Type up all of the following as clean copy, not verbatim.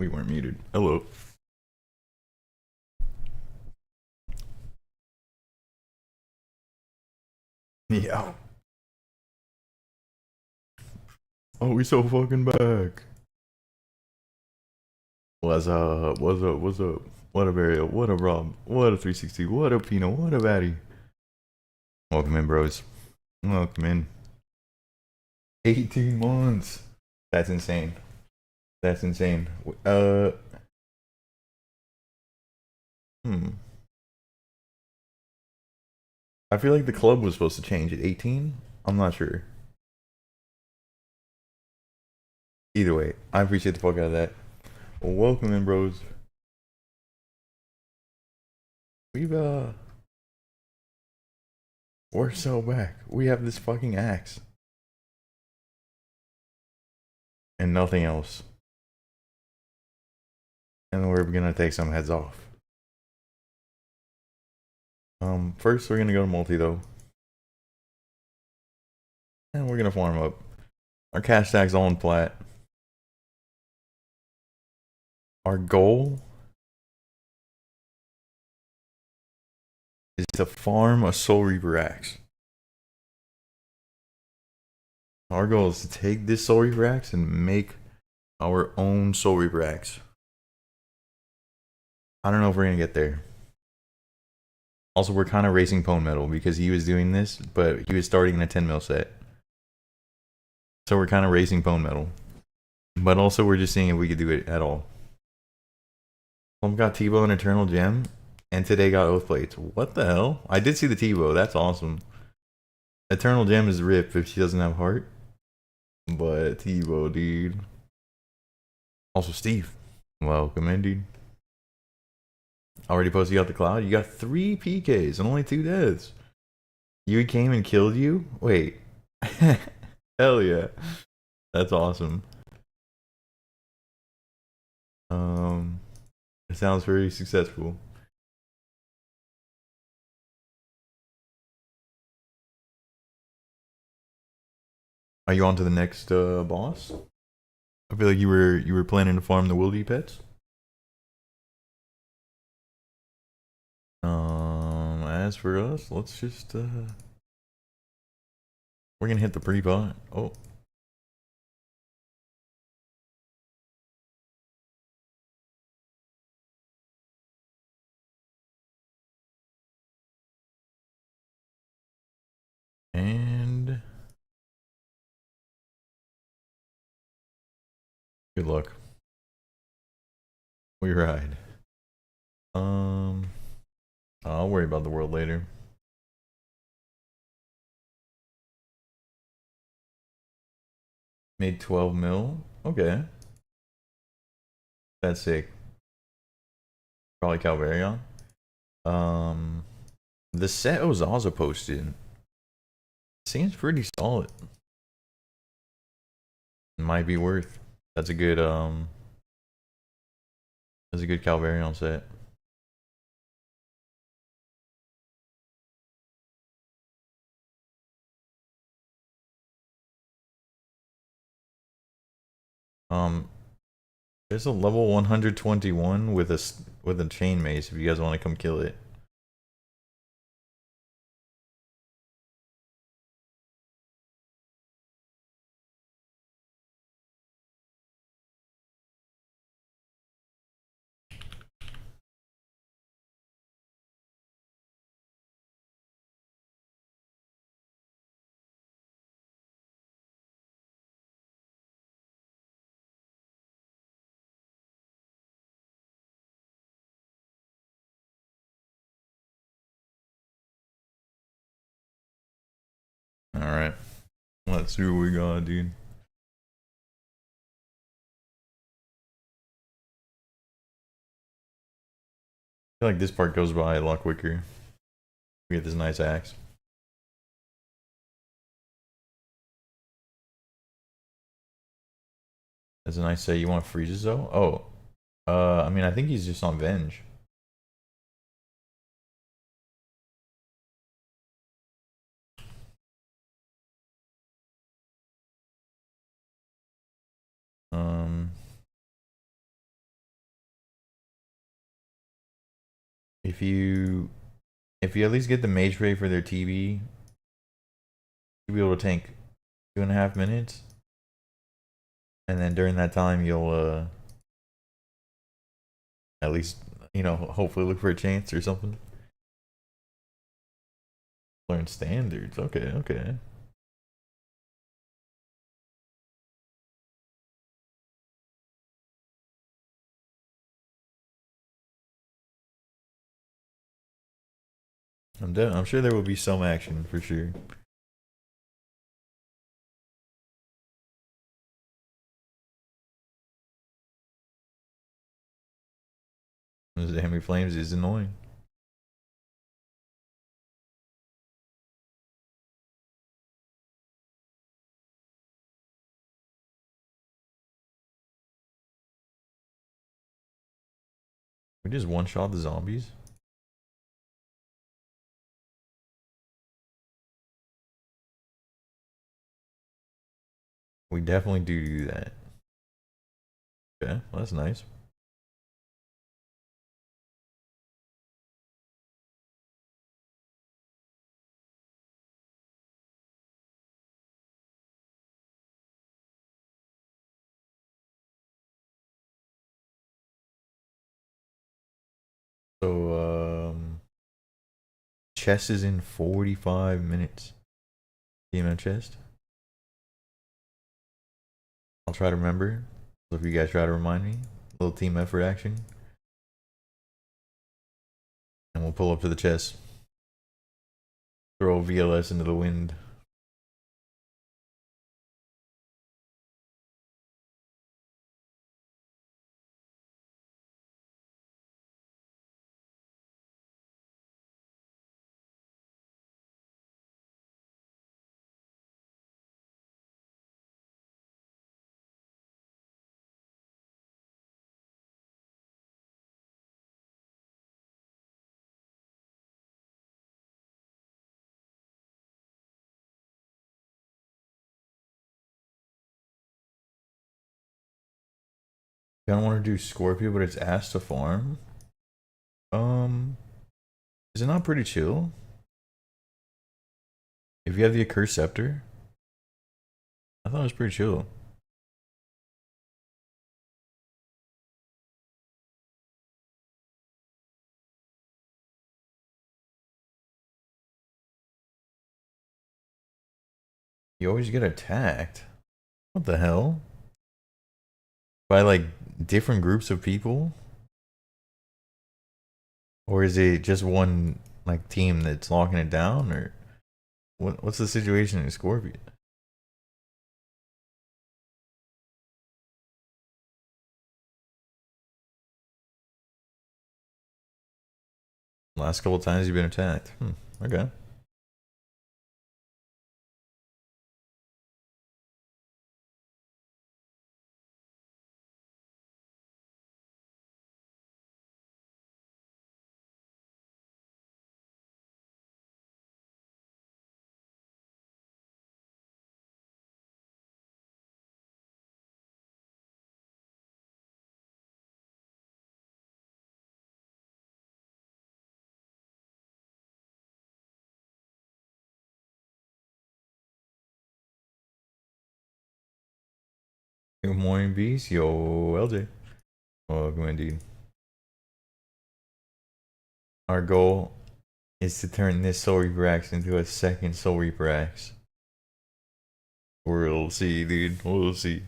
We weren't muted. Hello. Yeah. Oh, we so fucking back. What's up? What's up? What's up? What up, Ariel? What up, Rob? What up, 360? What up, Pino? What up, Addy? Welcome in, bros. Welcome in. 18 months. That's insane. That's insane. Hmm. I feel like the club was supposed to change at 18. I'm not sure. Either way, I appreciate the fuck out of that. Welcome in, bros. We've we're so back. We have this fucking axe and nothing else. And we're gonna take some heads off. First we're gonna go to multi though. And we're gonna farm up. Our cash tag's all in plat. Our goal is to farm a Soulreaper axe. Our goal is to take this Soulreaper axe and make our own Soulreaper axe. I don't know if we're gonna get there. Also, we're kind of racing Pone Metal because he was doing this, but he was starting in a 10 mil set. So we're kind of racing Pone Metal. But also, we're just seeing if we could do it at all. Plum got Tebow and Eternal Gem, and today got Oath Plates. What the hell? I did see the Tebow. That's awesome. Eternal Gem is rip if she doesn't have heart. But Tebow, dude. Also, Steve. Welcome in, dude. Already posted you out the cloud? You got 3 PKs and only 2 deaths. You came and killed you? Wait. Hell yeah. That's awesome. It sounds very successful. Are you on to the next boss? I feel like you were planning to farm the wildy pets. As for us, let's just we're gonna hit the pre-bot. Oh. And good luck. We ride. I'll worry about the world later. Made 12 mil. Okay. That's sick. Probably Calvarion. The set Ozaza posted seems pretty solid. Might be worth. That's a good Calvarion set. There's a level 121 with a chain mace if you guys want to come kill it. Alright. Let's see what we got, dude. I feel like this part goes by a lot quicker. We get this nice axe. That's a nice set. You want freezes though? Oh. I mean, I think he's just on Venge. If you at least get the mage ray for their TB, you'll be able to tank 2.5 minutes, and then during that time you'll at least, you know, hopefully look for a chance or something. Learn standards. Okay, okay. I'm sure there will be some action for sure. Those enemy flames is annoying. We just one-shot the zombies. We definitely do that. Okay, well, that's nice. So, chess is in 45 minutes. DMM chest. I'll try to remember. So if you guys try to remind me, a little team effort action. And we'll pull up to the chest. Throw VLS into the wind. I don't want to do Scorpio, but it's asked to farm. Is it not pretty chill? If you have the Accursed Scepter, I thought it was pretty chill. You always get attacked. What the hell? By like different groups of people? Or is it just one like team that's locking it down? Or what's the situation in Scorpio? Last couple times you've been attacked. Okay. Good morning, Beast. Yo, LJ. Welcome indeed. Our goal is to turn this Soul Reaper axe into a second Soul Reaper axe. We'll see, dude. We'll see.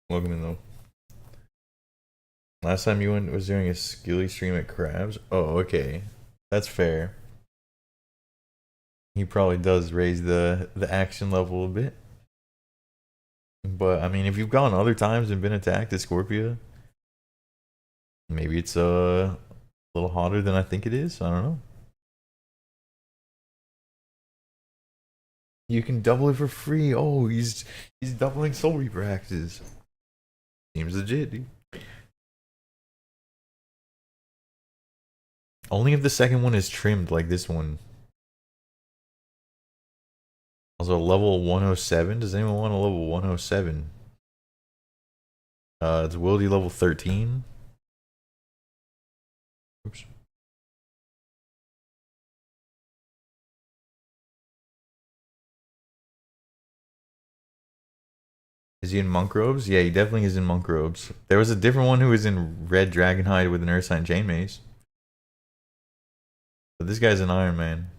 Welcome in, though. Last time you went was doing a skilly stream at Crabs. Oh, okay. That's fair. He probably does raise the action level a bit. But, I mean, if you've gone other times and been attacked at Scorpio, maybe it's a little hotter than I think it is. I don't know. You can double it for free. Oh, he's doubling Soul Reaper axes. Seems legit, dude. Only if the second one is trimmed like this one. Also, level 107. Does anyone want a level 107? It's Wildy level 13. Oops. Is he in monk robes? Yeah, he definitely is in monk robes. There was a different one who was in red dragonhide with an earth sign chain mace. But this guy's an Iron Man.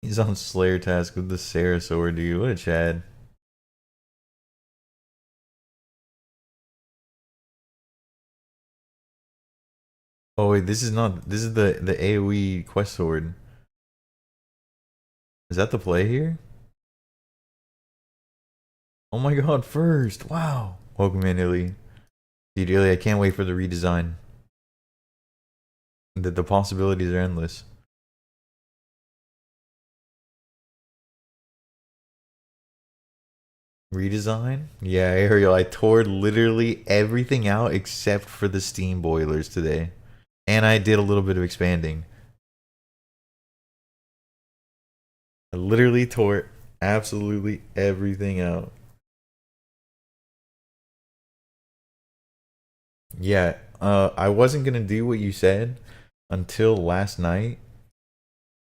He's on Slayer task with the Sarah sword, dude. What a Chad. Oh wait, this is not. This is the AOE quest sword. Is that the play here? Oh my god, first! Wow. Welcome in, Illy. Dude, Illy, I can't wait for the redesign. The possibilities are endless. Redesign? Yeah, Ariel, I tore literally everything out except for the steam boilers today. And I did a little bit of expanding. I literally tore absolutely everything out. Yeah, I wasn't gonna do what you said until last night.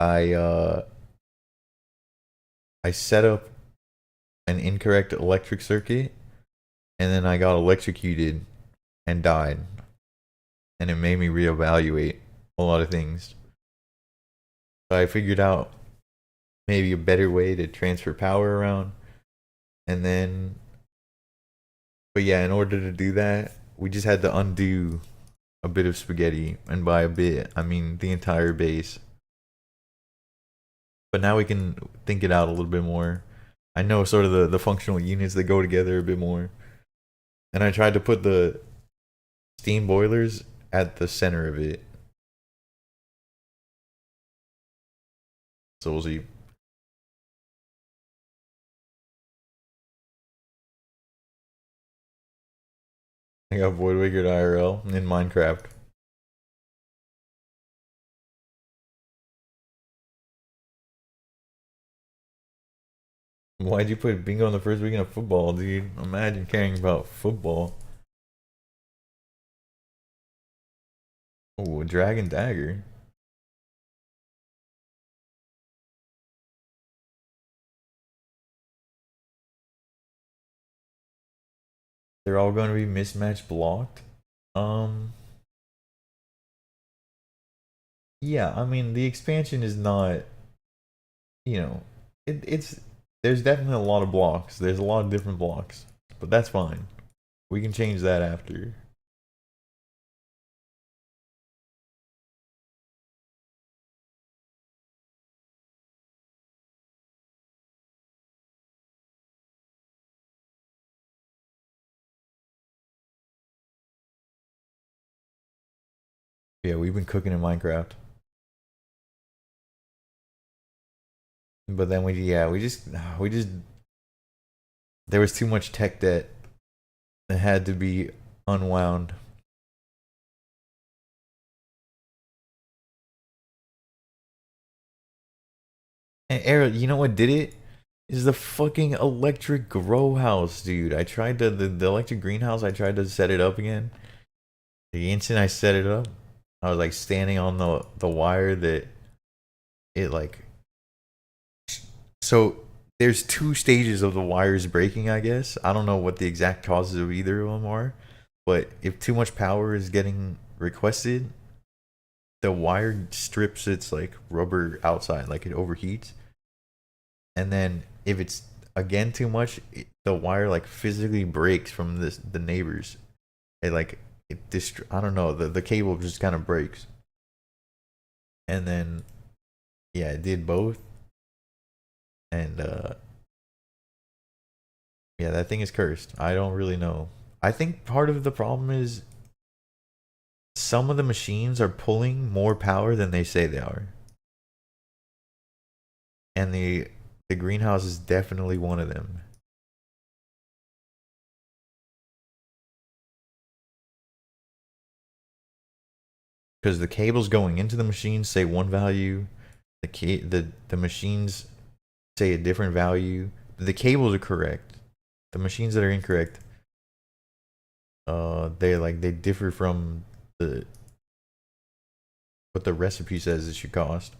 I uh I set up an incorrect electric circuit and then I got electrocuted and died. And it made me reevaluate a lot of things. So I figured out maybe a better way to transfer power around. And then, but yeah, in order to do that, we just had to undo a bit of spaghetti. And by a bit, I mean the entire base. But now we can think it out a little bit more. I know sort of the functional units that go together a bit more. And I tried to put the steam boilers at the center of it. So we'll see. I got Void Wicked IRL in Minecraft. Why'd you put bingo on the first weekend of football, dude? Imagine caring about football. Oh, a dragon dagger. They're all going to be mismatch blocked. Um, yeah, I mean the expansion is not, you know, it's there's definitely a lot of blocks. There's a lot of different blocks, but that's fine. We can change that after. Yeah, we've been cooking in Minecraft, but then we just there was too much tech debt that had to be unwound. And Eric, you know what did it? Is the fucking electric grow house, dude. I tried to the electric greenhouse. I tried to set it up again. The instant I set it up, I was like standing on the wire that it like. So there's two stages of the wires breaking. I guess I don't know what the exact causes of either of them are, but if too much power is getting requested, the wire strips its like rubber outside, like it overheats, and then if it's again too much, the wire like physically breaks from the neighbors. It like I don't know, the cable just kind of breaks, and then yeah, it did both, and yeah, that thing is cursed. I don't really know. I think part of the problem is some of the machines are pulling more power than they say they are, and the greenhouse is definitely one of them. because the cables going into the machines say one value, the machines say a different value. The cables are correct. The machines that are incorrect, they differ from the what the recipe says it should cost.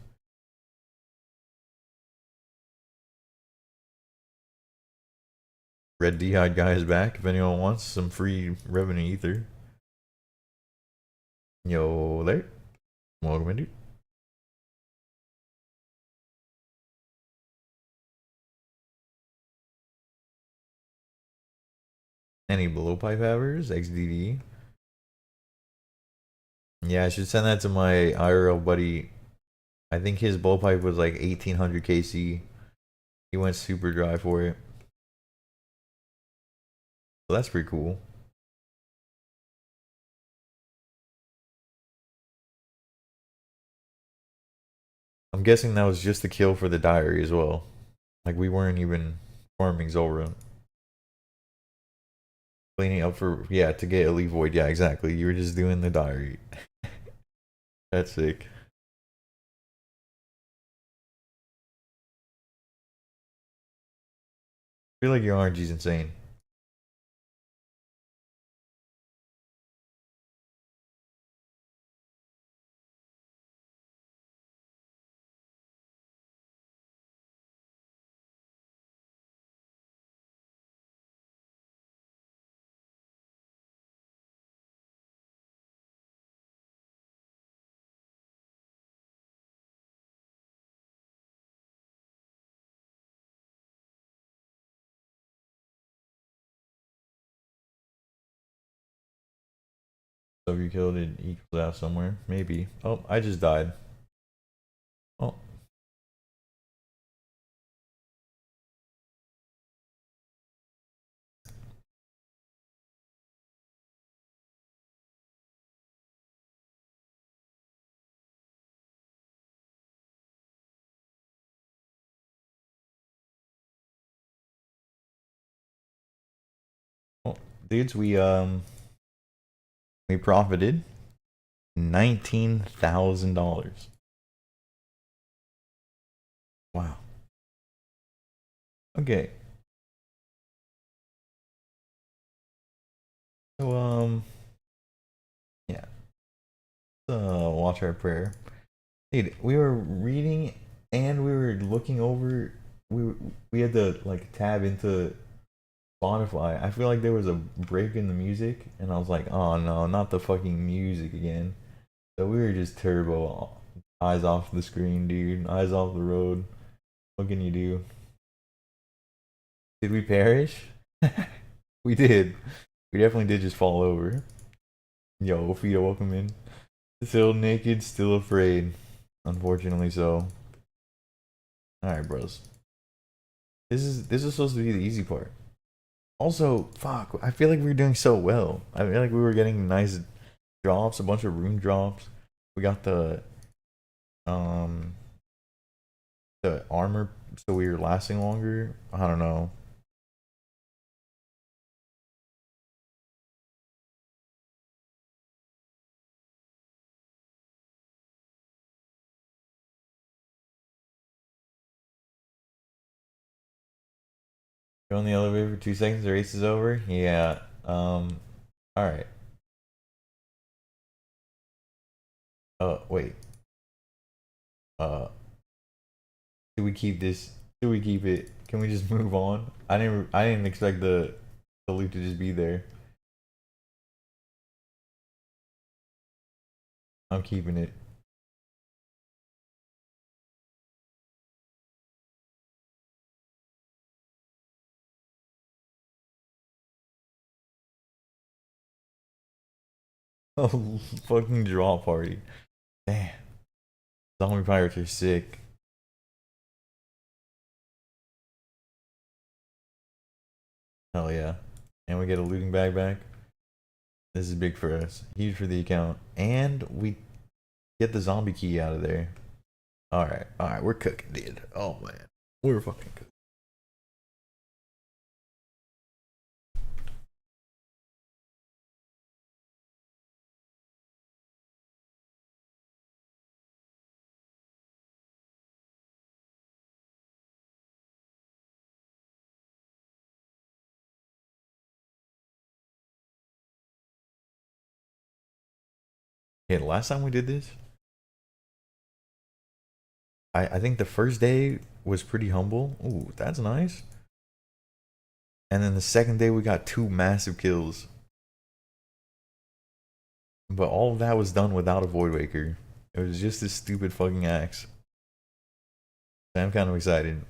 Red D'Hide guy is back. If anyone wants some free revenue ether, yo there, welcome in, dude. Any blowpipe havers? XDD. Yeah, I should send that to my IRL buddy. I think his blowpipe was like 1800 KC. He went super dry for it. So that's pretty cool. I'm guessing that was just the kill for the diary as well. Like we weren't even farming Zulrah. Cleaning up for, yeah, to get Elite Void. Yeah, exactly. You were just doing the diary. That's sick. I feel like your RNG's insane. So if you killed it equals out somewhere. Maybe. Oh, I just died. Oh. Oh, dudes, we profited $19,000. Wow. Okay. So yeah. Watch our prayer. Dude, we were reading and we were looking over. We had to like tab into Spotify. I feel like there was a break in the music, and I was like, oh no, not the fucking music again. So we were just turbo, eyes off the screen, dude, eyes off the road. What can you do? Did we perish? We did. We definitely did just fall over. Yo, Fito, welcome in. Still naked, still afraid. Unfortunately so. Alright, bros. This is supposed to be the easy part. Also, fuck, I feel like we were doing so well. I feel like we were getting nice drops, a bunch of rune drops. We got um the armor, so we were lasting longer. I don't know. Go in the elevator for 2 seconds, the race is over. Yeah. All right. Wait. Uh, do we keep this? Do we keep it? Can we just move on? I didn't expect the loot to just be there. I'm keeping it. Oh, fucking draw party. Damn. Zombie pirates are sick. Hell yeah. And we get a looting bag back. This is big for us. Huge for the account. And we get the zombie key out of there. Alright, we're cooking, dude. Oh man. We're fucking cooking. Yeah, last time we did this, I think the first day was pretty humble. Ooh, that's nice. And then the second day we got 2 massive kills. But all of that was done without a Void Waker. It was just this stupid fucking axe. So I'm kind of excited.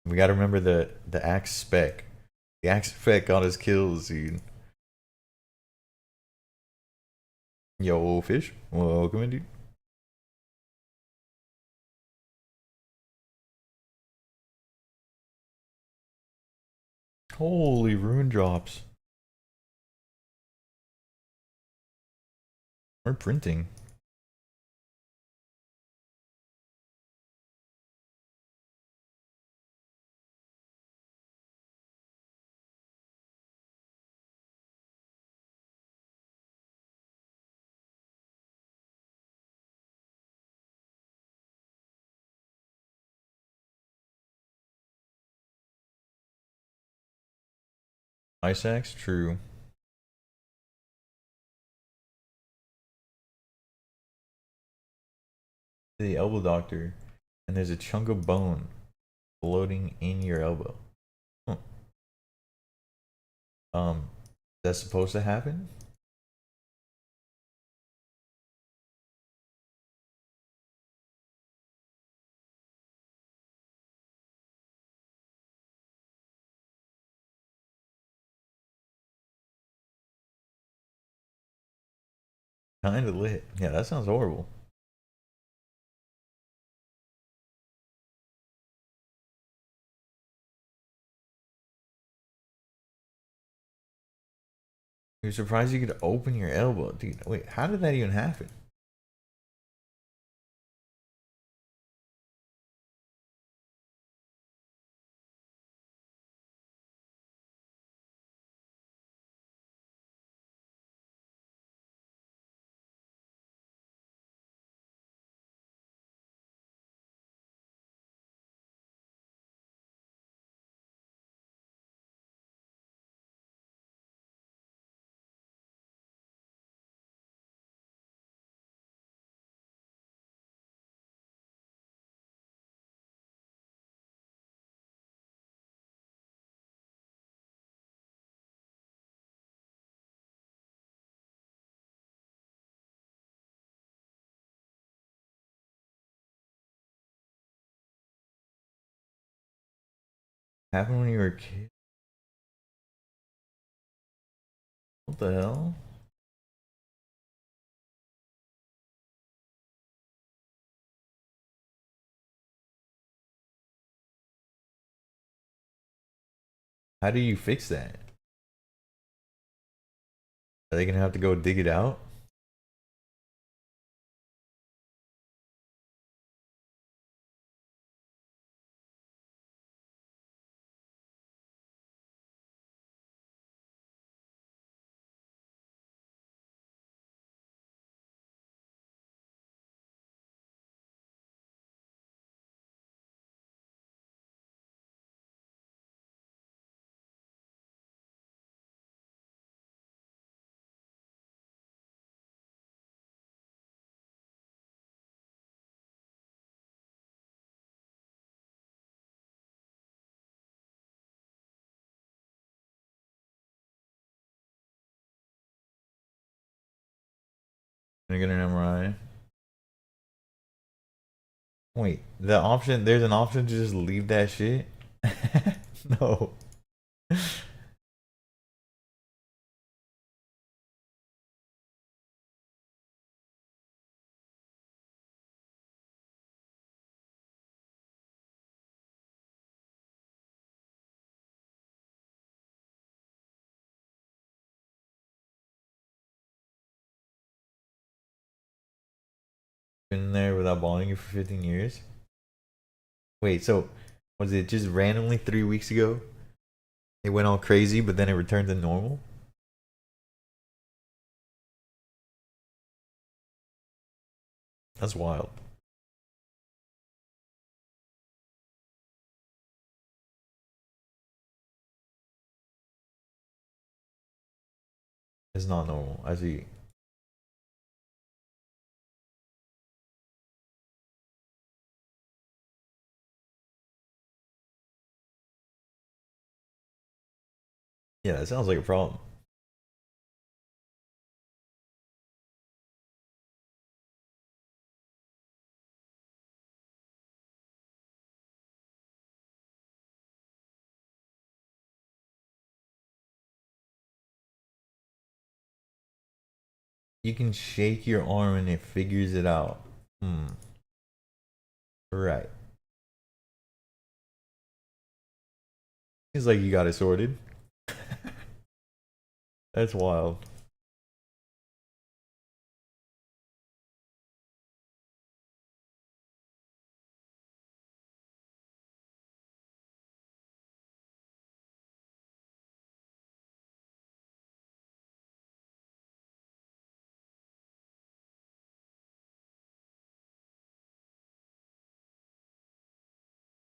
We gotta remember the axe spec. The axe spec got us kills, dude. Yo, fish. Welcome in, dude. Holy rune drops. We're printing. Ice axe? True. The elbow doctor. And there's a chunk of bone floating in your elbow. Huh. That's supposed to happen? Kinda lit. Yeah, that sounds horrible. You're surprised you could open your elbow. Dude, wait, how did that even happen? Happened when you were a kid? What the hell? How do you fix that? Are they gonna have to go dig it out? Gonna get an MRI. Wait, there's an option to just leave that shit? No. Been there without balling you for 15 years? Wait, so was it just randomly 3 weeks ago? It went all crazy, but then it returned to normal? That's wild. It's not normal. I see. Yeah, that sounds like a problem. You can shake your arm and it figures it out. Hmm. Right. Seems like you got it sorted. That's wild.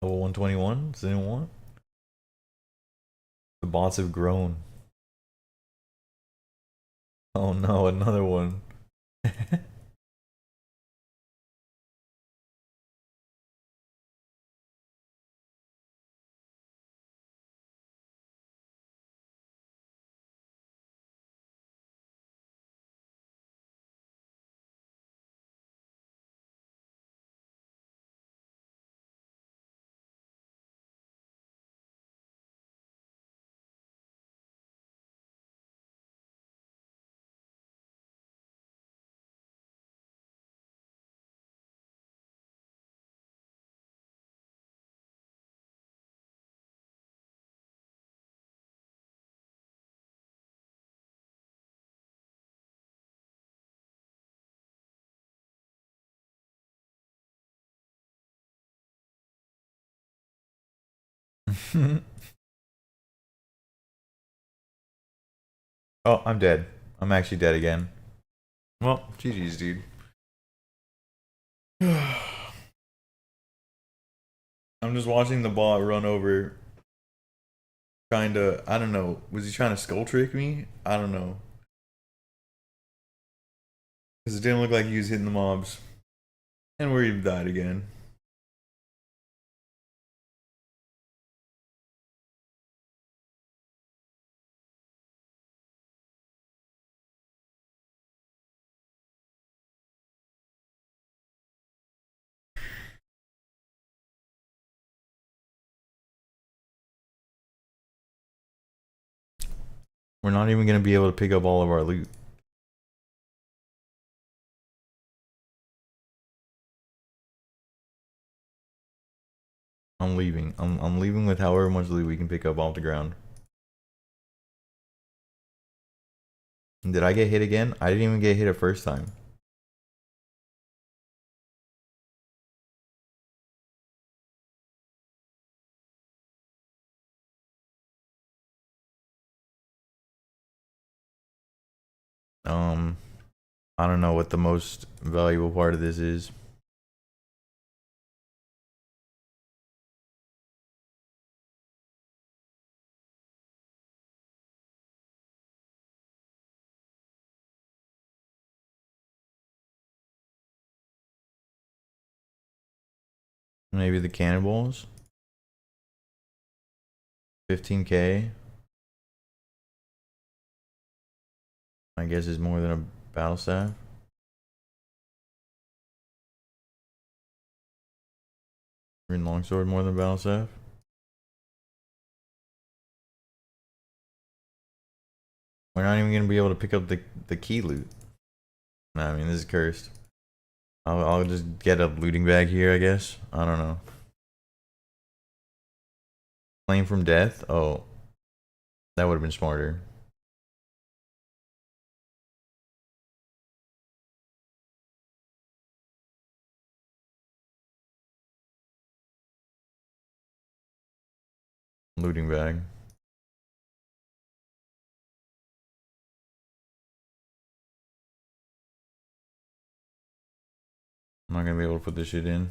Level 121? Does anyone want? The bots have grown. Oh no, another one. Oh, I'm dead. I'm actually dead again. Well, GG's, dude. I'm just watching the bot run over, trying to. I don't know. Was he trying to skull trick me? I don't know. Because it didn't look like he was hitting the mobs. And we died again. We're not even going to be able to pick up all of our loot. I'm leaving. I'm leaving with however much loot we can pick up off the ground. Did I get hit again? I didn't even get hit a first time. I don't know what the most valuable part of this is. Maybe the cannonballs? 15k? I guess is more than a battle staff. Green longsword more than a battle staff. We're not even gonna be able to pick up the key loot. Nah, I mean this is cursed. I'll just get a looting bag here, I guess. I don't know. Flame from death? Oh, that would have been smarter. Looting bag. I'm not gonna be able to put this shit in.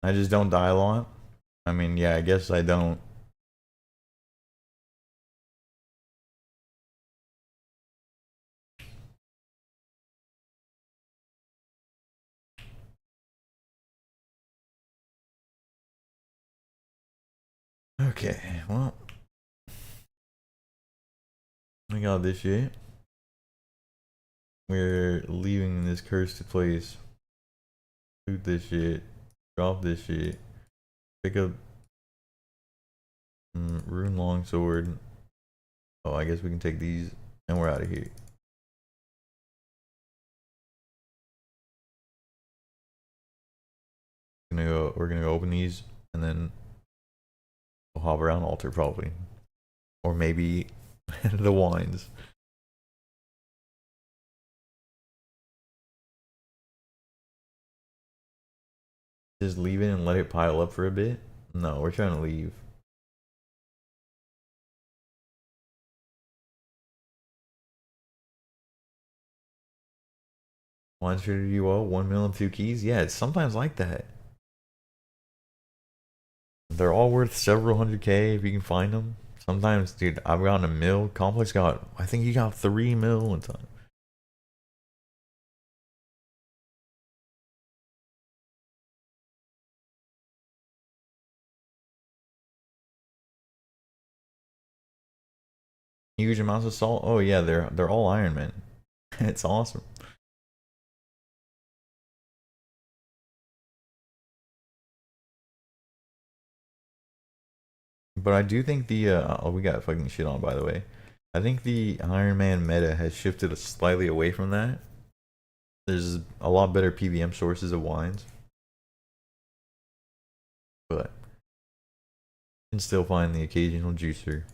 I just don't die a lot. I mean, yeah, I guess I don't. Okay, well, I got this shit. We're leaving this cursed place. Loot this shit. Drop this shit. Pick up rune longsword. Oh, I guess we can take these, and we're out of here. We're gonna go open these, and then we'll hop around altar probably, or maybe the wines. Just leave it and let it pile up for a bit. No, we're trying to leave. Wines treated you well. 1 mil and 2 keys. Yeah, it's sometimes like that. They're all worth several hundred K if you can find them. Sometimes, dude, I've gotten a mil. Complex got, I think he got 3 mil one time. Huge amounts of salt. Oh yeah, they're all Iron Man. It's awesome. But I do think the oh, we got fucking shit on, by the way. I think the Iron Man meta has shifted slightly away from that. There's a lot better PVM sources of wines, but you can still find the occasional juicer.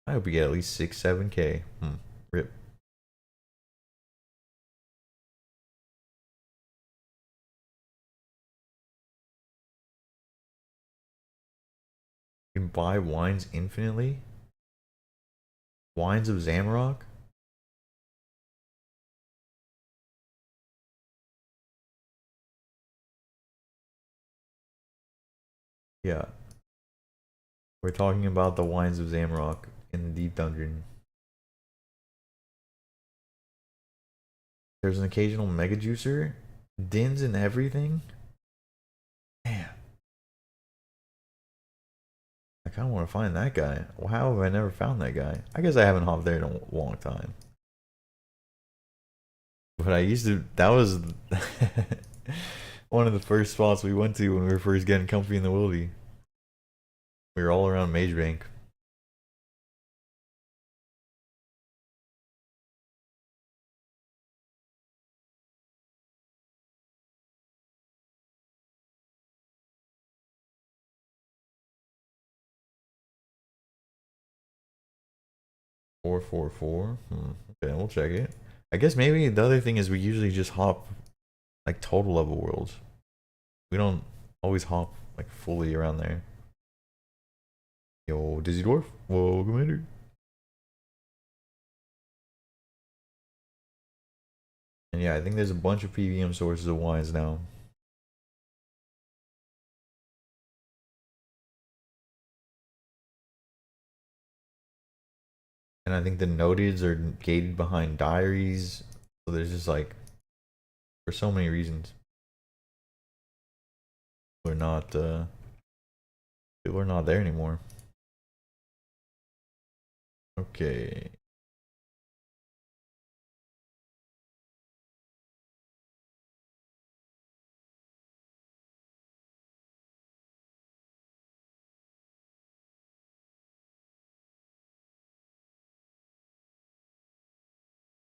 I hope we get at least 6-7K. Rip. You can buy wines infinitely. Wines of Zamrock. Yeah, we're talking about the wines of Zamrock in the deep dungeon. There's an occasional mega juicer. Dins and everything. Damn. I kind of want to find that guy. Well, how have I never found that guy? I guess I haven't hopped there in a long time. But I used to. That was one of the first spots we went to when we were first getting comfy in the wildy. We were all around Mage Bank. Four, four, four. Okay, we'll check it. I guess maybe the other thing is we usually just hop like total level worlds. We don't always hop like fully around there. Yo, Dizzy Dwarf. Whoa, Commander. And yeah, I think there's a bunch of PVM sources of wines now. And I think the noteds are gated behind diaries. So there's just like, for so many reasons. We're not, people are not there anymore. Okay.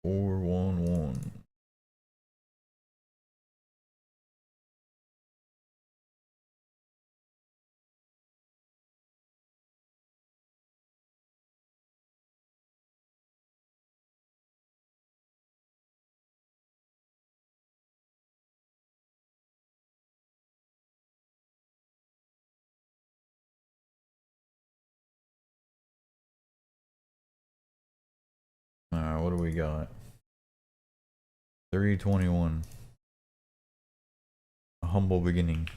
Four, one, one. Alright, what do we got? 321. A humble beginning.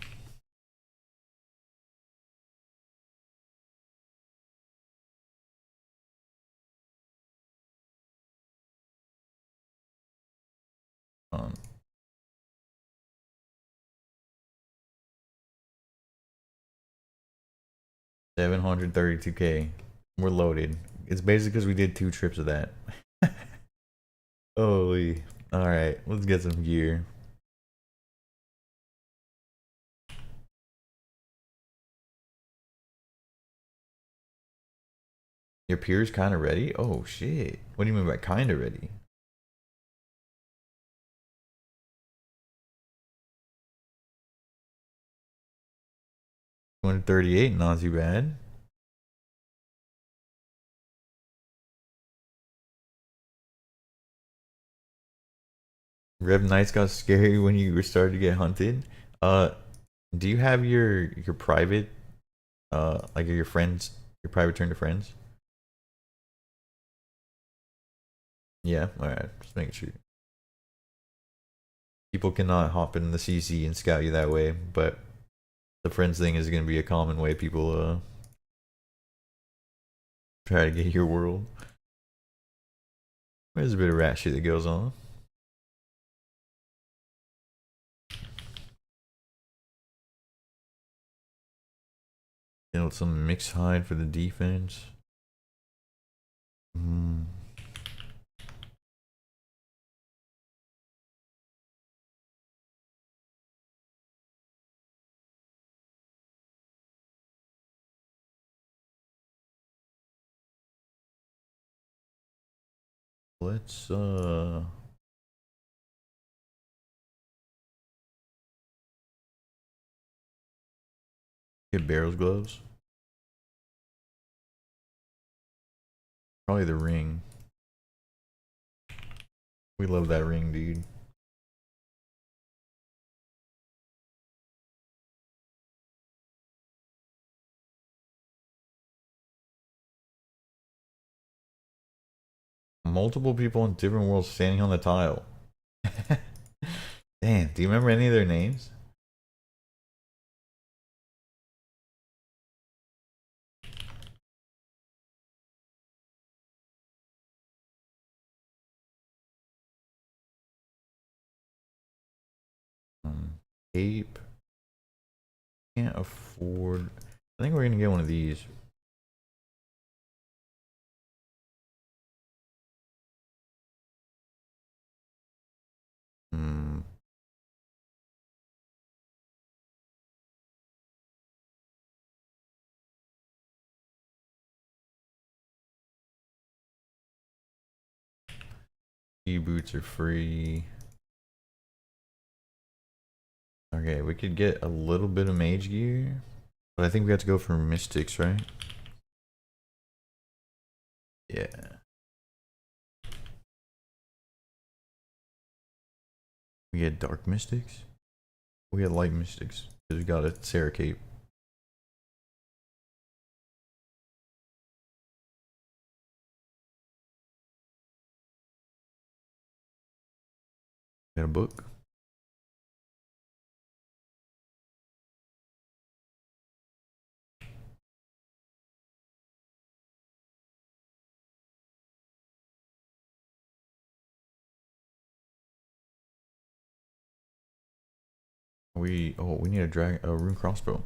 Um, 732K. We're loaded. It's basically because we did 2 trips of that. Holy. Alright, let's get some gear. Your peer's kind of ready? Oh shit. What do you mean by kind of ready? $238, not too bad. Rev Knights got scary when you were starting to get hunted. Uh, do you have your private, like your friends, your private turn to friends? Yeah, alright, just making sure. People cannot hop in the CC and scout you that way, but the friends thing is going to be a common way people try to get your world. There's a bit of rat shit that goes on. You know, some mixed hide for the defense. Hmm. Let's get barrels gloves. Probably the ring. We love that ring, dude. Multiple people in different worlds standing on the tile. Damn, do you remember any of their names? Tape. Can't afford. I think we're gonna get one of these. Hmm. E-boots are free. Okay, we could get a little bit of mage gear, but I think we have to go for mystics, right? Yeah. We get dark mystics. We get light mystics because we got a Sarah cape. Got a book. We need a rune crossbow.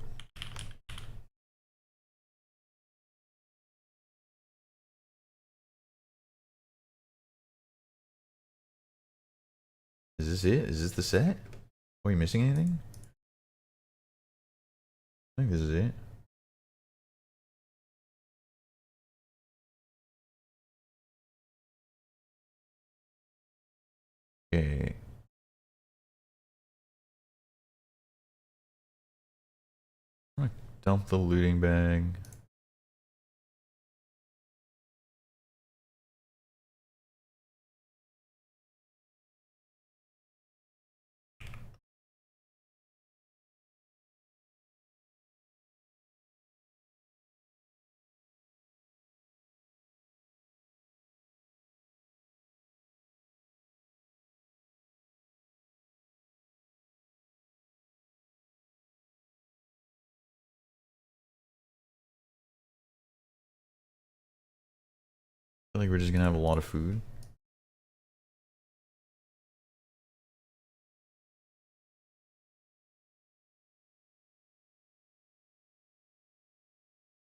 Is this it? Is this the set? Are we missing anything? I think this is it. Okay. Dump the looting bag. like we're just gonna have a lot of food.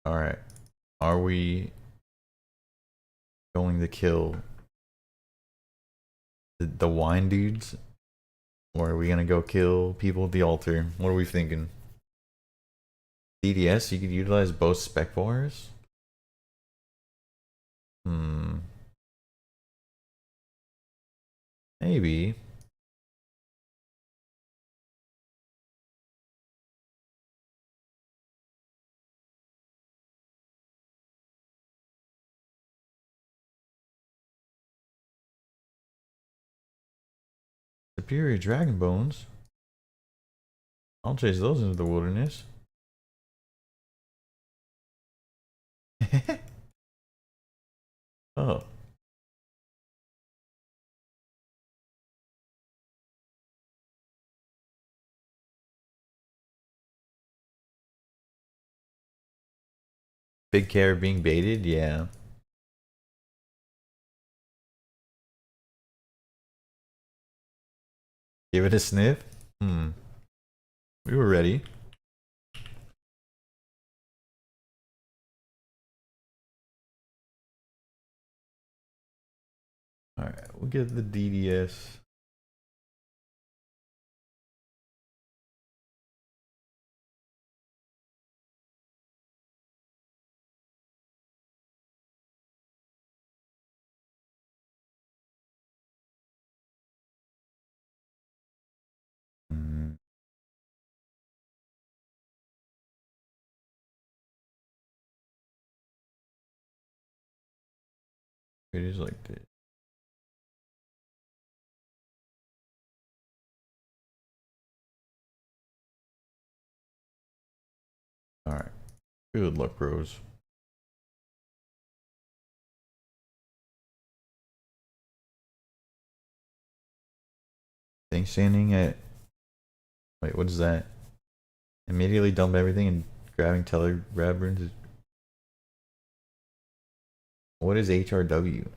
Alright. Are we going to kill the wine dudes? Or are we gonna go kill people at the altar? What are we thinking? DDS, you could utilize both spec bars? Maybe. Superior dragon bones? I'll chase those into the wilderness. Oh. Big care being baited? Yeah. Give it a sniff? We were ready. Alright, we'll get the DDS. It is like this. Alright. Good luck, bros. Thing standing at... Wait, what is that? Immediately dump everything and grabbing telegrab runes is... What is HRW?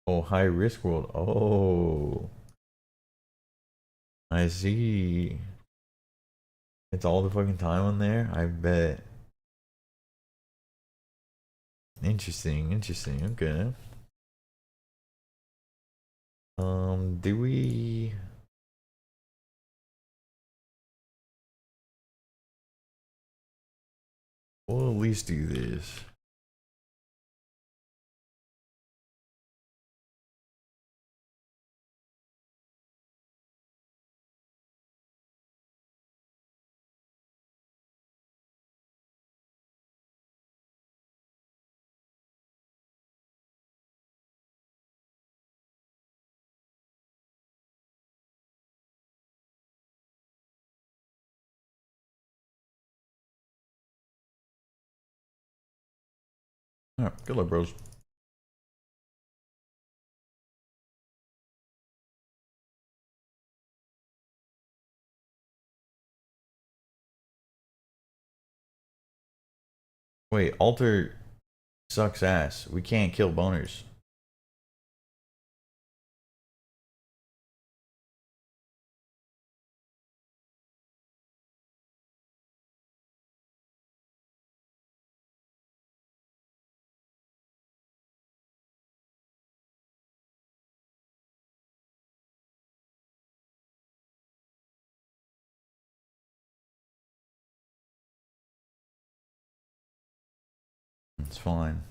Oh, high risk world. Oh. I see. It's all the fucking time on there? I bet. Interesting, interesting. Okay. Do we... We'll at least do this. Alright, good luck, bros. Wait, altar sucks ass. We can't kill boners. It's fine.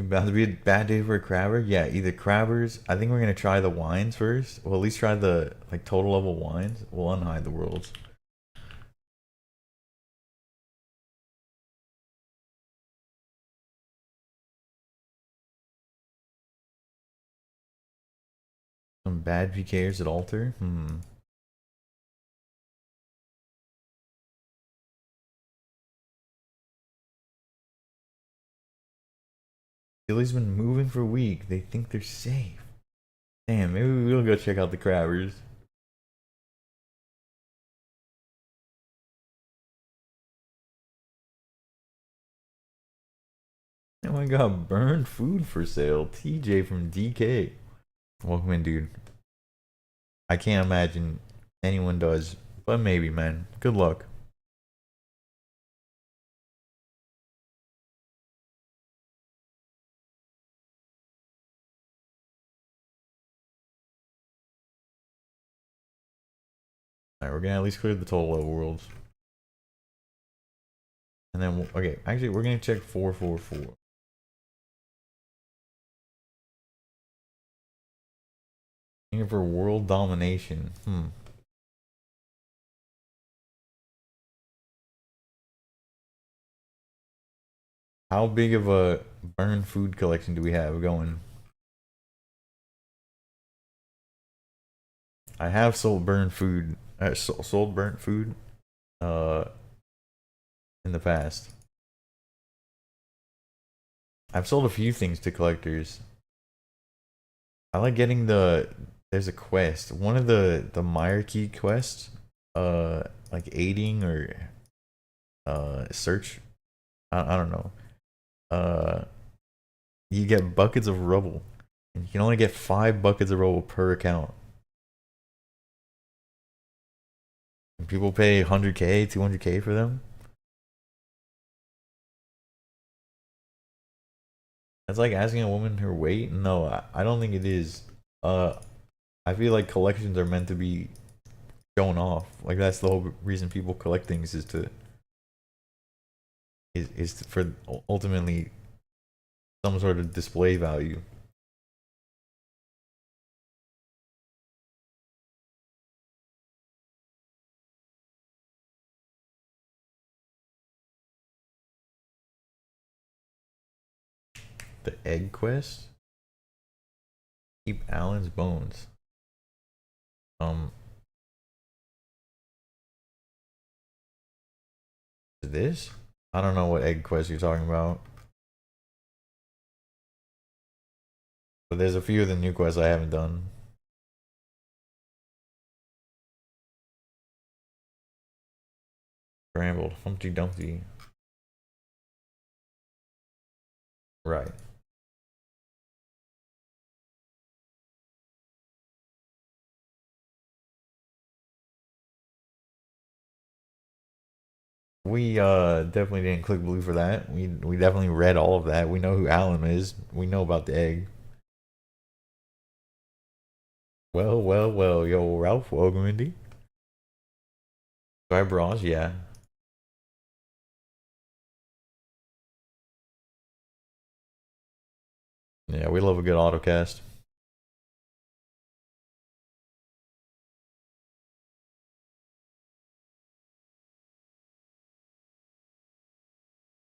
About to be a bad day for a crabber? Yeah, either crabbers. I think we're gonna try the wines first. We'll at least try the like total level wines. We'll unhide the worlds. Some bad PKers at altar? Billy's been moving for a week. They think they're safe. Damn, maybe we'll go check out the crabbers. Oh my god, burned food for sale. TJ from DK. Welcome in, dude. I can't imagine anyone does, but maybe, man. Good luck. Alright, we're gonna at least clear the total level worlds. And then, okay, actually, we're gonna check 444. Looking for world domination. How big of a burned food collection do we have going? I have sold burnt food. Sold burnt food. Uh, in the past. I've sold a few things to collectors. I like getting there's a quest. One of the Meyer key quests, like aiding or search. I don't know. Uh, you get buckets of rubble. And you can only get 5 buckets of rubble per account. And people pay 100k, 200k for them. That's like asking a woman her weight. No, I don't think it is. I feel like collections are meant to be shown off. Like that's the whole reason people collect things is to for ultimately some sort of display value. The egg quest? Keep Alan's bones. This? I don't know what egg quest you're talking about. But there's a few of the new quests I haven't done. Scrambled. Humpty Dumpty. Right. We definitely didn't click blue for that. We definitely read all of that. We know who Alan is. We know about the egg. Well, well, well, yo, Ralph, welcome, Indy. Sky Bros, yeah. Yeah, we love a good autocast.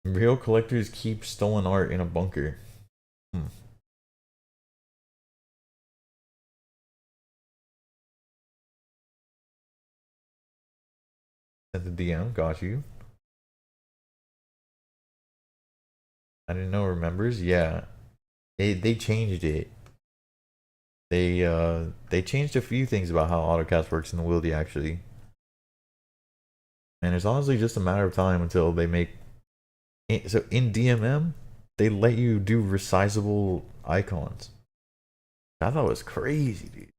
Real collectors keep stolen art in a bunker. At the DM, got you. I didn't know remembers. Yeah, they changed it. They changed a few things about how AutoCast works in the Wildy actually, and it's honestly just a matter of time until they make. So in DMM, they let you do resizable icons. I thought it was crazy, dude.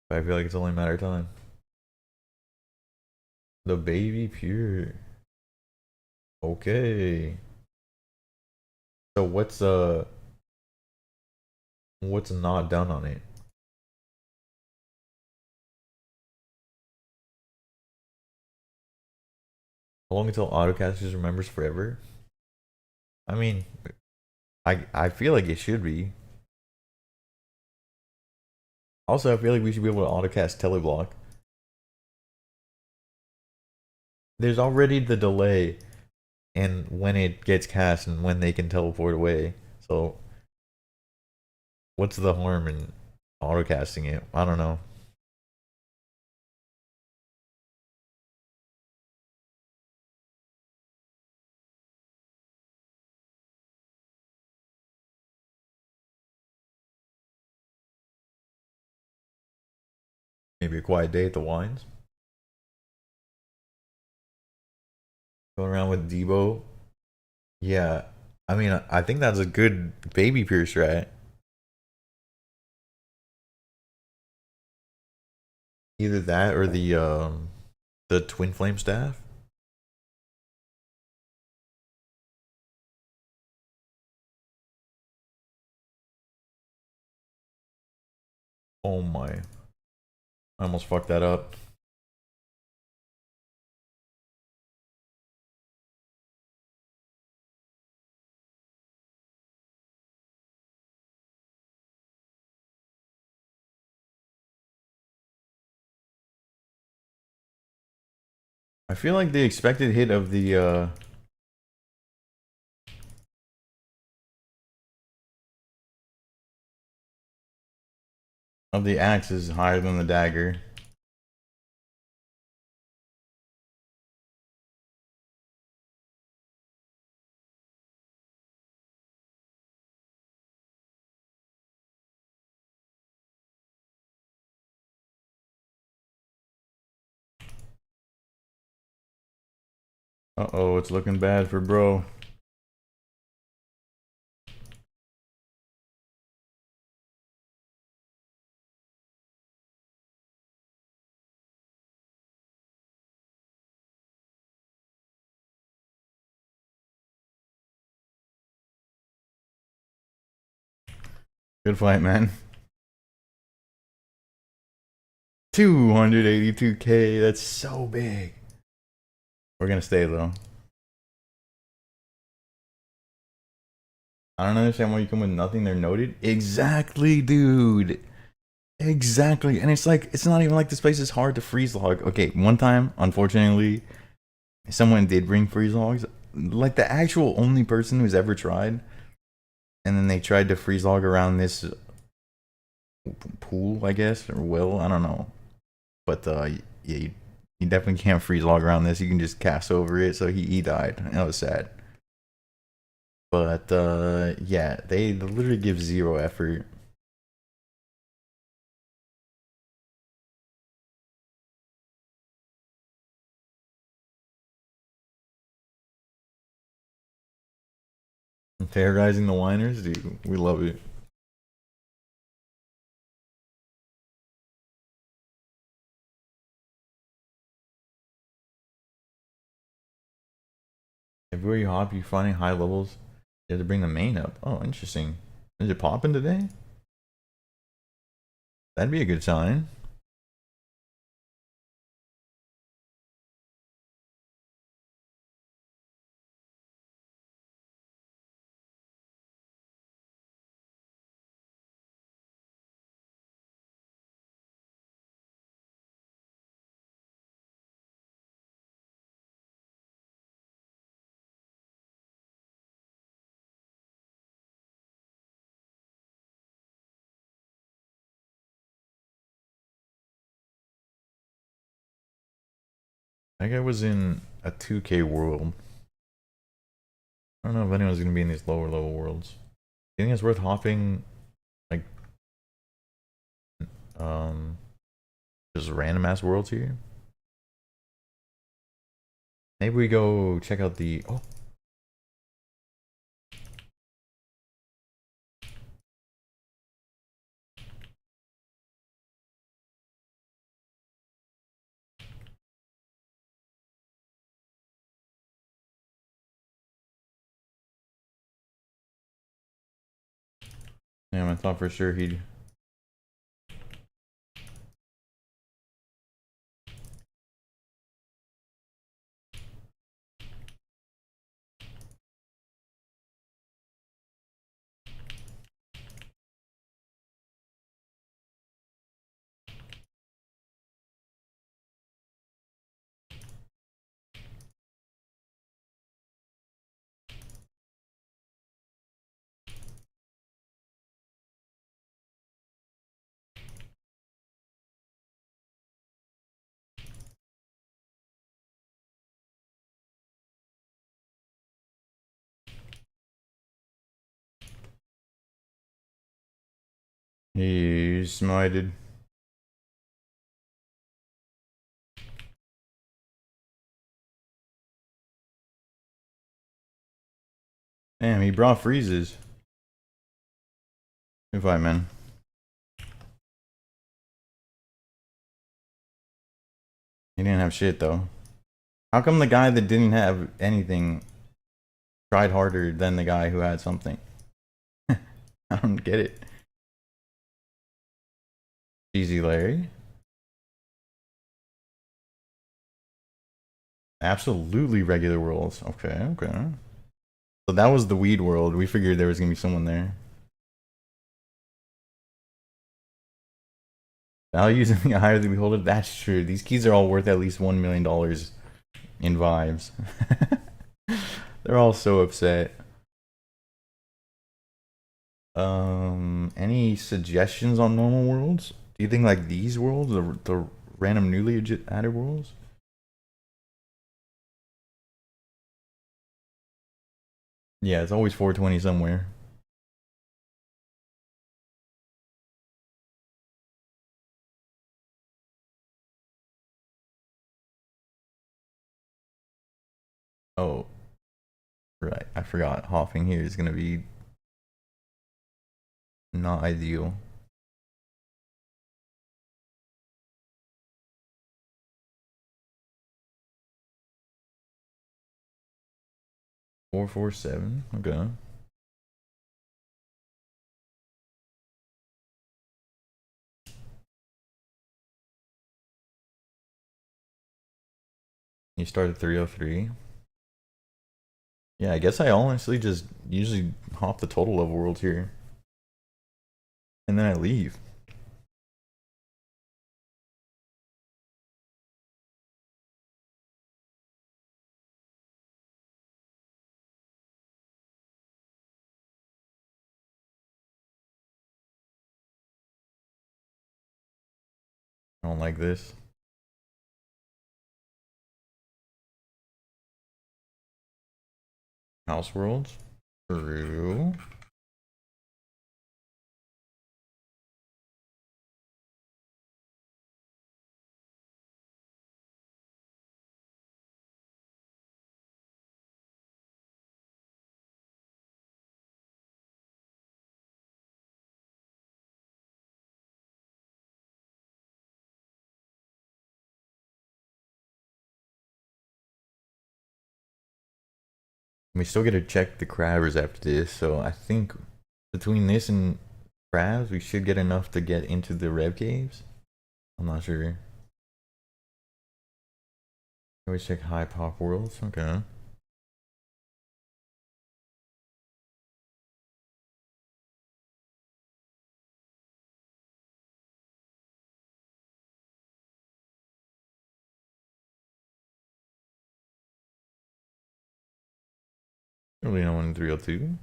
But I feel like it's only a matter of time. The baby pure. Okay. So what's not done on it? How long until AutoCast just remembers forever? I mean, I feel like it should be. Also, I feel like we should be able to autocast teleblock. There's already the delay and when it gets cast and when they can teleport away. So what's the harm in autocasting it? I don't know. Maybe a quiet day at the wines. Going around with Debo. Yeah. I mean, I think that's a good baby pierce, right? Either that or the twin flame staff. Oh my. I almost fucked that up. I feel like the expected hit of the axe is higher than the dagger. Uh-oh, it's looking bad for bro. Good fight, man. 282k, that's so big. We're gonna stay though. I don't understand why you come with nothing. They're noted. Exactly, dude. Exactly. And it's like, it's not even like this place is hard to freeze log. Okay, one time, unfortunately, someone did bring freeze logs. Like the actual only person who's ever tried. And then they tried to freeze log around this pool, I guess, or well, I don't know. But yeah, you definitely can't freeze log around this. You can just cast over it. So he died. And that was sad. But yeah, they literally give zero effort. Terrorizing the whiners, dude. We love it. Everywhere you hop, you're finding high levels. You have to bring the main up. Oh, interesting. Is it popping today? That'd be a good sign. That guy was in a 2K world. I don't know if anyone's gonna be in these lower level worlds. Do you think it's worth hopping, like, um, just random ass worlds here? Maybe we go check out the. Oh, damn! I thought for sure he'd. He smited. Damn, he brought freezes. Invite, man. He didn't have shit though. How come the guy that didn't have anything tried harder than the guy who had something? I don't get it. Easy Larry. Absolutely regular worlds. Okay, okay. So that was the weed world. We figured there was gonna be someone there. Values in the eye of the beholder. That's true. These keys are all worth at least $1 million in vibes. They're all so upset. Any suggestions on normal worlds? Do you think like these worlds, the random newly added worlds? Yeah, it's always 420 somewhere. Oh, right. I forgot. Hopping here is gonna be not ideal. $447. Okay. You start at 303. Yeah, I guess I honestly just usually hop the total of worlds here. And then I leave. I don't like this. House worlds. True. We still gotta check the crabbers after this, so I think between this and crabs, we should get enough to get into the rev caves. I'm not sure. Always check high pop worlds. Okay. Really no one in 302.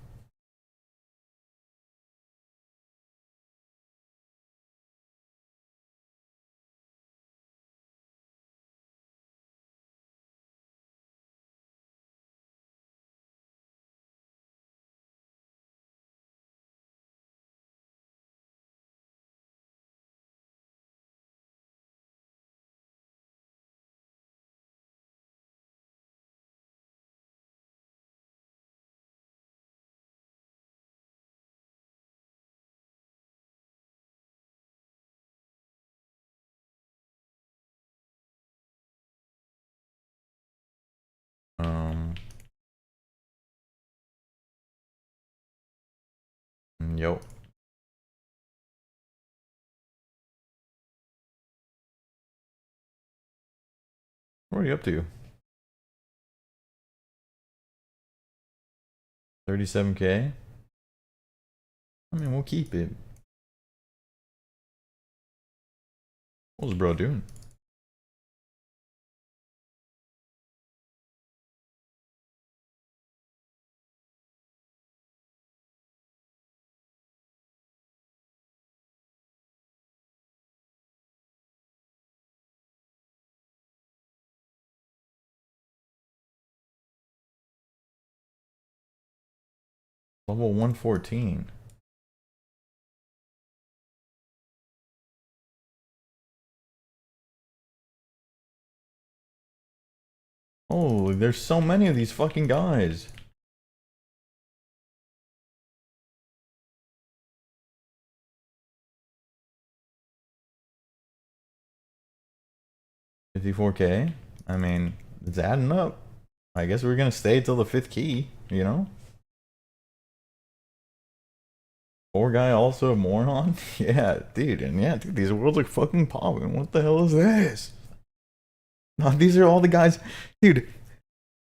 Um. Yo. What are you up to? 37K. I mean, we'll keep it. What was bro doing? Level 114. Oh, there's so many of these fucking guys. 54K. I mean, it's adding up. I guess we're gonna stay till the 5th key, you know? Poor guy also a moron? Yeah, dude, and yeah, dude, these worlds are fucking popping. What the hell is this? No, these are all the guys. Dude,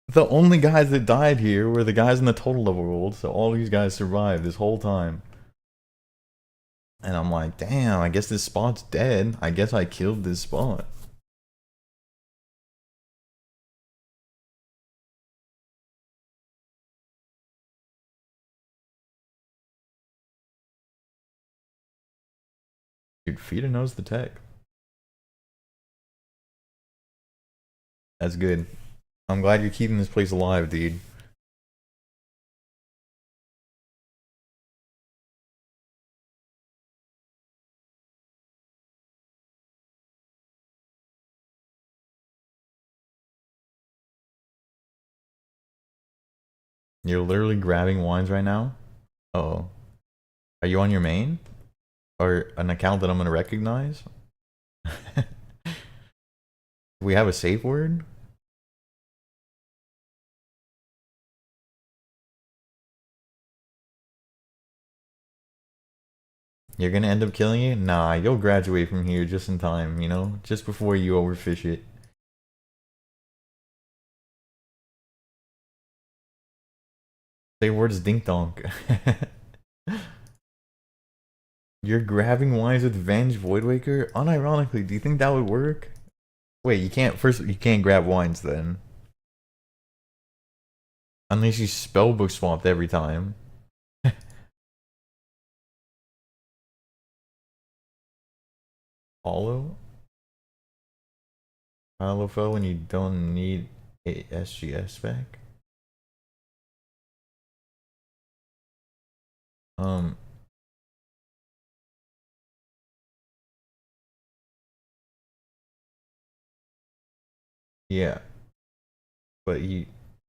the only guys that died here were the guys in the total level world, so all these guys survived this whole time. And I'm like, damn, I guess this spot's dead. I guess I killed this spot. Dude, Fita knows the tech. That's good. I'm glad you're keeping this place alive, dude. You're literally grabbing wines right now? Uh oh. Are you on your main? Or an account that I'm gonna recognize? We have a safe word? You're gonna end up killing it? Nah, you'll graduate from here just in time, you know? Just before you overfish it. Say words dink donk. You're grabbing wines with Venge Voidwaker? Unironically, do you think that would work? Wait, you can't you can't grab wines then. Unless you spellbook swapped every time. Hollow? Hollow fell when you don't need a SGS spec? Um, yeah. But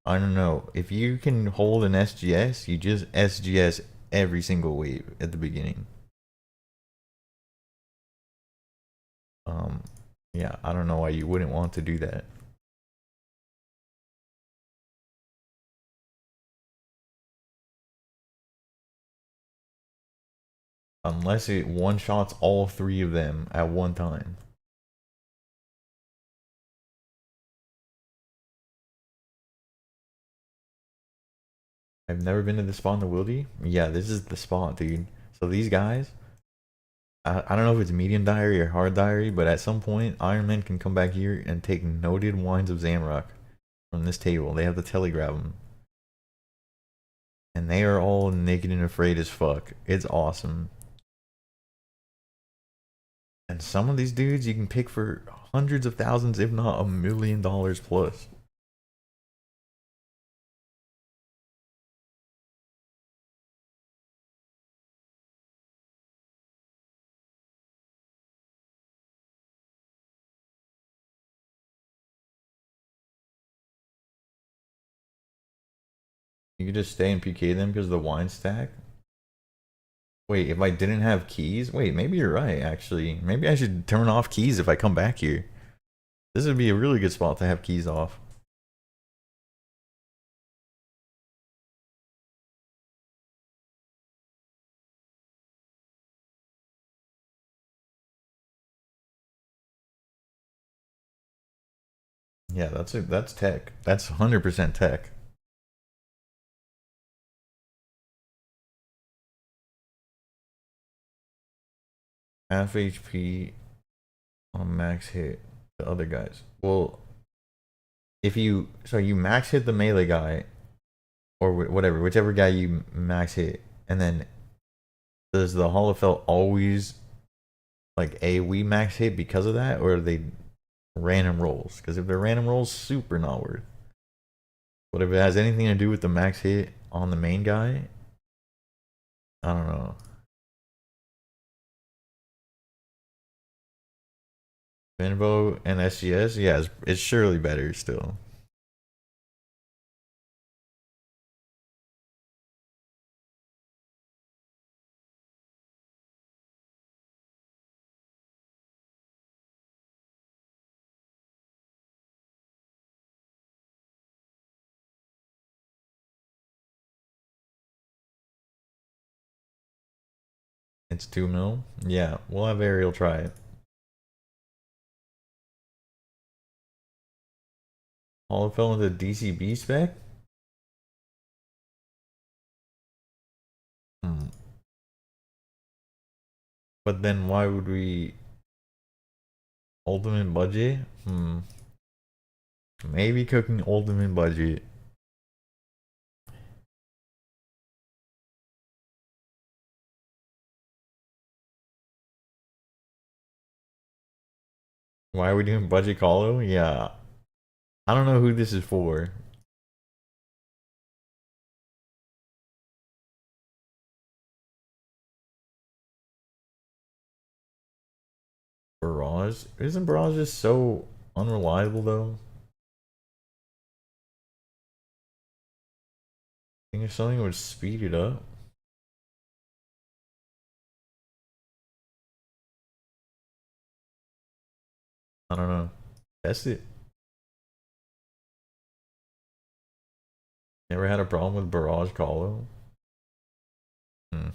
I don't know. If you can hold an SGS, you just SGS every single wave at the beginning. Um, yeah, I don't know why you wouldn't want to do that. Unless it one-shots all 3 of them at one time. I've never been to the spot in the wildy. Yeah, this is the spot, dude. So these guys, I don't know if it's medium diary or hard diary, but at some point, Iron Man can come back here and take noted wines of Zamrock from this table. They have to telegraph them. And they are all naked and afraid as fuck. It's awesome. And some of these dudes you can pick for hundreds of thousands, if not $1 million plus. You could just stay and PK them because of the wine stack. Wait, if I didn't have keys? Wait, maybe you're right, actually. Maybe I should turn off keys if I come back here. This would be a really good spot to have keys off. Yeah, that's tech. That's 100% tech. Half HP on max hit the other guys. Well, if you you max hit the melee guy or whatever, whichever guy you max hit, and then does the Holofelt always like AoE max hit because of that, or are they random rolls? Because if they're random rolls, super not worth. But if it has anything to do with the max hit on the main guy, I don't know. Benbow and SGS, yeah, it's surely better still. It's 2 mil? Yeah, we'll have Ariel try it. All fell into DCB spec? Hmm. But then why would we ultimate budget? Maybe cooking ultimate budget. Why are we doing budget call? Yeah. I don't know who this is for. Barrage? Isn't Barrage just so unreliable though? I think if something would speed it up. I don't know. Test it. Never had a problem with Barrage Call. Hmm.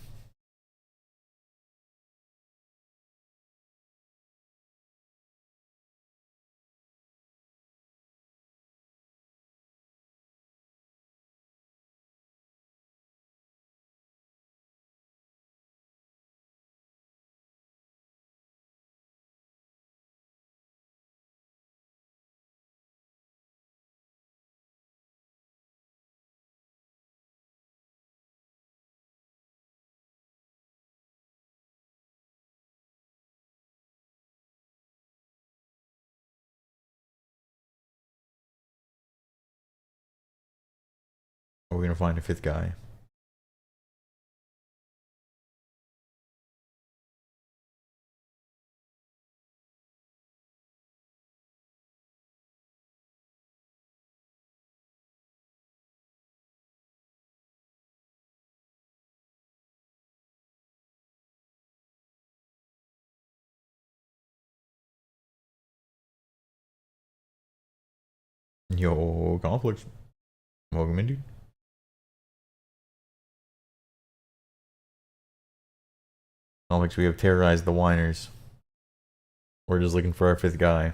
Are we gonna find a 5th guy? Yo, conflict. Welcome in, dude. Comics, we have terrorized the whiners. We're just looking for our 5th guy.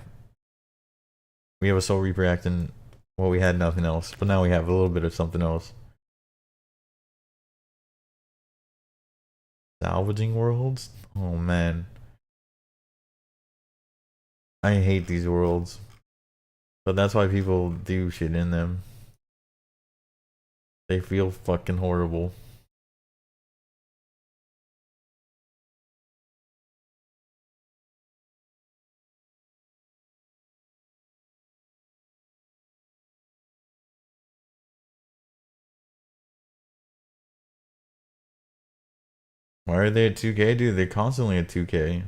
We have a Soulreaper acting. Well, we had nothing else, but now we have a little bit of something else. Salvaging worlds? Oh man. I hate these worlds. But that's why people do shit in them. They feel fucking horrible. Why are they at 2K, dude? They're constantly at 2K.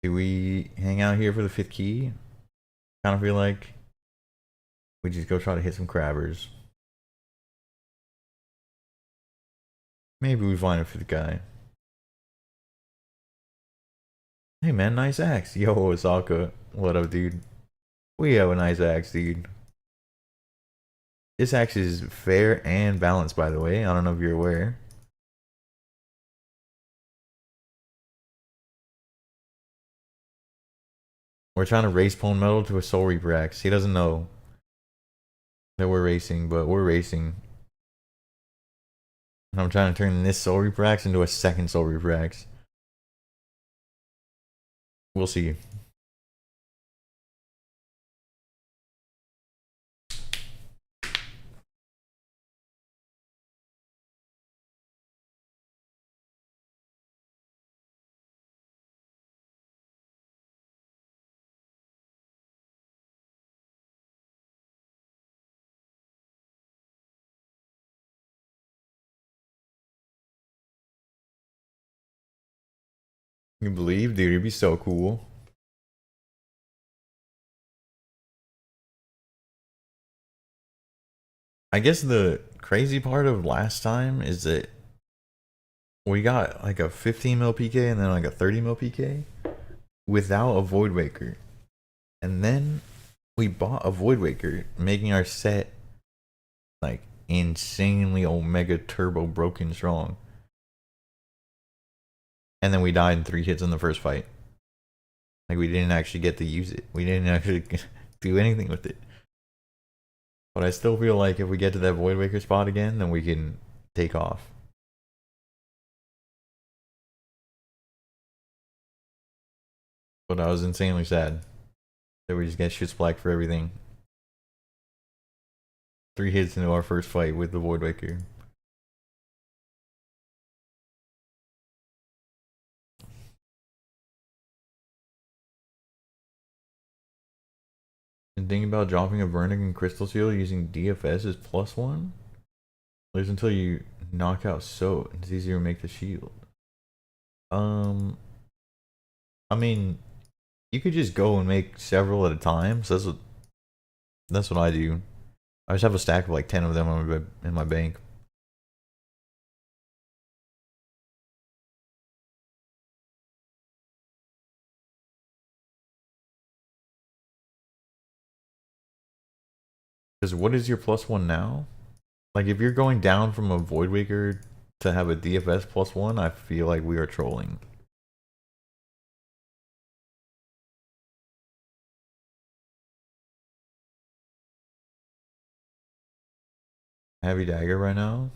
Do we hang out here for the 5th key? Kind of feel like we just go try to hit some crabbers. Maybe we find a 5th guy. Hey man, nice axe. Yo, Osaka. What up, dude? We have a nice axe, dude. This axe is fair and balanced, by the way. I don't know if you're aware. We're trying to race Pone Metal to a Soulreaper axe. He doesn't know that we're racing, but we're racing. And I'm trying to turn this Soulreaper axe into a 2nd Soulreaper axe. We'll see. You believe, dude? It'd be so cool. I guess the crazy part of last time is that we got like a 15 mil PK and then like a 30 mil PK without a Void Waker. And then we bought a Void Waker, making our set like insanely Omega Turbo broken strong. And then we died in 3 hits in the first fight. Like we didn't actually get to use it. We didn't actually do anything with it. But I still feel like if we get to that Void Waker spot again, then we can take off. But I was insanely sad that we just get shit splacked for everything. 3 hits into our first fight with the Void Waker. And thinking about dropping a Burning and Crystal Seal using DFS as +1? Lives until you knock out So. It's easier to make the shield. I mean, you could just go and make several at a time. So that's what I do. I just have a stack of like 10 of them in my bank. Because what is your +1 now? Like if you're going down from a Void Waker to have a DFS +1, I feel like we are trolling. Heavy Dagger right now?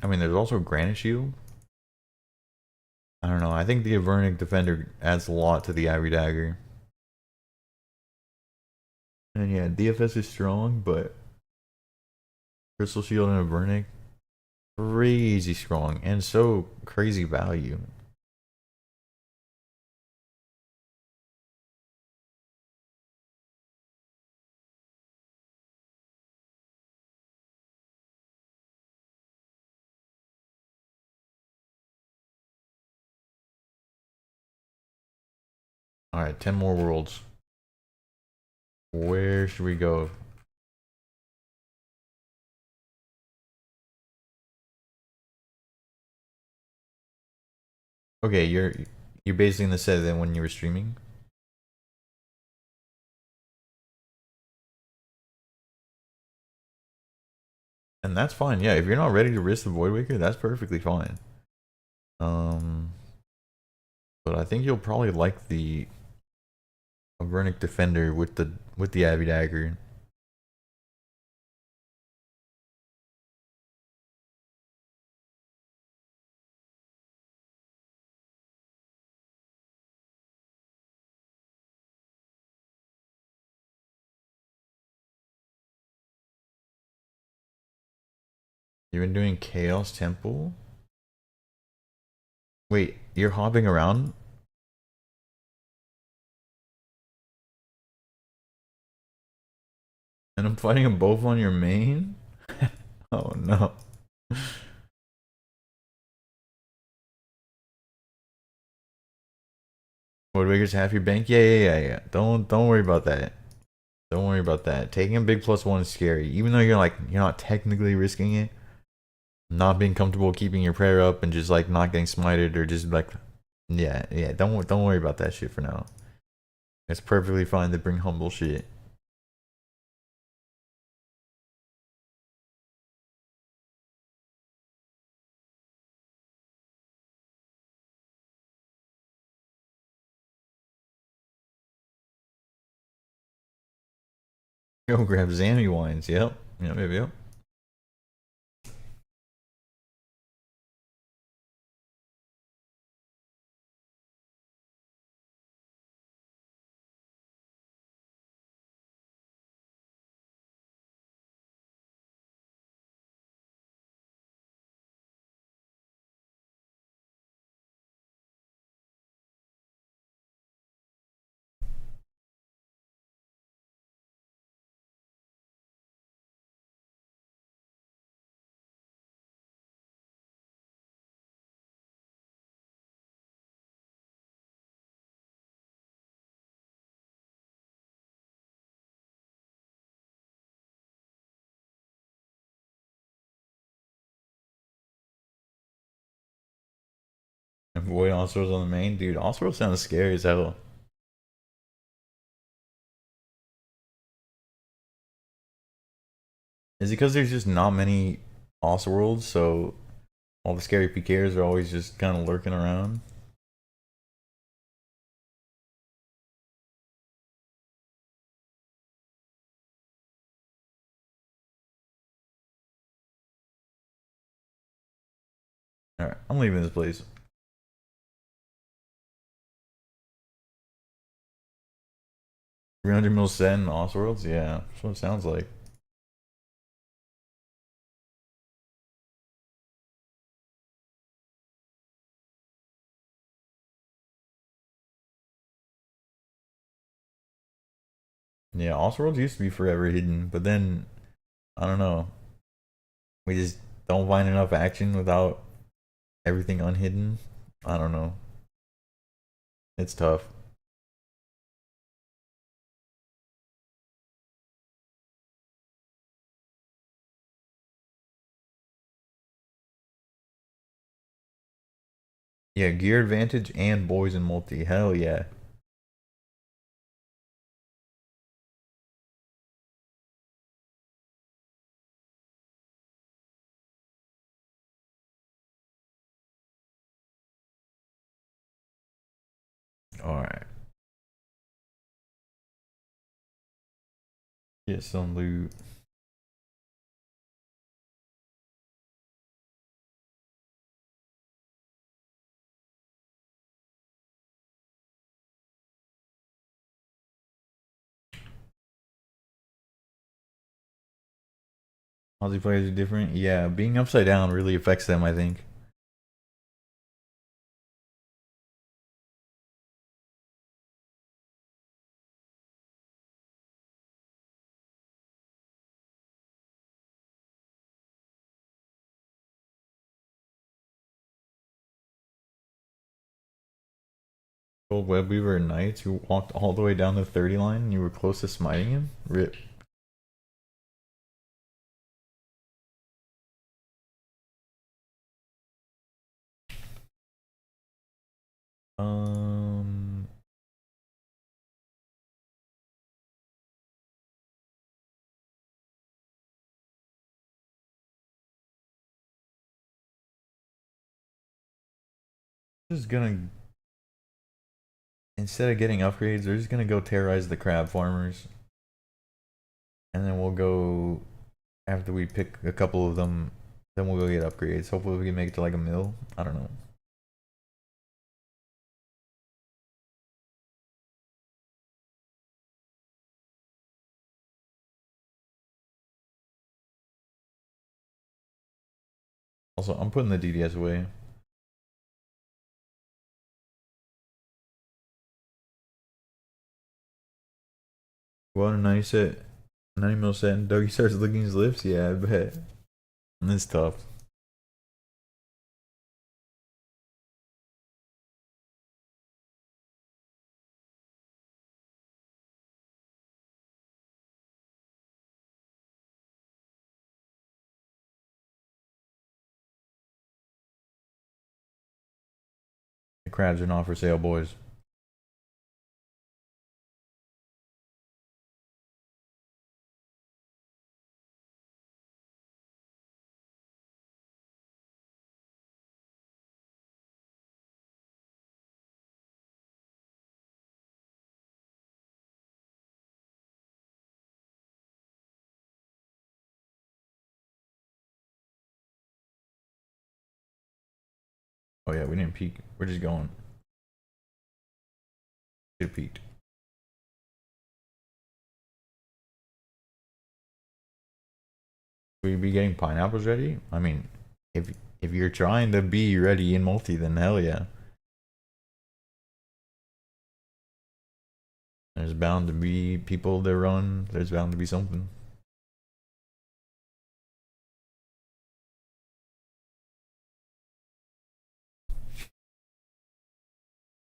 I mean, there's also Granite Shield. I don't know. I think the Avernic Defender adds a lot to the Heavy Dagger. And yeah, DFS is strong, but Crystal Shield and Avernic, crazy strong and so crazy value. Alright, 10 more worlds. Where should we go? Okay, you're basically in the set then when you were streaming? And that's fine. Yeah, if you're not ready to risk the Void Waker, that's perfectly fine. But I think you'll probably like the Avernic Defender with the Heavy Dagger. You've been doing Chaos Temple? Wait, you're hopping around? And I'm fighting them both on your main? Oh no. Void Waker's half your bank? Yeah. Don't worry about that. Don't worry about that. Taking a big +1 is scary. Even though you're not technically risking it. Not being comfortable keeping your prayer up and just like not getting smited or just like yeah, don't worry about that shit for now. It's perfectly fine to bring humble shit. Go grab Zammy wines. Yep. Yep. Avoid Oswald on the main, dude. Oswald sounds scary as hell. Is it because there's just not many Osworlds, so all the scary PKers are always just kind of lurking around? Alright, I'm leaving this place. 300 mil set in Osworlds? Yeah, that's what it sounds like. Yeah, Osworlds used to be forever hidden, but then, I don't know. We just don't find enough action without everything unhidden. I don't know. It's tough. Yeah, gear advantage and boys in multi. Hell yeah. Alright. Get some loot. Aussie players are different. Yeah, being upside down really affects them, I think. Old Web Weaver Knights who walked all the way down the 30 line and you were close to smiting him? Rip. Um, just gonna, instead of getting upgrades, we're just gonna go terrorize the crab farmers. And then we'll go, after we pick a couple of them, then we'll go get upgrades. Hopefully we can make it to like a mill. I don't know. Also, I'm putting the DDS away. Go on a 90 set, 90 mil set, and Dougie starts licking his lips. Yeah, I bet. And it's tough. The crabs are not for sale, boys. Oh yeah, we didn't peek. We're just going. Should peeked. Will you be getting pineapples ready? I mean, if you're trying to be ready in multi, then hell yeah. There's bound to be people that run. There's bound to be something.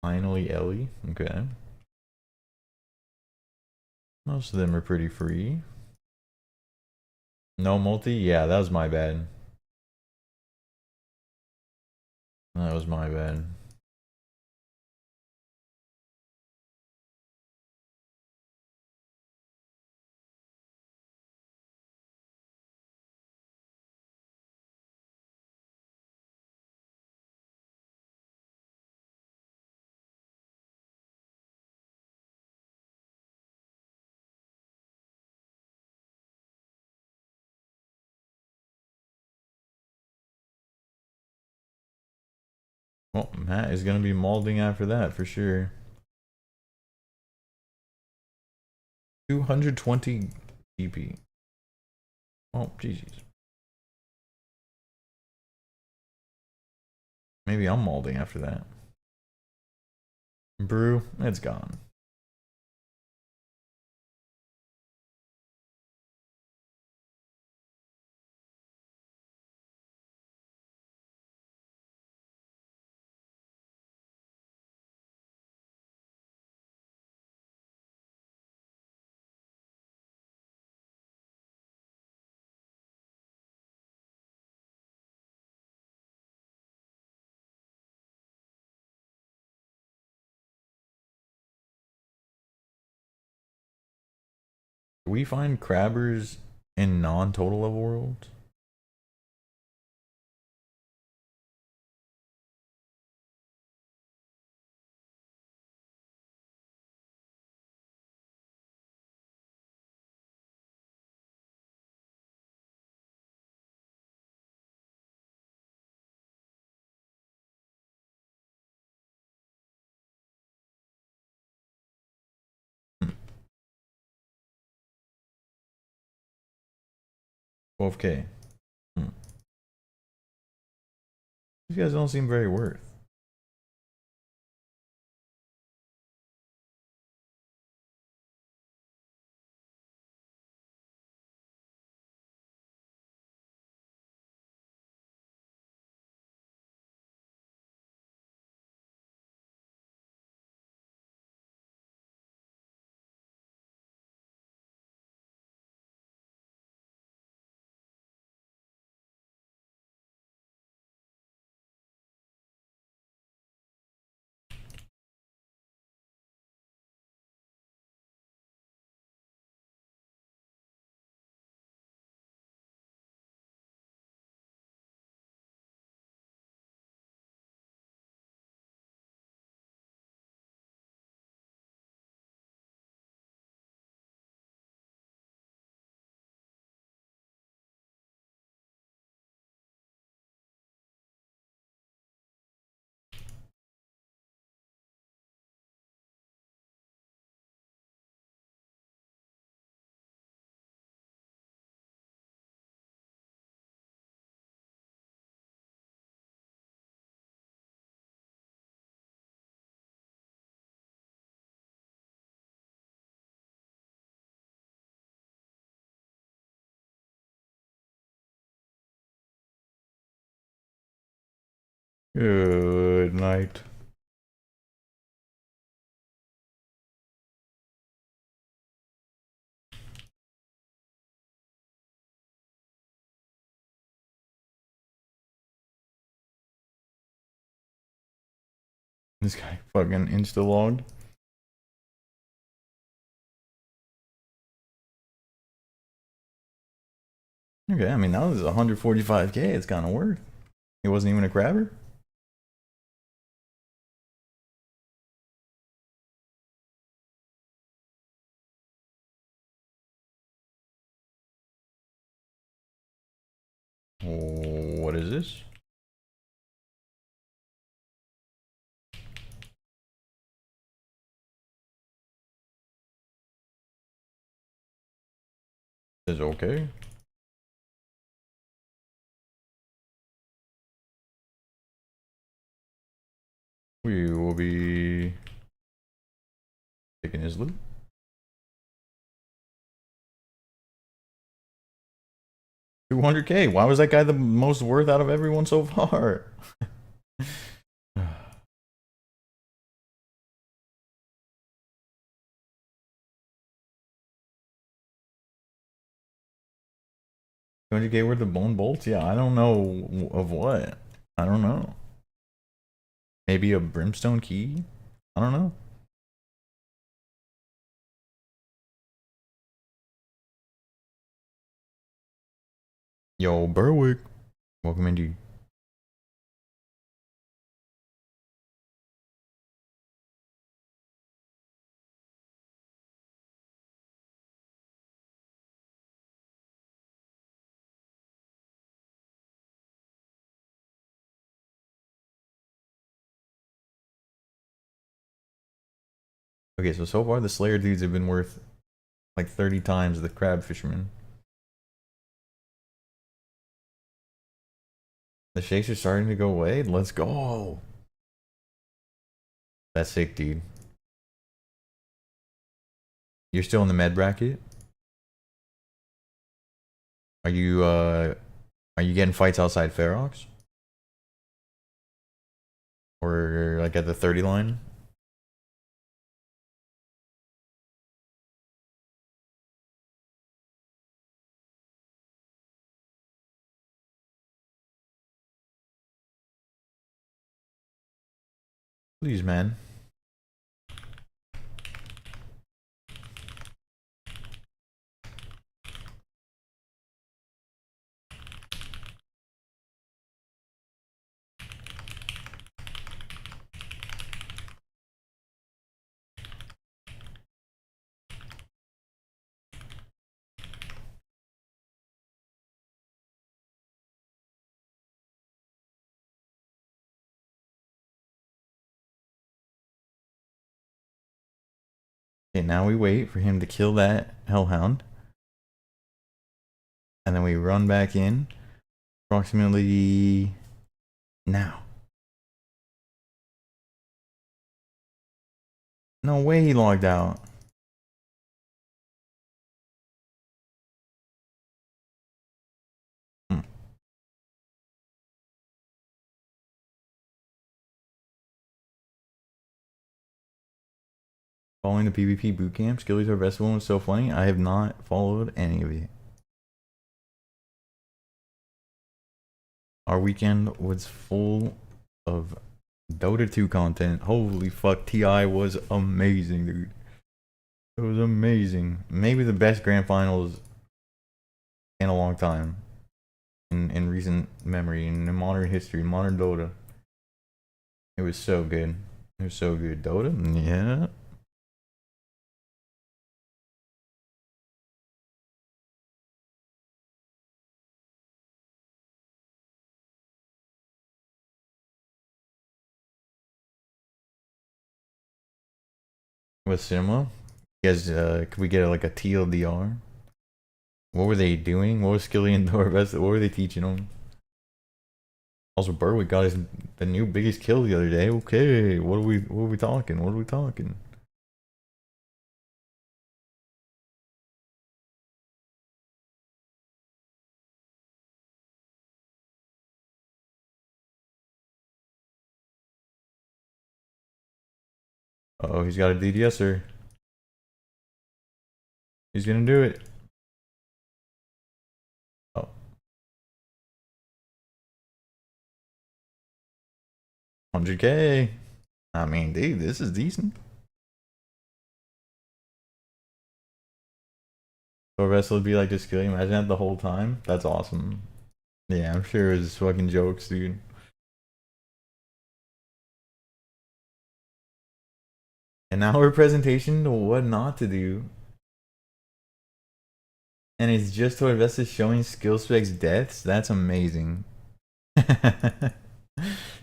Finally, Ellie. Okay. Most of them are pretty free. No multi? Yeah, that was my bad. That was my bad. Matt is gonna be molding after that for sure. 220 DP. Oh, Jesus. Maybe I'm molding after that. Brew, it's gone. Do we find crabbers in non-total level worlds? Hmm. 12K. Hmm. These guys don't seem very worth. Good night. This guy fucking insta-logged. Okay, I mean, that was 145k. It's kind of worth. It wasn't even a crabber. What is this? Is okay. We will be taking his loot. 200k. Why was that guy the most worth out of everyone so far? 200k worth of bone bolts? Yeah, I don't know of what. I don't know. Maybe a brimstone key? I don't know. Yo, Berwick. Welcome into Okay, so far the Slayer dudes have been worth like 30 times the crab fisherman. The shakes are starting to go away. Let's go. That's sick, dude. You're still in the med bracket? Are you getting fights outside Ferox? Or like at the 30 line? Please, man. Okay, now we wait for him to kill that hellhound. And then we run back in. Approximately now. No way he logged out. Hmm. Following the PvP bootcamp, Skillies are best one was so funny. I have not followed any of it. Our weekend was full of Dota 2 content. Holy fuck, TI was amazing, dude. It was amazing. Maybe the best grand finals in a long time. In recent memory, in modern history, modern Dota. It was so good. It was so good. Dota? Yeah. With cinema? You guys, could we get like a TLDR? What were they doing? What was Skilly and Dorvest? What were they teaching them? Also, Berwick got the new biggest kill the other day. Okay, what are we talking? What are we talking? Oh, he's got a DDSer. He's gonna do it. Oh, 100K. I mean, dude, this is decent. Dorvest would be like just Skilly. Imagine that the whole time. That's awesome. Yeah, I'm sure it was fucking jokes, dude. And now our presentation to what not to do. And it's just to invest is showing skill specs deaths. That's amazing.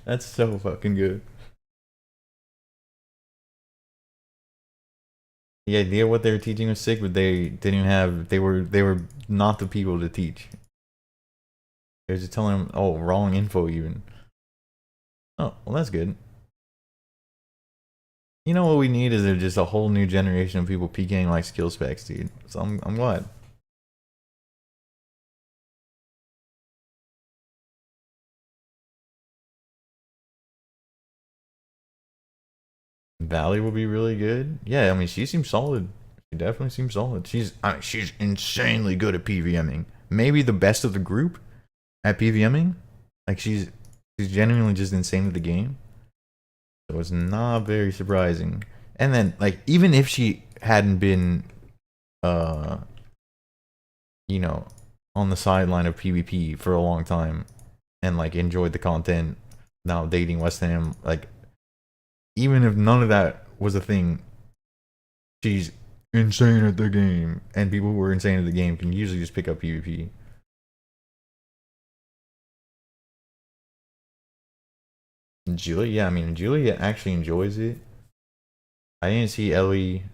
That's so fucking good. The idea what they were teaching was sick, but they didn't have. They were not the people to teach. They were just telling them, oh, wrong info even. Oh, well, that's good. You know what we need is just a whole new generation of people peeking like skill specs, dude. So I'm glad. Valley will be really good. Yeah, I mean she seems solid. She definitely seems solid. She's insanely good at PVMing. Maybe the best of the group at PVMing. Like she's genuinely just insane at the game. So it's not very surprising. And then like even if she hadn't been uh you know on the sideline of PvP for a long time and like enjoyed the content now dating West Ham, like even if none of that was a thing, she's insane at the game. And people who are insane at the game can usually just pick up PvP. Julia, yeah, I mean Julia actually enjoys it. I didn't see Ellie.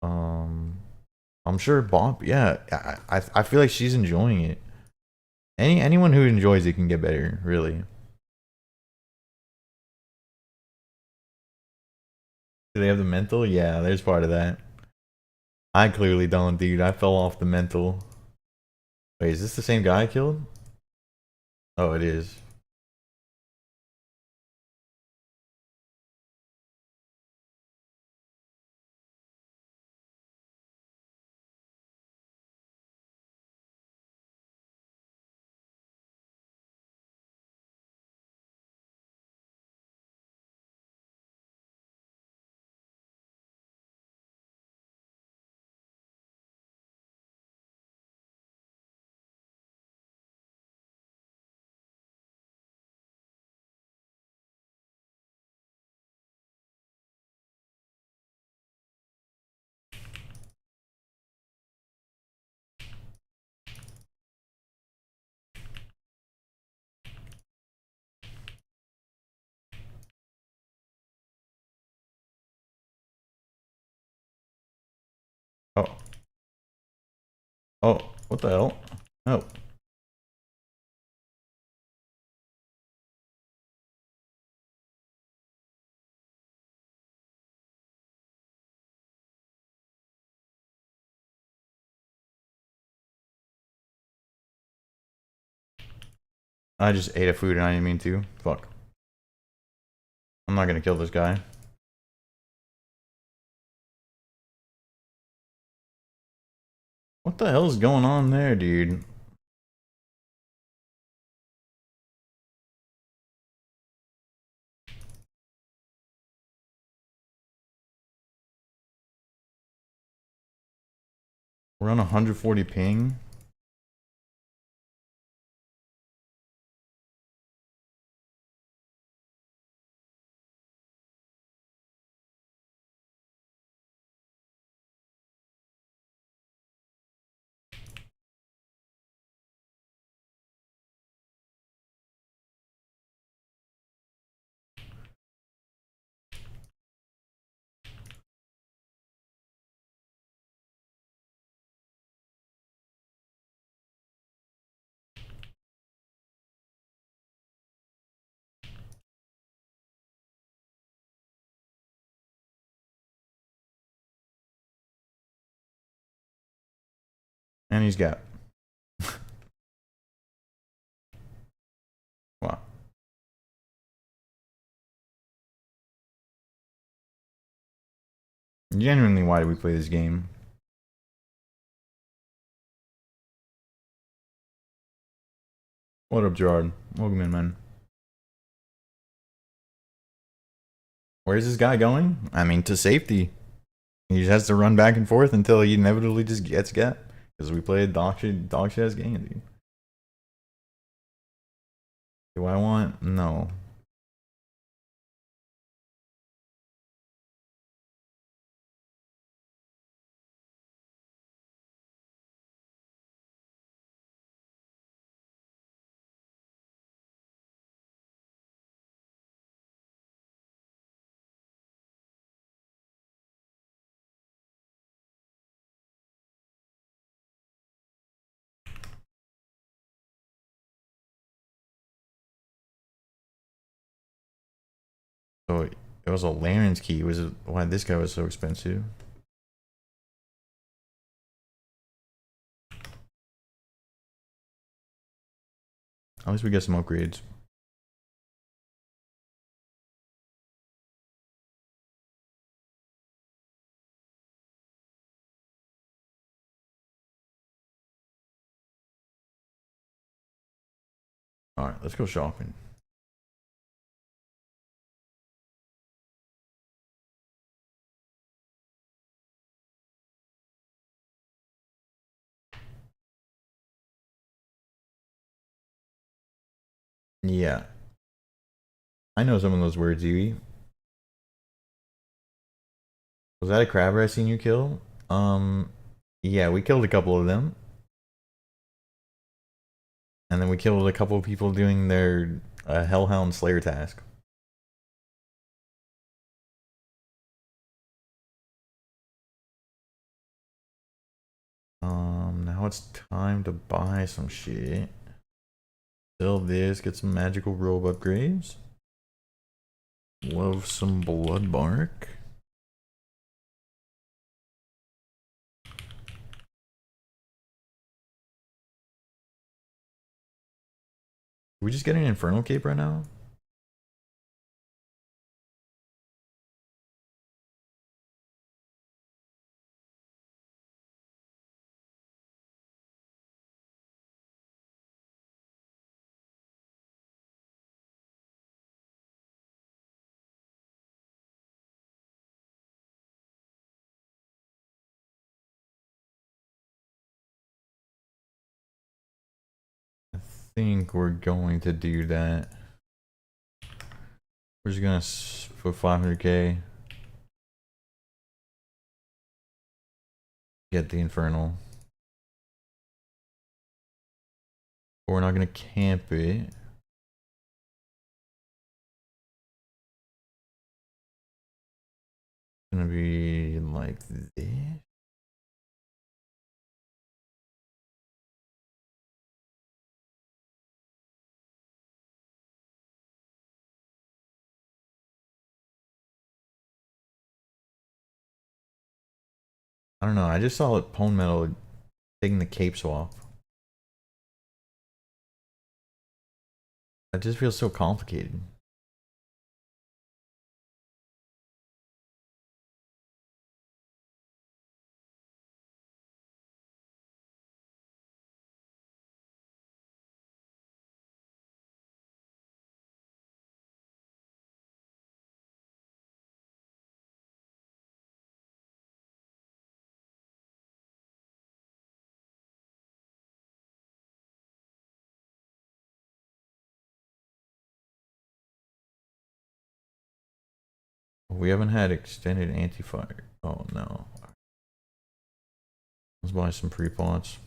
I'm sure Bob. Yeah, I feel like she's enjoying it. Anyone who enjoys it can get better, really. Do they have the mental? Yeah, there's part of that. I clearly don't, dude. I fell off the mental. Wait, is this the same guy I killed? Oh, it is. Oh, oh, what the hell? Oh, I just ate a food and I didn't mean to. Fuck. I'm not gonna kill this guy. What the hell is going on there, dude? We're on 140 ping. And he's got. Wow. Genuinely, why do we play this game? What up, Gerard? Welcome in, man. Where's this guy going? I mean, to safety. He just has to run back and forth until he inevitably just gets got. Because we played dog shit ass game, dude. Do I want? No. So it was a Laren's key. Was it why this guy was so expensive? At least we get some upgrades. Alright, let's go shopping. Yeah. I know some of those words, Yui. Was that a crabber I seen you kill? Yeah, we killed a couple of them. And then we killed a couple of people doing their Hellhound Slayer task. Now it's time to buy some shit. Sell this, get some magical robe upgrades. Love some blood bark. We just get an infernal cape right now? I think we're going to do that. We're just gonna put 500k. Get the infernal. But we're not gonna camp it. It's gonna be like this. I don't know, I just saw it Pone Metal taking the cape swap. That just feels so complicated. We haven't had extended anti-fire. Oh no. Let's buy some pre-pots.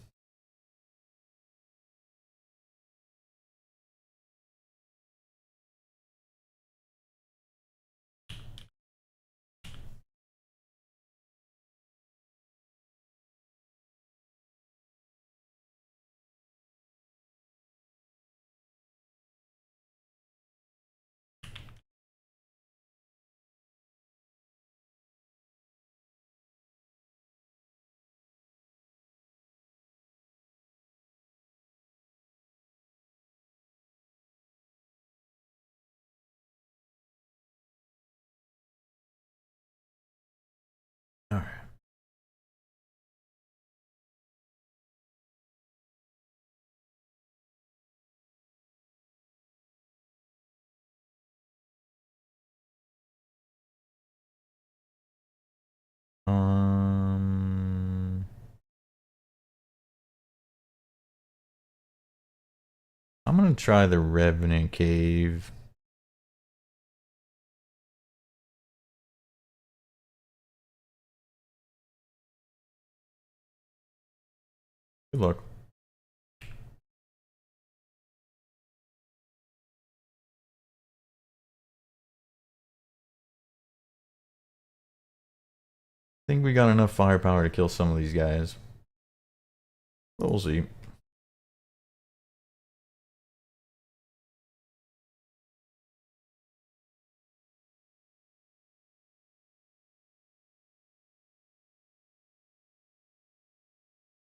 Alright. I'm gonna try the Revenant Cave. Good luck. I think we got enough firepower to kill some of these guys. But we'll see.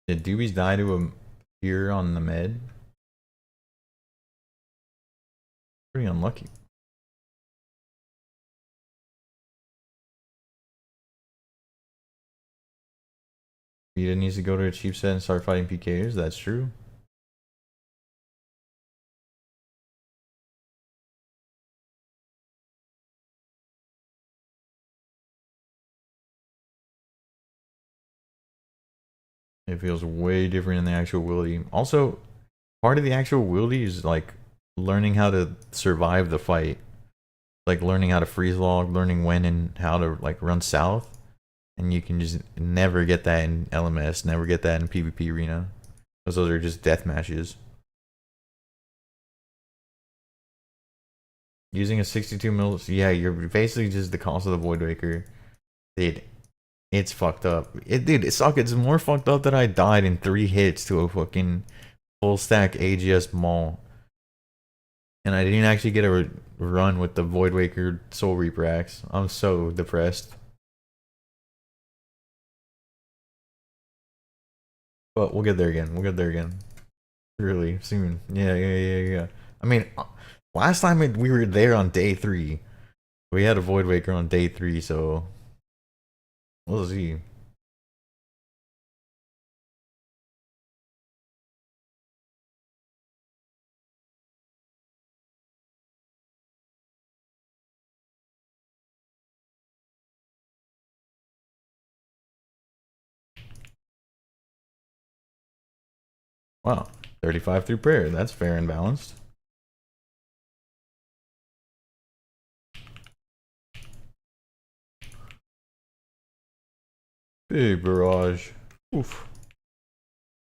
Did Doobies die to a fear on the med? Pretty unlucky. Vita needs to go to a cheap set and start fighting PKs. That's true. It feels way different in the actual wildy. Also, part of the actual wildy is like learning how to survive the fight. Like learning how to freeze log, learning when and how to like run south. And you can just never get that in LMS, never get that in PvP arena. Because those are just death matches. Using a 62 mil, yeah, you're basically just the cost of the Voidwaker. It It's fucked up. Dude, it sucks. It's more fucked up that I died in 3 hits to a fucking full stack AGS Maul. And I didn't actually get a run with the Voidwaker Soulreaper axe. I'm so depressed. But we'll get there again. We'll get there again. Really, soon. Yeah. I mean, last time we were there on day 3. We had a Voidwaker on day 3, so we'll see. Wow, 35 through prayer. That's fair and balanced. Big barrage. Oof.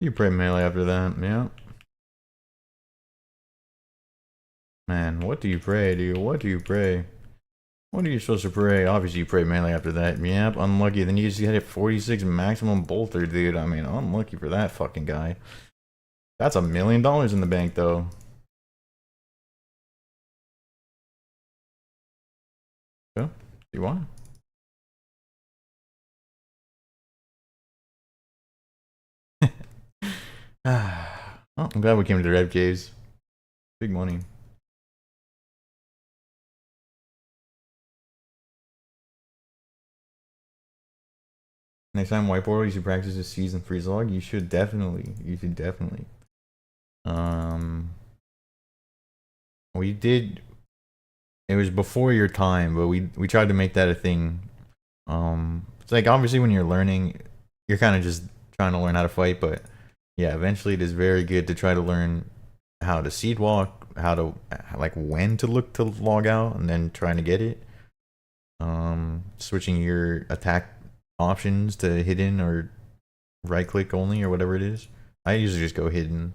You pray melee after that, yeah. Man, what do you pray, dude? What do you pray? What are you supposed to pray? Obviously, you pray melee after that. Yep, unlucky. Then you just hit 46 maximum bolter, dude. I mean, unlucky for that fucking guy. That's $1 million in the bank, though. Yeah, you want? Well, I'm glad we came to the Red Caves. Big money. Next time white portal, you should practice this season freeze log. You should definitely. You should definitely. We did. It was before your time, but we tried to make that a thing. It's like obviously when you're learning, you're kind of just trying to learn how to fight, but yeah, eventually it is very good to try to learn how to seed walk, how to like when to look to log out, and then trying to get it. Switching your attack options to hidden or right click only or whatever it is. I usually just go hidden.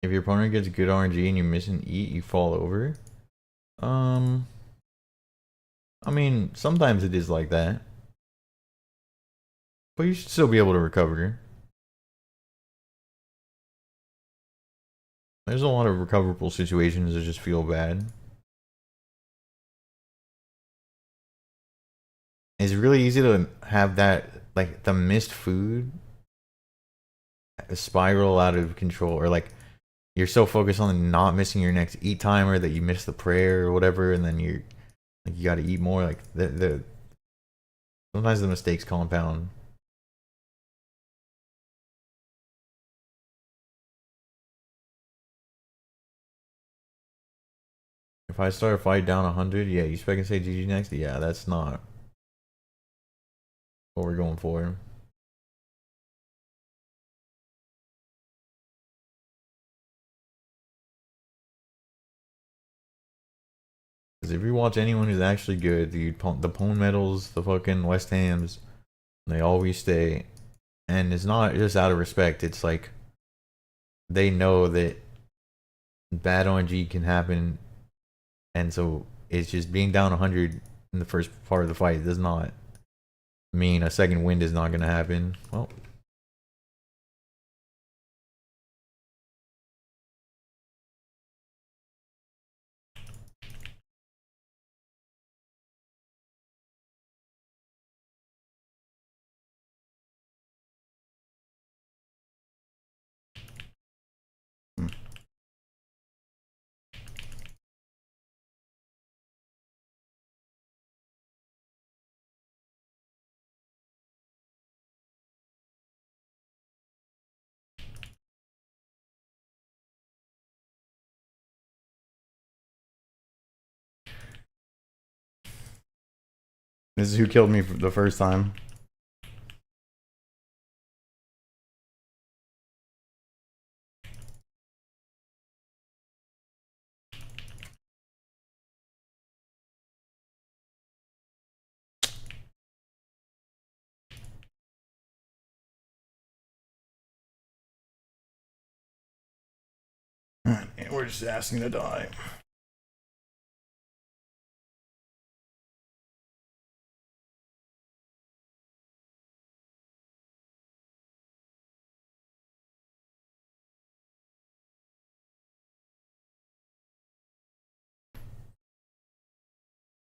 If your opponent gets good RNG and you miss an eat, you fall over. I mean, sometimes it is like that. But you should still be able to recover. There's a lot of recoverable situations that just feel bad. It's really easy to have that, like, the missed food spiral out of control. Or, like, you're so focused on not missing your next eat timer that you miss the prayer or whatever, and then you gotta eat more. Like, sometimes the mistakes compound. If I start a fight down 100, yeah, you expect to say GG next? Yeah, that's not what we're going for. Because if you watch anyone who's actually good, the Pone Metals, the fucking West Hams, they always stay. And it's not just out of respect, it's like they know that bad RNG can happen. And so it's just being down 100 in the first part of the fight does not mean a second wind is not going to happen. Well, this is who killed me the first time. And we're just asking to die.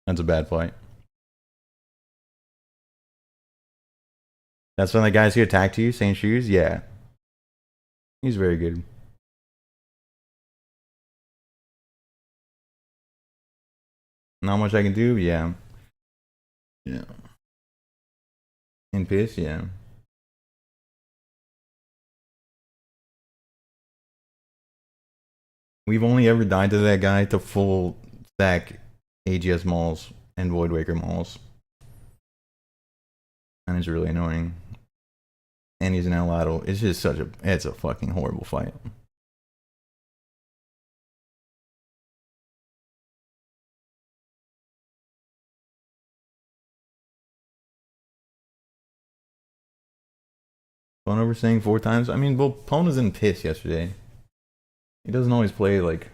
That's a bad fight. That's one of the guys who attacked you, St. Shoes? Yeah. He's very good. Not much I can do? Yeah. Yeah. In piss? Yeah. We've only ever died to that guy to full stack AGS malls and Void Waker malls. And it's really annoying. And he's an Aladdle. It's just it's a fucking horrible fight. Fun over saying 4 times? I mean, well, Pone was in piss yesterday. He doesn't always play like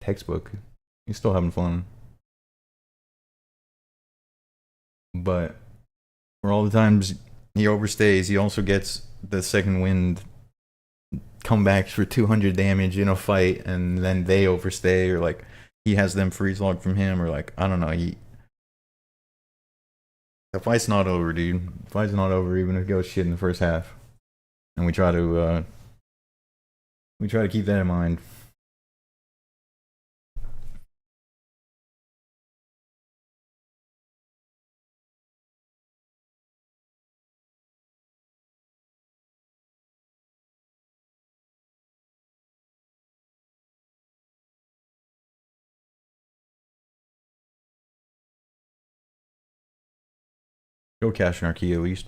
textbook. He's still having fun. But for all the times he overstays, he also gets the second wind comebacks for 200 damage in a fight, and then they overstay, or like he has them freeze log from him, or like, I don't know. The fight's not over, dude. The fight's not over even if it goes shit in the first half. And we try to keep that in mind. Go cash in our key at least.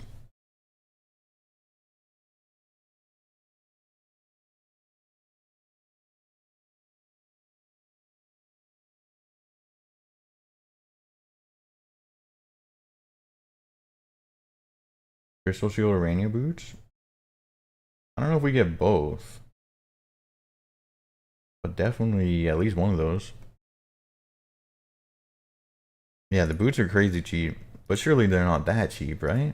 Crystal Shield Urania boots? I don't know if we get both. But definitely at least one of those. Yeah, the boots are crazy cheap. But surely they're not that cheap, right?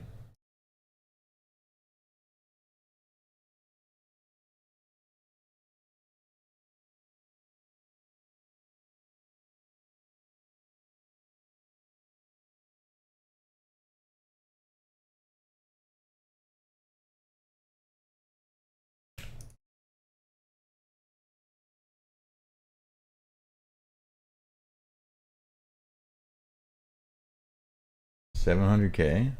$700k?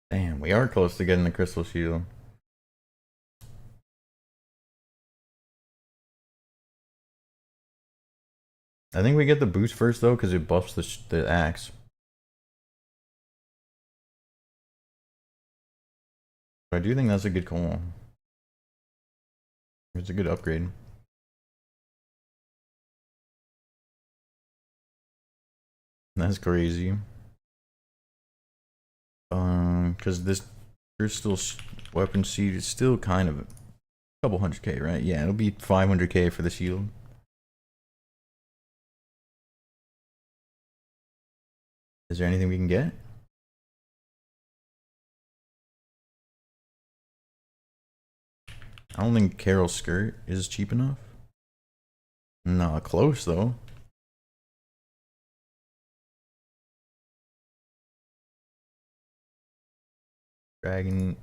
Damn, we are close to getting the Crystal Shield. I think we get the boost first though, because it buffs the axe. But I do think that's a good call. It's a good upgrade. That's crazy. Because this crystal weapon seed is still kind of a couple 100k, right? Yeah, it'll be 500k for the shield. Is there anything we can get? I don't think Carol's skirt is cheap enough. No, close though. Dragon.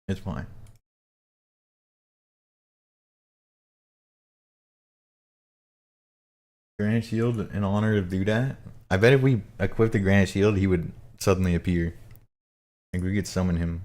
It's fine. Granite Shield in honor of do that. I bet if we equip the Granite Shield, he would suddenly appear. Like we could summon him.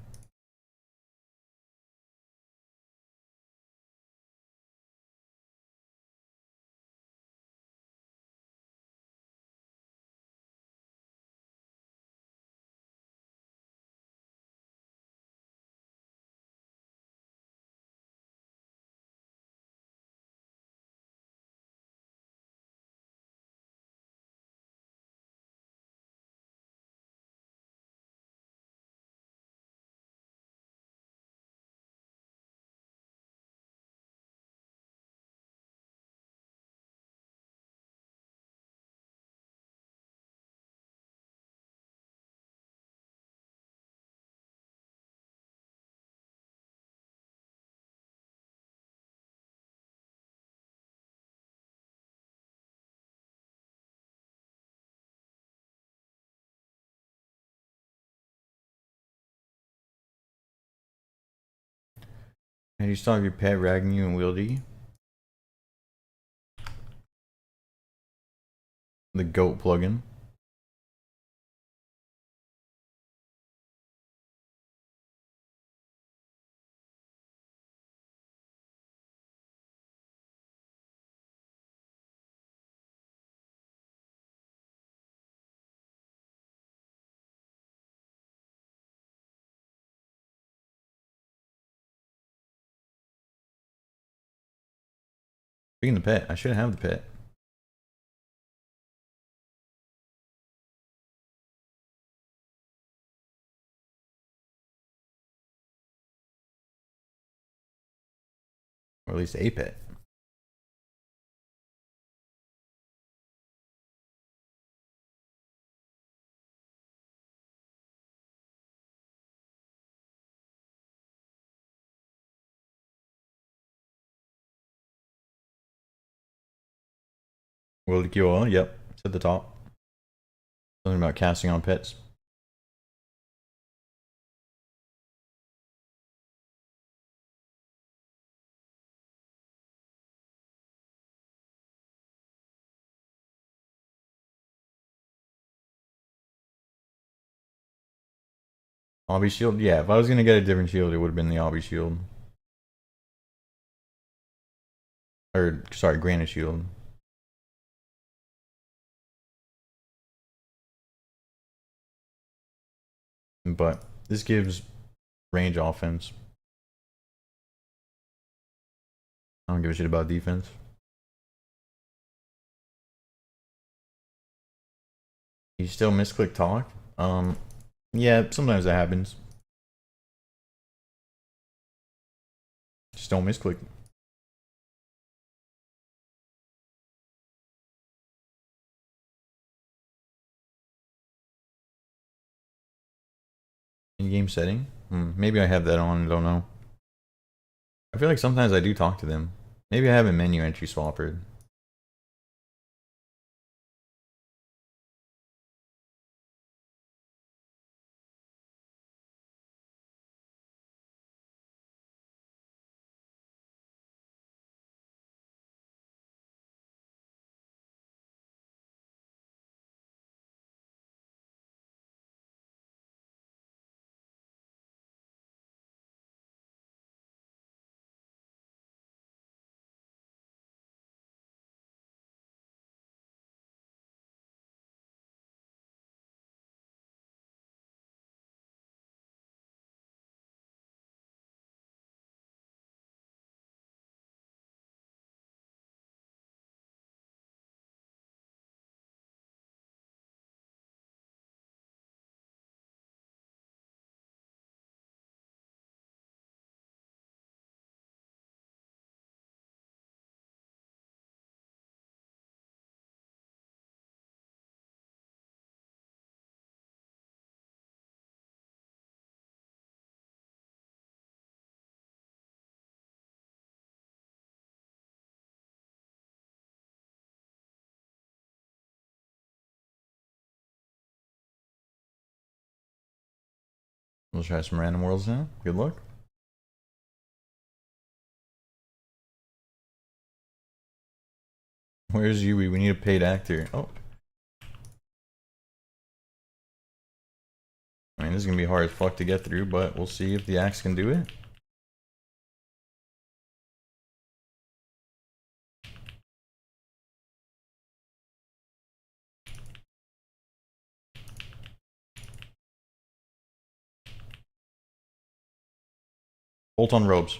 And you still have your pet ragging you and Wieldy. The goat plugin. Speaking of the pet, I should have the pet. Or at least a pet. Will Kioa, yep. It's at the top. Something about casting on pets. Obby shield? Yeah, if I was gonna get a different shield, it would have been the Obby shield. Or, sorry, Granite shield. But this gives range offense. I don't give a shit about defense. You still misclick talk? Yeah, sometimes that happens. Just don't misclick. In-game setting? Maybe I have that on, I don't know. I feel like sometimes I do talk to them. Maybe I have a menu entry swapper. We'll try some random worlds now. Good luck. Where's Yui? We need a paid actor. Oh. I mean, this is gonna be hard as fuck to get through, but we'll see if the axe can do it. Bolt on robes.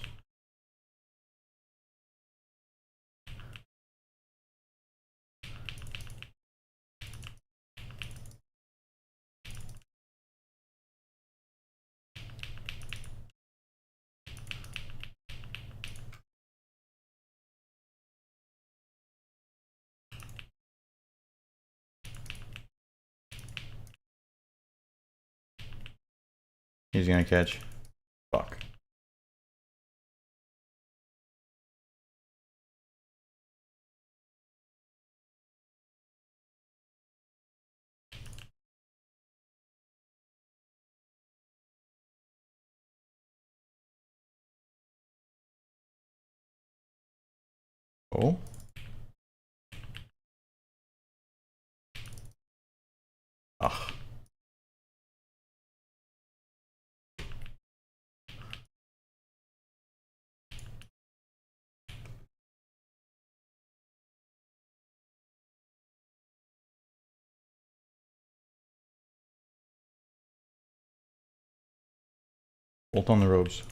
He's gonna catch. Fuck. Oh. Ugh. Bolt on the ropes.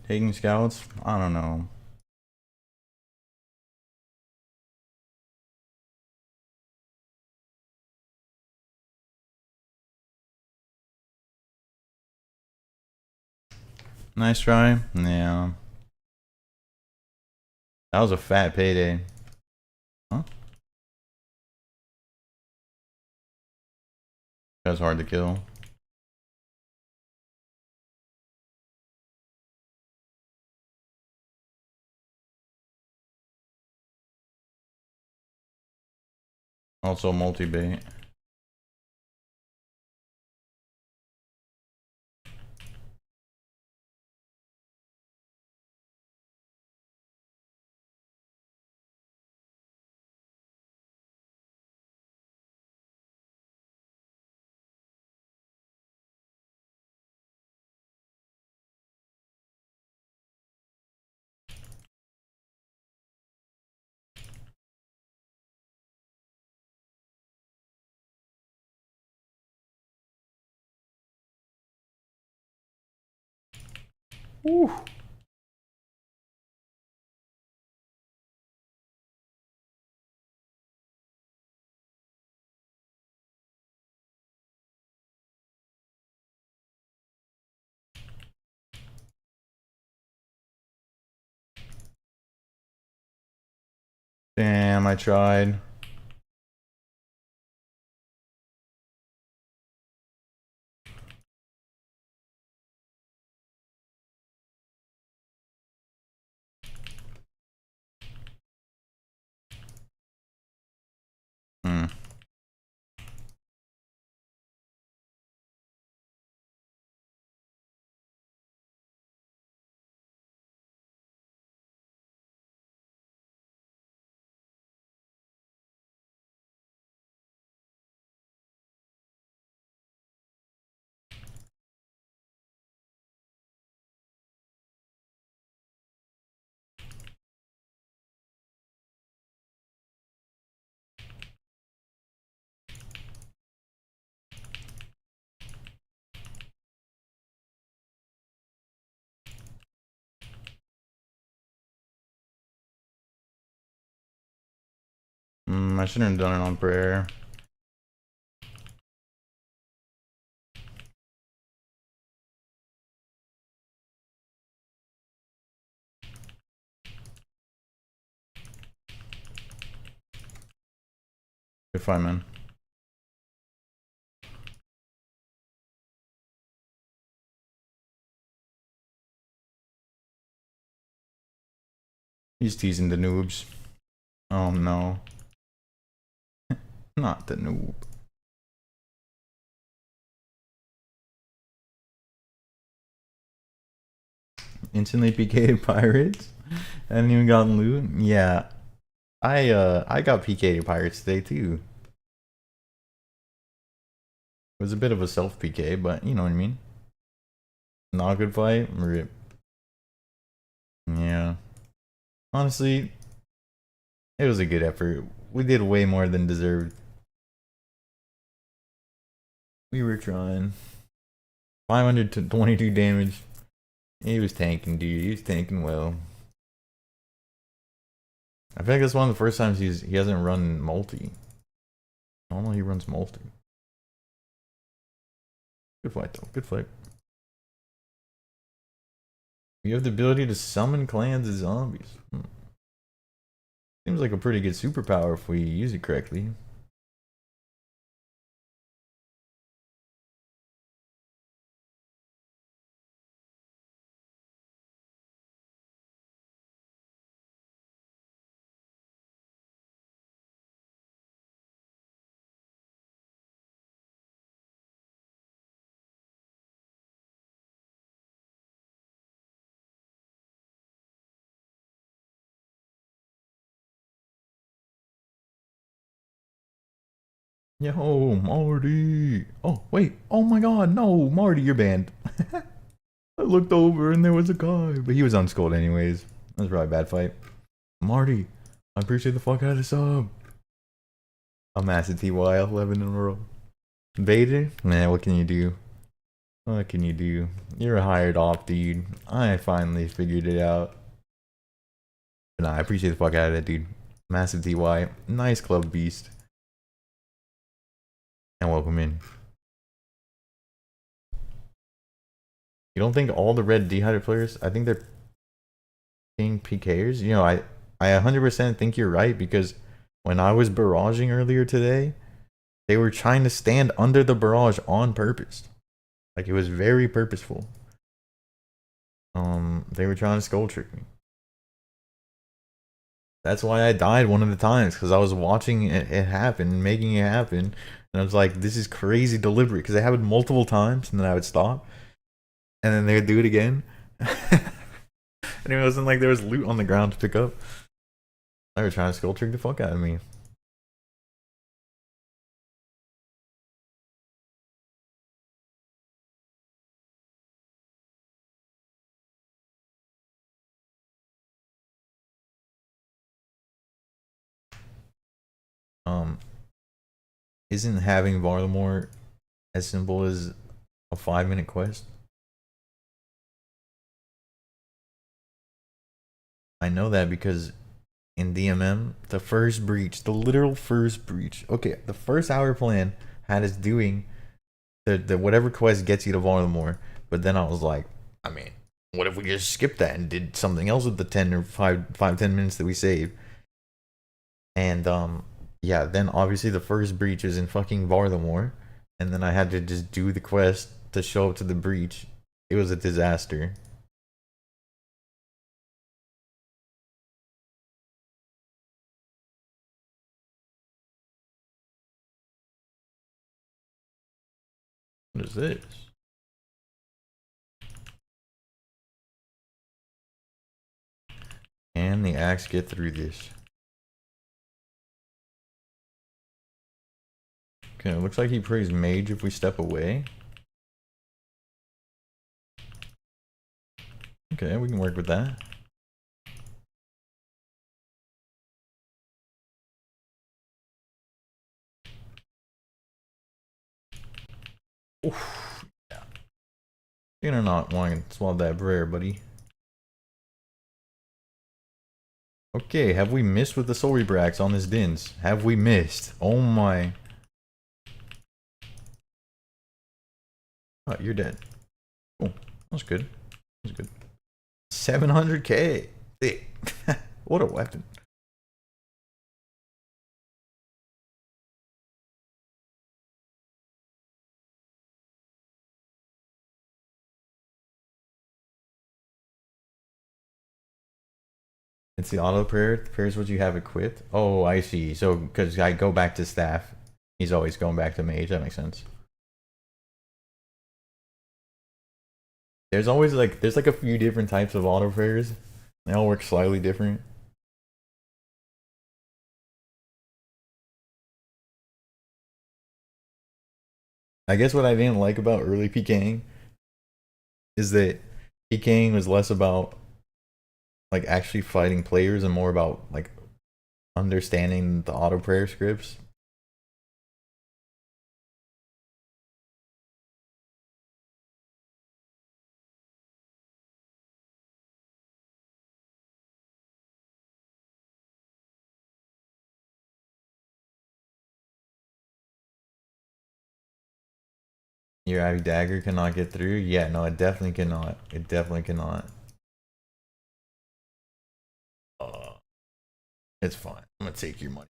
Taking scouts? I don't know. Nice try. Yeah. That was a fat payday. Huh? That was hard to kill. Also multi-bait. Woo. Damn, I tried. Hmm. I shouldn't have done it on prayer. Good fight, man. He's teasing the noobs. Oh no. Not the noob. Instantly PK'd pirates? I hadn't even gotten loot? Yeah. I got PK'd pirates today too. It was a bit of a self PK, but you know what I mean. Not a good fight. Rip. Yeah. Honestly, it was a good effort. We did way more than deserved. We were trying. 522 damage. He was tanking, dude. He was tanking well. I feel like that's one of the first times he hasn't run multi. Normally he runs multi. Good fight though. Good fight. You have the ability to summon clans as zombies. Seems like a pretty good superpower if we use it correctly. Yo, Marty. Oh, wait. Oh my god, no, Marty, you're banned. I looked over and there was a guy, but he was unschooled anyways. That was probably a bad fight. Marty, I appreciate the fuck out of the sub. I'm massive TY 11 in a row. Vader? Man, what can you do? What can you do? You're a hired off, dude. I finally figured it out. But nah, I appreciate the fuck out of that, dude. Massive TY. Nice club beast. And welcome in. You don't think all the red dehydrated players, I think they're Pking PKers? You know, I 100% think you're right because when I was barraging earlier today, they were trying to stand under the barrage on purpose. Like it was very purposeful. They were trying to skull trick me. That's why I died one of the times because I was watching it happen, making it happen, and I was like, "This is crazy deliberate." Because it happened multiple times, and then I would stop, and then they would do it again, and it wasn't like there was loot on the ground to pick up. They were trying to skull trick the fuck out of me. Um, isn't having Varlamore as simple as a 5-minute quest? I know that because in DMM, the first breach, the literal first breach. Okay, the first hour plan had us doing the whatever quest gets you to Varlamore, but then I was like, I mean, what if we just skipped that and did something else with the 10 or 10 minutes that we saved? And yeah, then obviously the first breach is in fucking Varlamore, and then I had to just do the quest to show up to the breach. It was a disaster. What is this? Can the axe get through this? Okay, it looks like he prays mage if we step away. Okay, we can work with that. Oof. Yeah. You're gonna not want to swallow that prayer, buddy. Okay, have we missed with the Soulreaper axe on this Dins? Have we missed? Oh my. Oh, you're dead. Cool. That's good. That's good. 700k. What a weapon. It's the auto prayer. Prayer's what you have equipped. Oh, I see. So, because I go back to staff, he's always going back to mage. That makes sense. There's always there's like a few different types of auto prayers. They all work slightly different. I guess what I didn't like about early Pking is that Pking was less about like actually fighting players and more about like understanding the auto prayer scripts. Your Abby dagger cannot get through. Yeah, no, it definitely cannot. It definitely cannot. Uh, it's fine. I'm gonna take your money.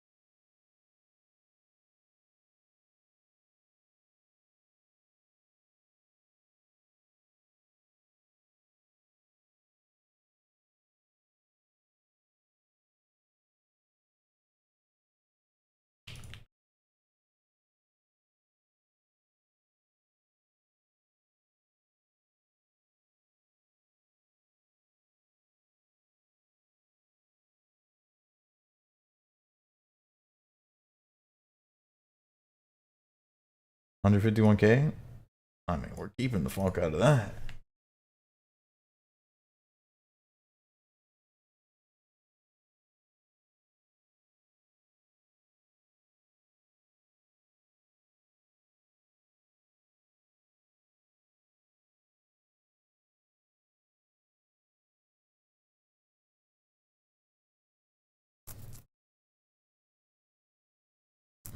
151K? I mean, we're keeping the fuck out of that.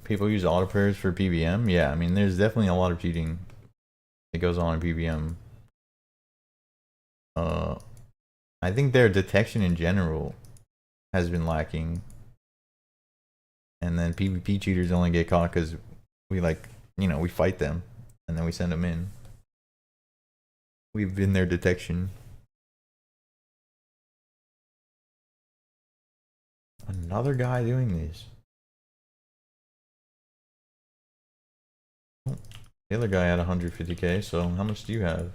People use auto prayers for PBM? Yeah, I mean, there's definitely a lot of cheating that goes on in PBM. I think their detection in general has been lacking. And then PvP cheaters only get caught because we we fight them and then we send them in. We've been their detection. Another guy doing this. The other guy had 150K, so how much do you have?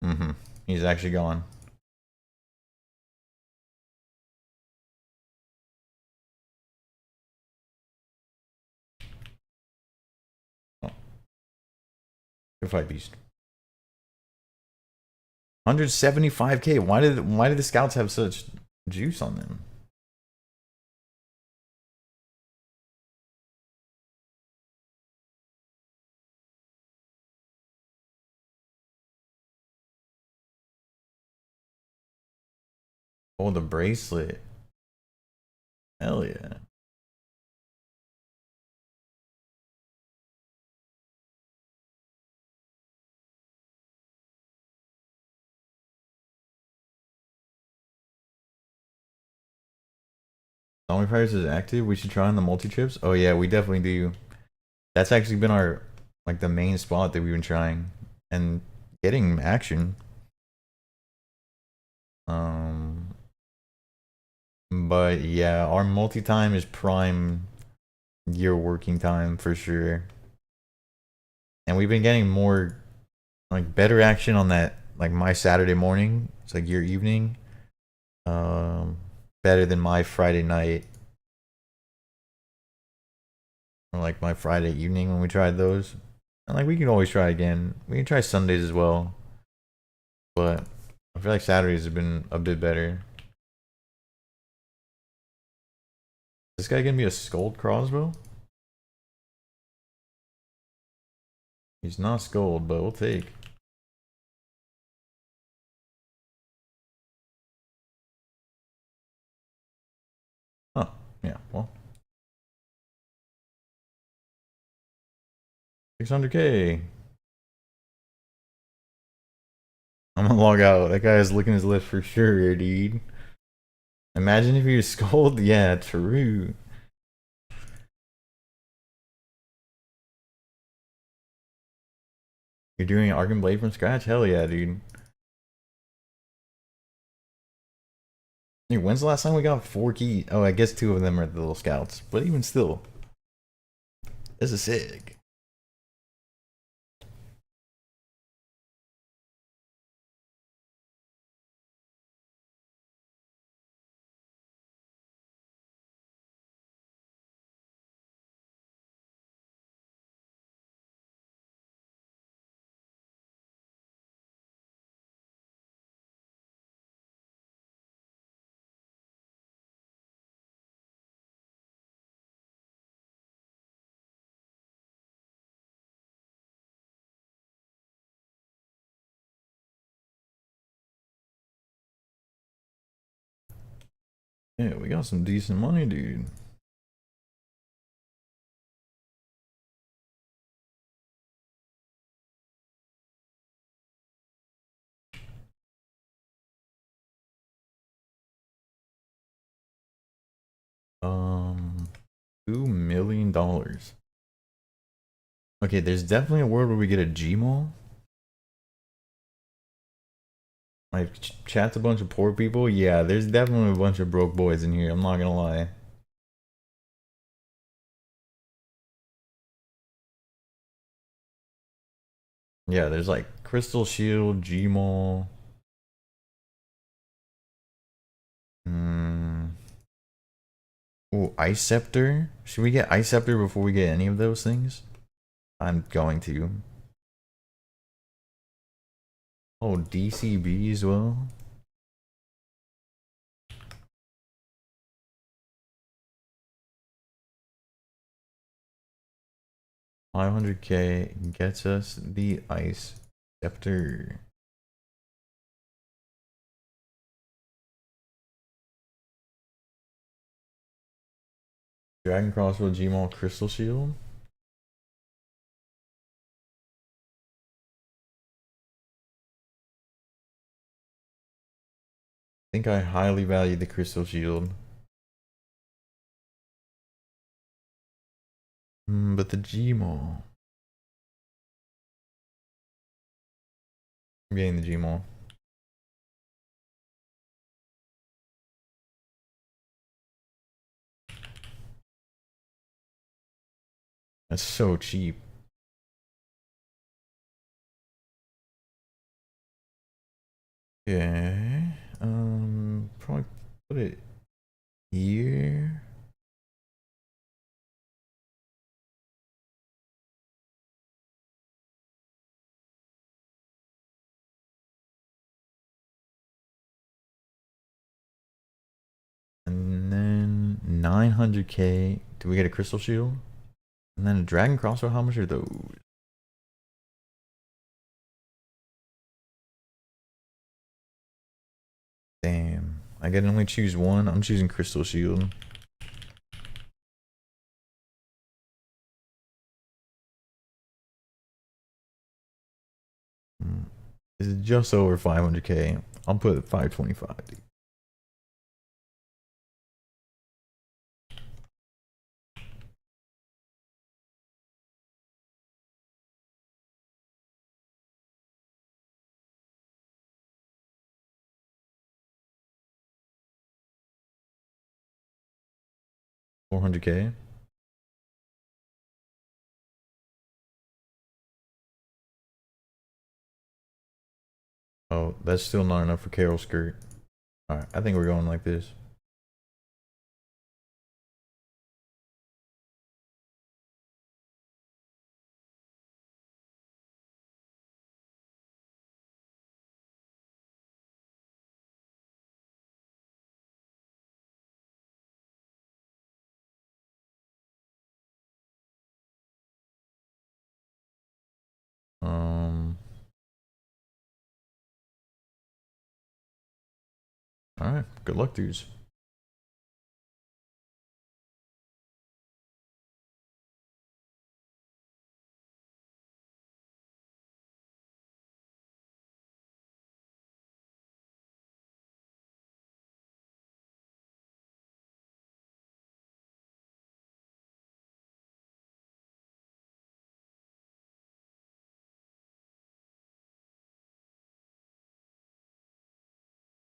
Mm-hmm. He's actually gone. Oh. Good fight, beast. 175K. Why did the scouts have such juice on them? Oh, the bracelet. Hell yeah. Soulreaper is active. We should try on the multi-trips. Oh yeah, we definitely do. That's actually been our the main spot that we've been trying and getting action. But yeah, our multi-time is prime year working time for sure. And we've been getting more better action on that my Saturday morning. It's your evening. Better than my Friday night. Or my Friday evening when we tried those. And we can always try again. We can try Sundays as well. But I feel like Saturdays have been a bit better. Is this guy gonna be a Scold crossbow? He's not Scold, but we'll take. Oh, yeah, well. 600K. I'm gonna log out. That guy is licking his lips for sure, dude. Imagine if he was Scold. Yeah, true. You're doing an Argon Blade from scratch? Hell yeah, dude. Dude, when's the last time we got 4 keys? Oh, I guess 2 of them are the little scouts. But even still. This is sick. Yeah, we got some decent money, dude. $2 million. Okay, there's definitely a world where we get a Gmaul. Chat's a bunch of poor people. Yeah, there's definitely a bunch of broke boys in here. I'm not gonna lie. Yeah, there's like Crystal Shield, Gmaul. Ooh, Ice Scepter? Should we get Ice Scepter before we get any of those things? I'm going to. Oh, DCB as well. $500k gets us the Ice Scepter. Dragon Crossbow, Gmaul, Crystal Shield. I think I highly value the Crystal Shield. But the Gmaul. I'm getting the Gmaul. That's so cheap. Okay. Probably put it here. And then 900k. Do we get a Crystal Shield? And then a Dragon Crossbow. How much are those? Damn. I can only choose one. I'm choosing Crystal Shield. It's just over 500k. I'll put 525. Dude. 400k. Oh, that's still not enough for Carol Skirt. Alright, I think we're going like this. Alright, good luck, dudes.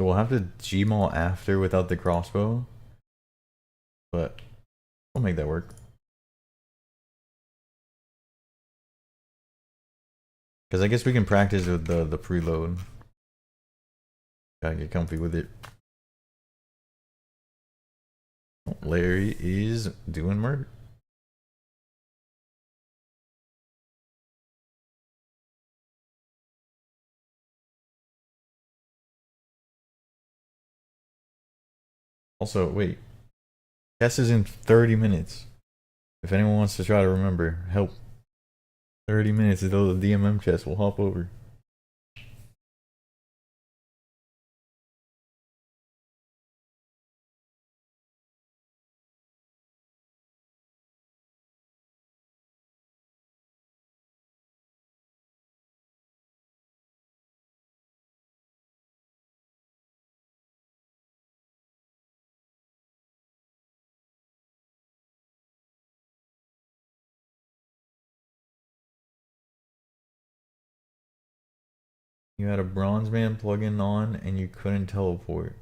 So we'll have to Gmaul after without the crossbow. But we'll make that work. Because I guess we can practice with the preload. Gotta get comfy with it. Larry is doing murder. Also, wait. Test is in 30 minutes. If anyone wants to try to remember, help. 30 minutes until the DMM chest. We'll hop over. You had a bronze man plugin on and you couldn't teleport.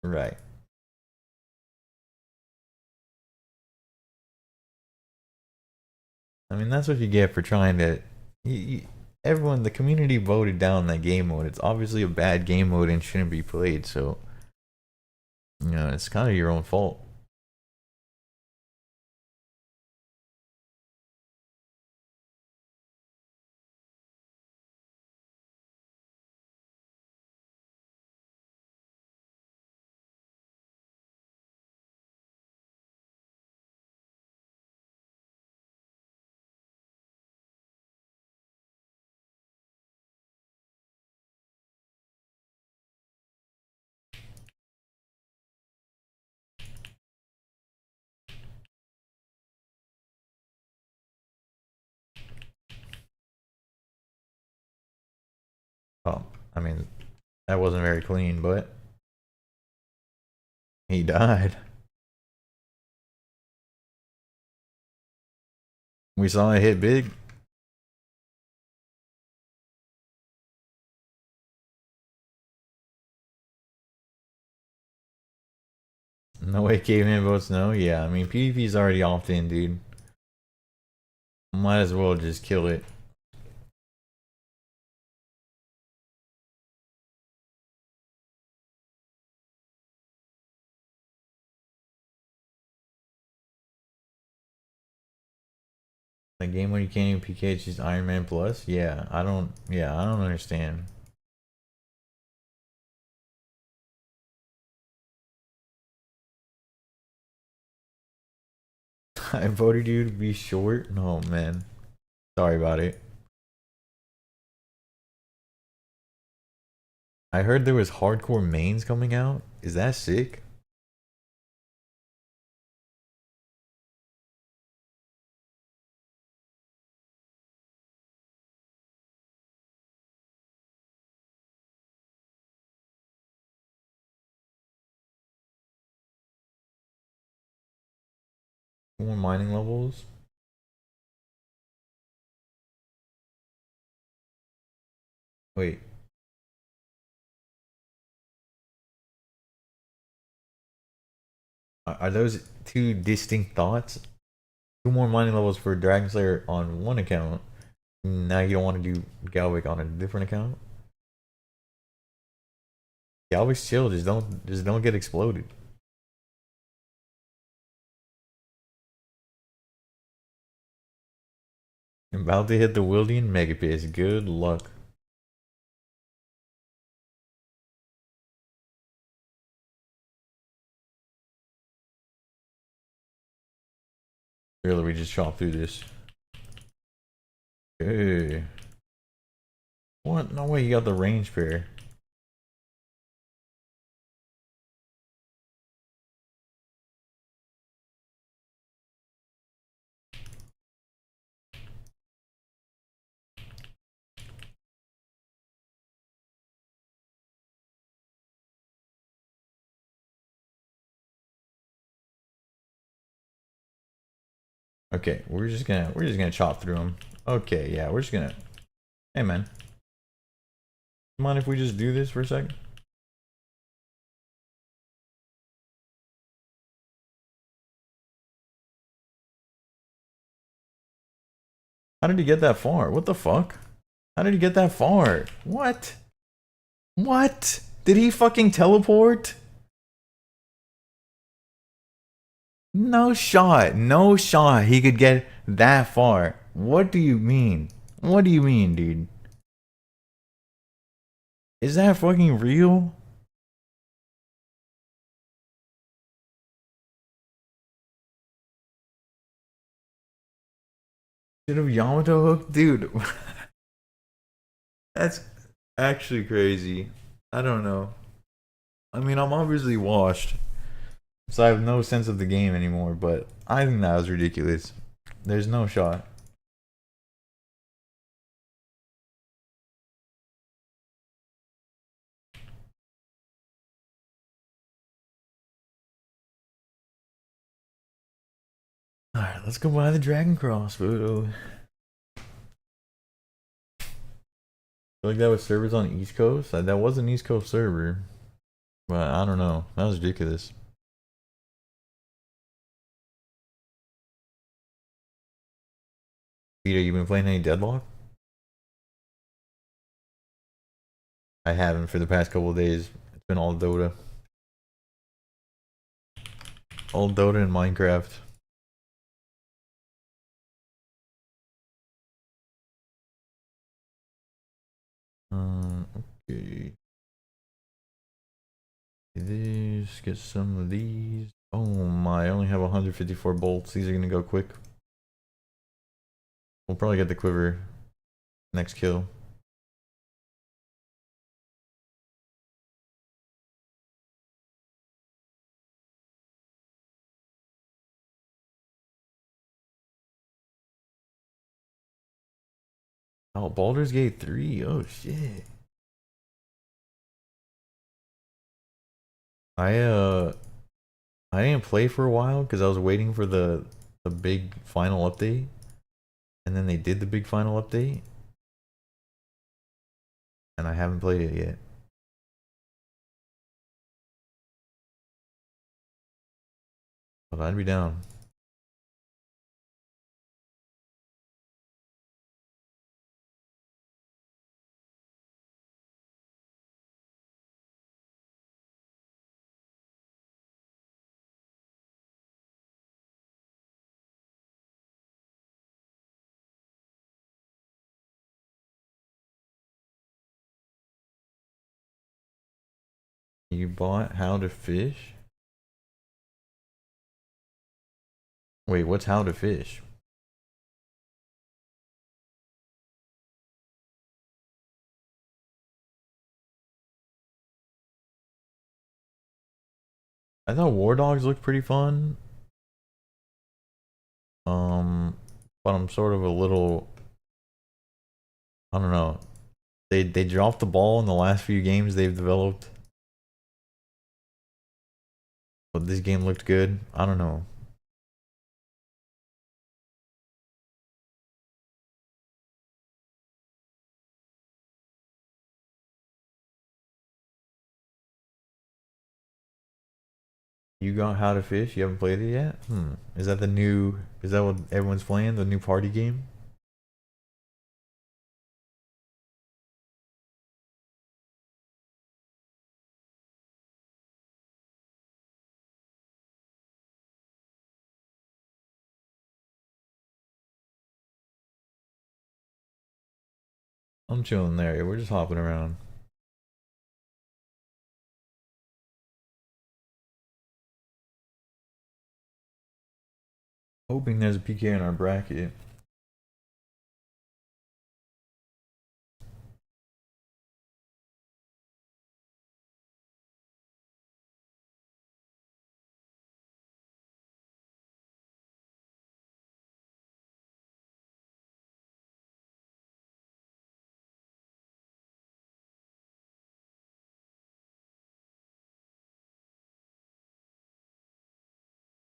Right. I mean, that's what you get for trying to, Everyone, the community voted down that game mode. It's obviously a bad game mode and shouldn't be played. So, you know, it's kind of your own fault. Oh, I mean, that wasn't very clean, but he died. We saw it hit big. No way caveman votes no. Yeah, I mean, PvP's already opt in, dude. Might as well just kill it. The game when you can't even PK, it's just Iron Man Plus? Yeah, I don't understand. I voted you to be short? No, man. Sorry about it. I heard there was hardcore mains coming out. Is that sick? More mining levels? Wait. Are those two distinct thoughts? 2 more mining levels for Dragon Slayer on one account. Now you don't want to do Galwick on a different account? Galwick's chill, just don't get exploded. About to hit the Wildian Megapix. Good luck. Really, we just chop through this. Hey. What? No way, you got the range pair. Okay, we're just gonna chop through them. Okay, yeah, we're just gonna. Hey, man. Mind if we just do this for a second? How did he get that far? What the fuck? How did he get that far? What? What? Did he fucking teleport? No shot. No shot he could get that far. What do you mean? What do you mean, dude? Is that fucking real? Should have Yamato hook? Dude. That's actually crazy. I don't know. I mean, I'm obviously washed, so I have no sense of the game anymore, but I think that was ridiculous. There's no shot. Alright, let's go buy the Dragon Crossbow. Feel like that was servers on the East Coast? That was an East Coast server. But I don't know. That was ridiculous. Peter, you been playing any Deadlock? I haven't for the past couple of days. It's been all Dota. All Dota and Minecraft. Okay. This, get some of these. Oh my, I only have 154 bolts. These are gonna go quick. We'll probably get the quiver next kill. Oh, Baldur's Gate 3. Oh shit. I I didn't play for a while because I was waiting for the big final update. And then they did the big final update. And I haven't played it yet. But I'd be down. You bought How to Fish? Wait, what's How to Fish? I thought War Dogs looked pretty fun. But I'm sort of a little, I don't know. They dropped the ball in the last few games they've developed. But this game looked good. I don't know. You got How to Fish? You haven't played it yet? Is that the new, is that what everyone's playing? The new party game? I'm chilling there. We're just hopping around. Hoping there's a PK in our bracket.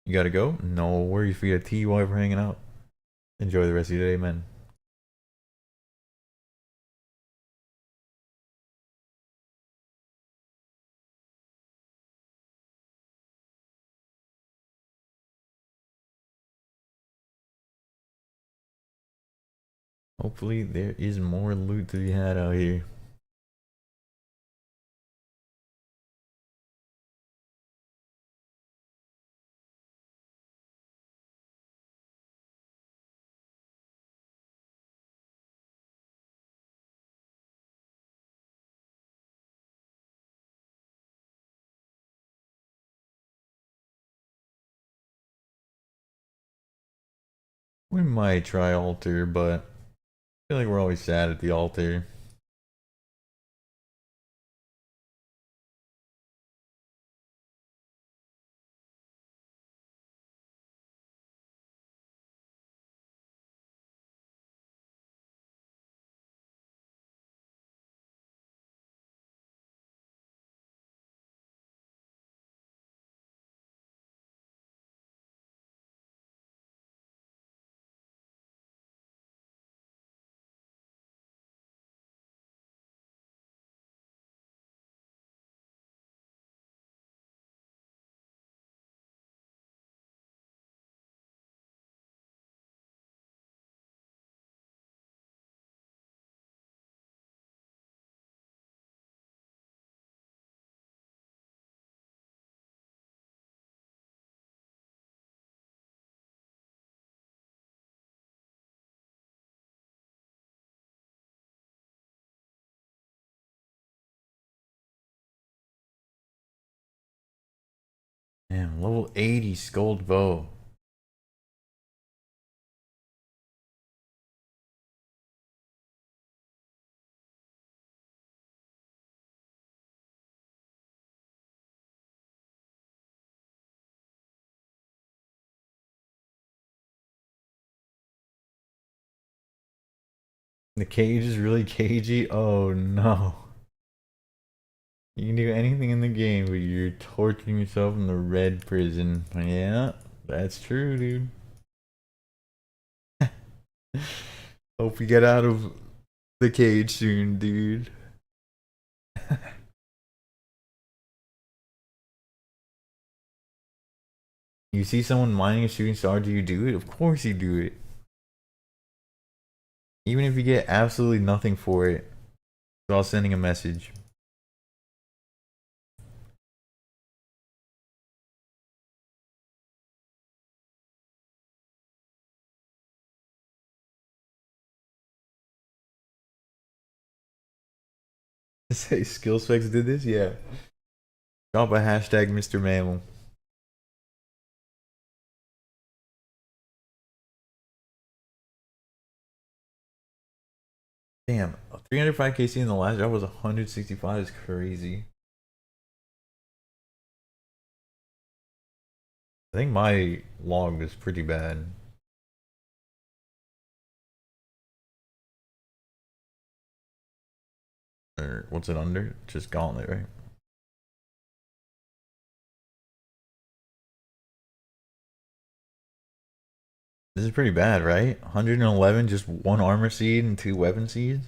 You gotta go? No, where you feed a tea while we're hanging out. Enjoy the rest of your day, man. Hopefully there is more loot to be had out here. We might try altar, but I feel like we're always sad at the altar. Damn, level 80 Scold Bow. The cage is really cagey. Oh no. You can do anything in the game, but you're torturing yourself in the red prison. Yeah, that's true, dude. Hope you get out of the cage soon, dude. You see someone mining a shooting star, do you do it? Of course you do it. Even if you get absolutely nothing for it, while sending a message. Say skill specs did this? Yeah. Drop a hashtag Mr. Mammal. Damn, 305 KC in the last job was 165 is crazy. I think my log is pretty bad. Or what's it under? Just gauntlet, right? This is pretty bad, right? 111, just one armor seed and 2 weapon seeds?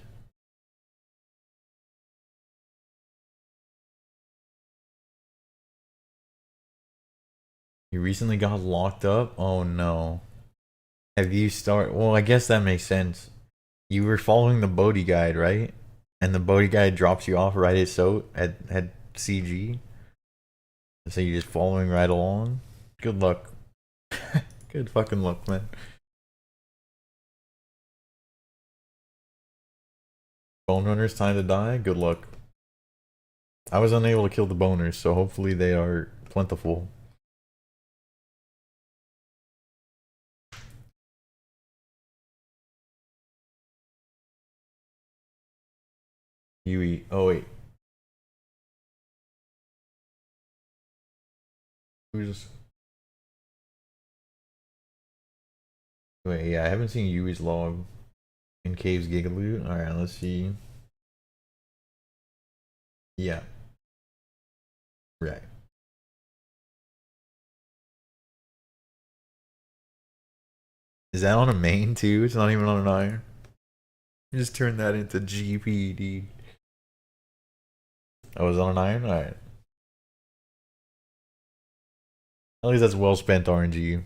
You recently got locked up? Oh no. Have you start? Well, I guess that makes sense. You were following the Bodhi guide, right? And the Bodhi guide drops you off right at CG. So you're just following right along. Good luck. Good fucking luck, man. Bone runners, time to die. Good luck. I was unable to kill the boners, so hopefully they are plentiful. Yui. Oh wait. Who's? Wait, yeah, I haven't seen Yui's log in Caves Gigaloot. Alright, let's see. Yeah. Right. Is that on a main too? It's not even on an iron. Just turn that into GPD. Oh, it's on an iron? Alright. At least that's well spent RNG.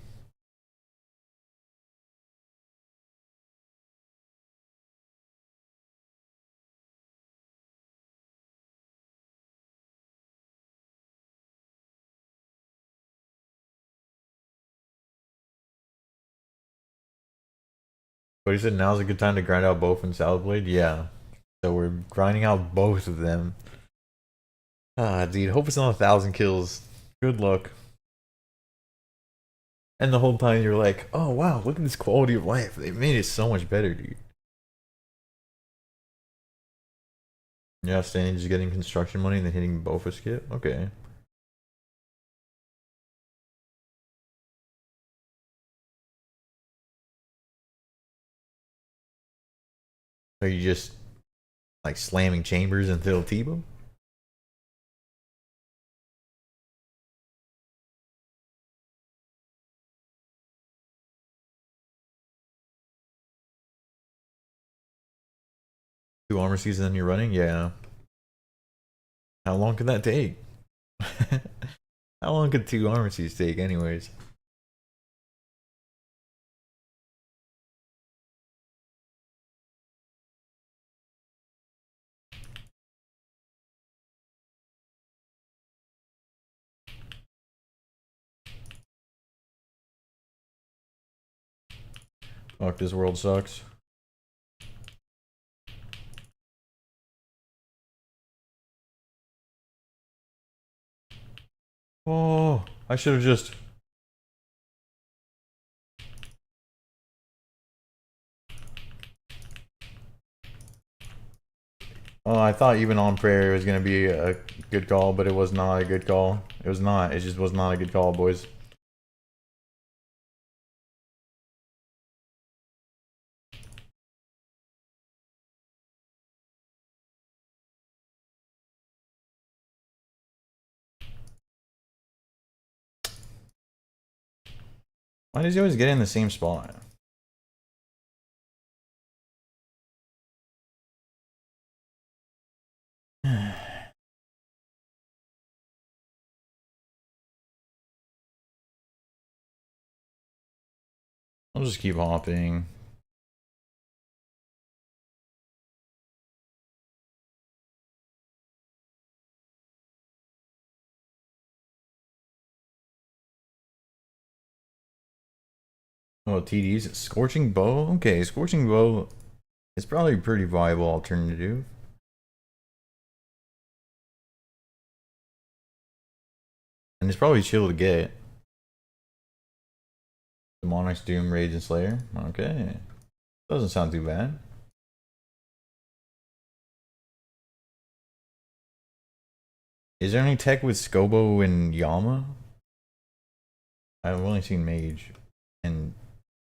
But he said now's a good time to grind out both and Salad Blade? Yeah. So we're grinding out both of them. Ah, dude, hope it's not 1,000 kills. Good luck. And the whole time you're like, oh wow, look at this quality of life. They made it so much better, dude. Yeah, standing just getting construction money and then hitting both a skip? Okay. Are you just like slamming chambers until Tebow? Two armor seasons and you're running? Yeah. How long could that take? How long could 2 armor seasons take anyways? Fuck, this world sucks. Oh, I should have just... Oh, I thought even on prayer it was going to be a good call, but it was not a good call. It was not. It just was not a good call, boys. Why does he always get in the same spot? I'll just keep hopping. Oh, TDs. Scorching Bow? Okay, Scorching Bow is probably a pretty viable alternative. And it's probably chill to get. Demonix, Doom, Rage, and Slayer. Okay. Doesn't sound too bad. Is there any tech with Scobo and Yama? I've only seen Mage and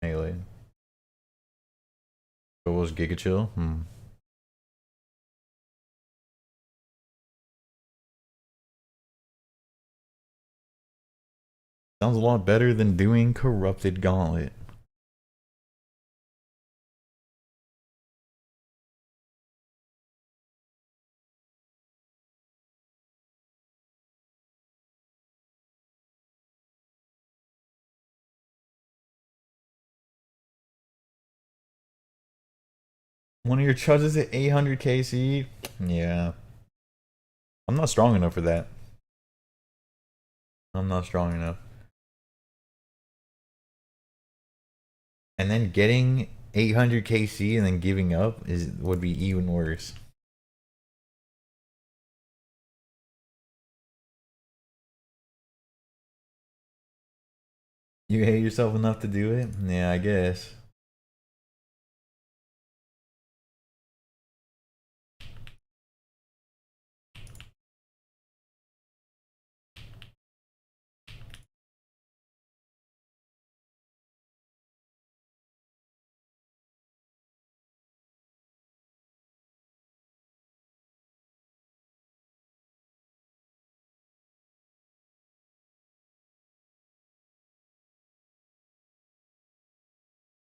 Melee. Scobo's Giga Chill? Sounds a lot better than doing Corrupted Gauntlet. One of your charges at 800 KC? Yeah. I'm not strong enough for that. I'm not strong enough. And then getting 800 KC and then giving up would be even worse. You hate yourself enough to do it? Yeah, I guess.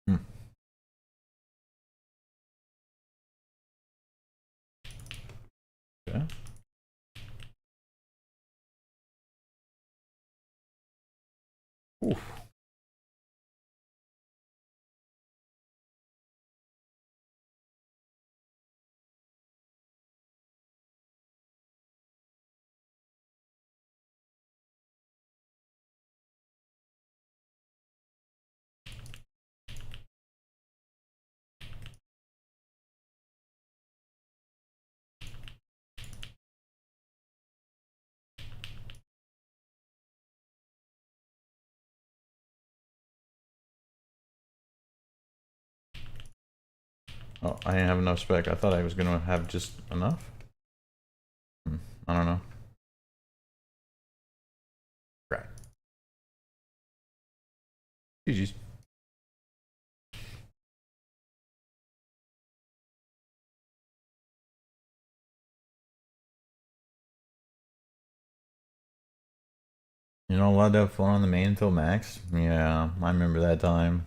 Hmm. Okay. Oof. Oh, I didn't have enough spec. I thought I was gonna have just enough. I don't know. Right. GG's. You're not allowed to have fun on the main until max? Yeah, I remember that time.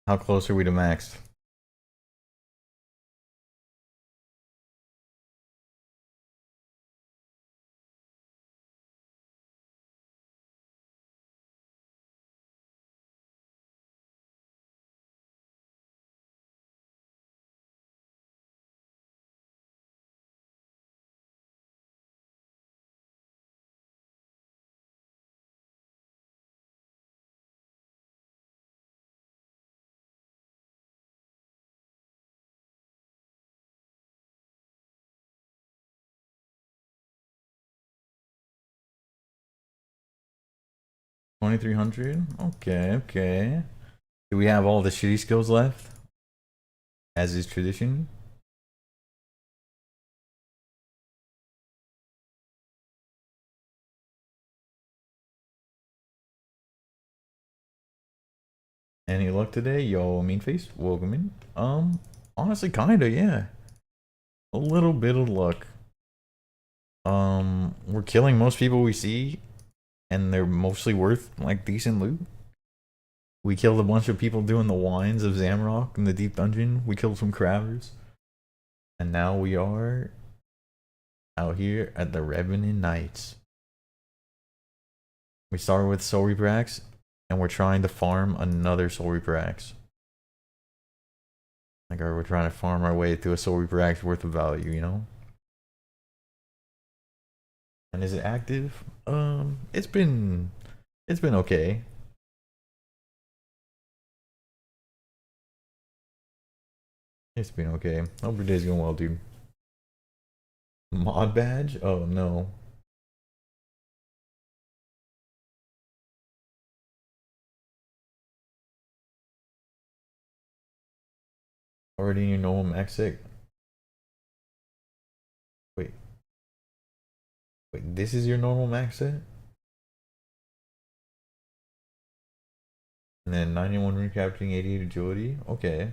How close are we to max? 2300. Okay, okay. Do we have all the shitty skills left? As is tradition. Any luck today? Yo, mean face, welcome in. Honestly, kinda, yeah. A little bit of luck. We're killing most people we see, and they're mostly worth like decent loot. We killed a bunch of people doing the wines of Zamrock in the deep dungeon. We killed some crabbers. And now we are out here at the Revenant Knights. We started with Soulreaper Axe, and we're trying to farm another Soulreaper Axe. Like, we're trying to farm our way to a Soulreaper Axe worth of value, you know? And is it active? It's been okay. It's been okay. Hope your day's going well, dude. Mod badge? Oh no. Already in your normal max set? Wait. Wait, this is your normal max set? And then 91 rune crafting, 88 agility? Okay.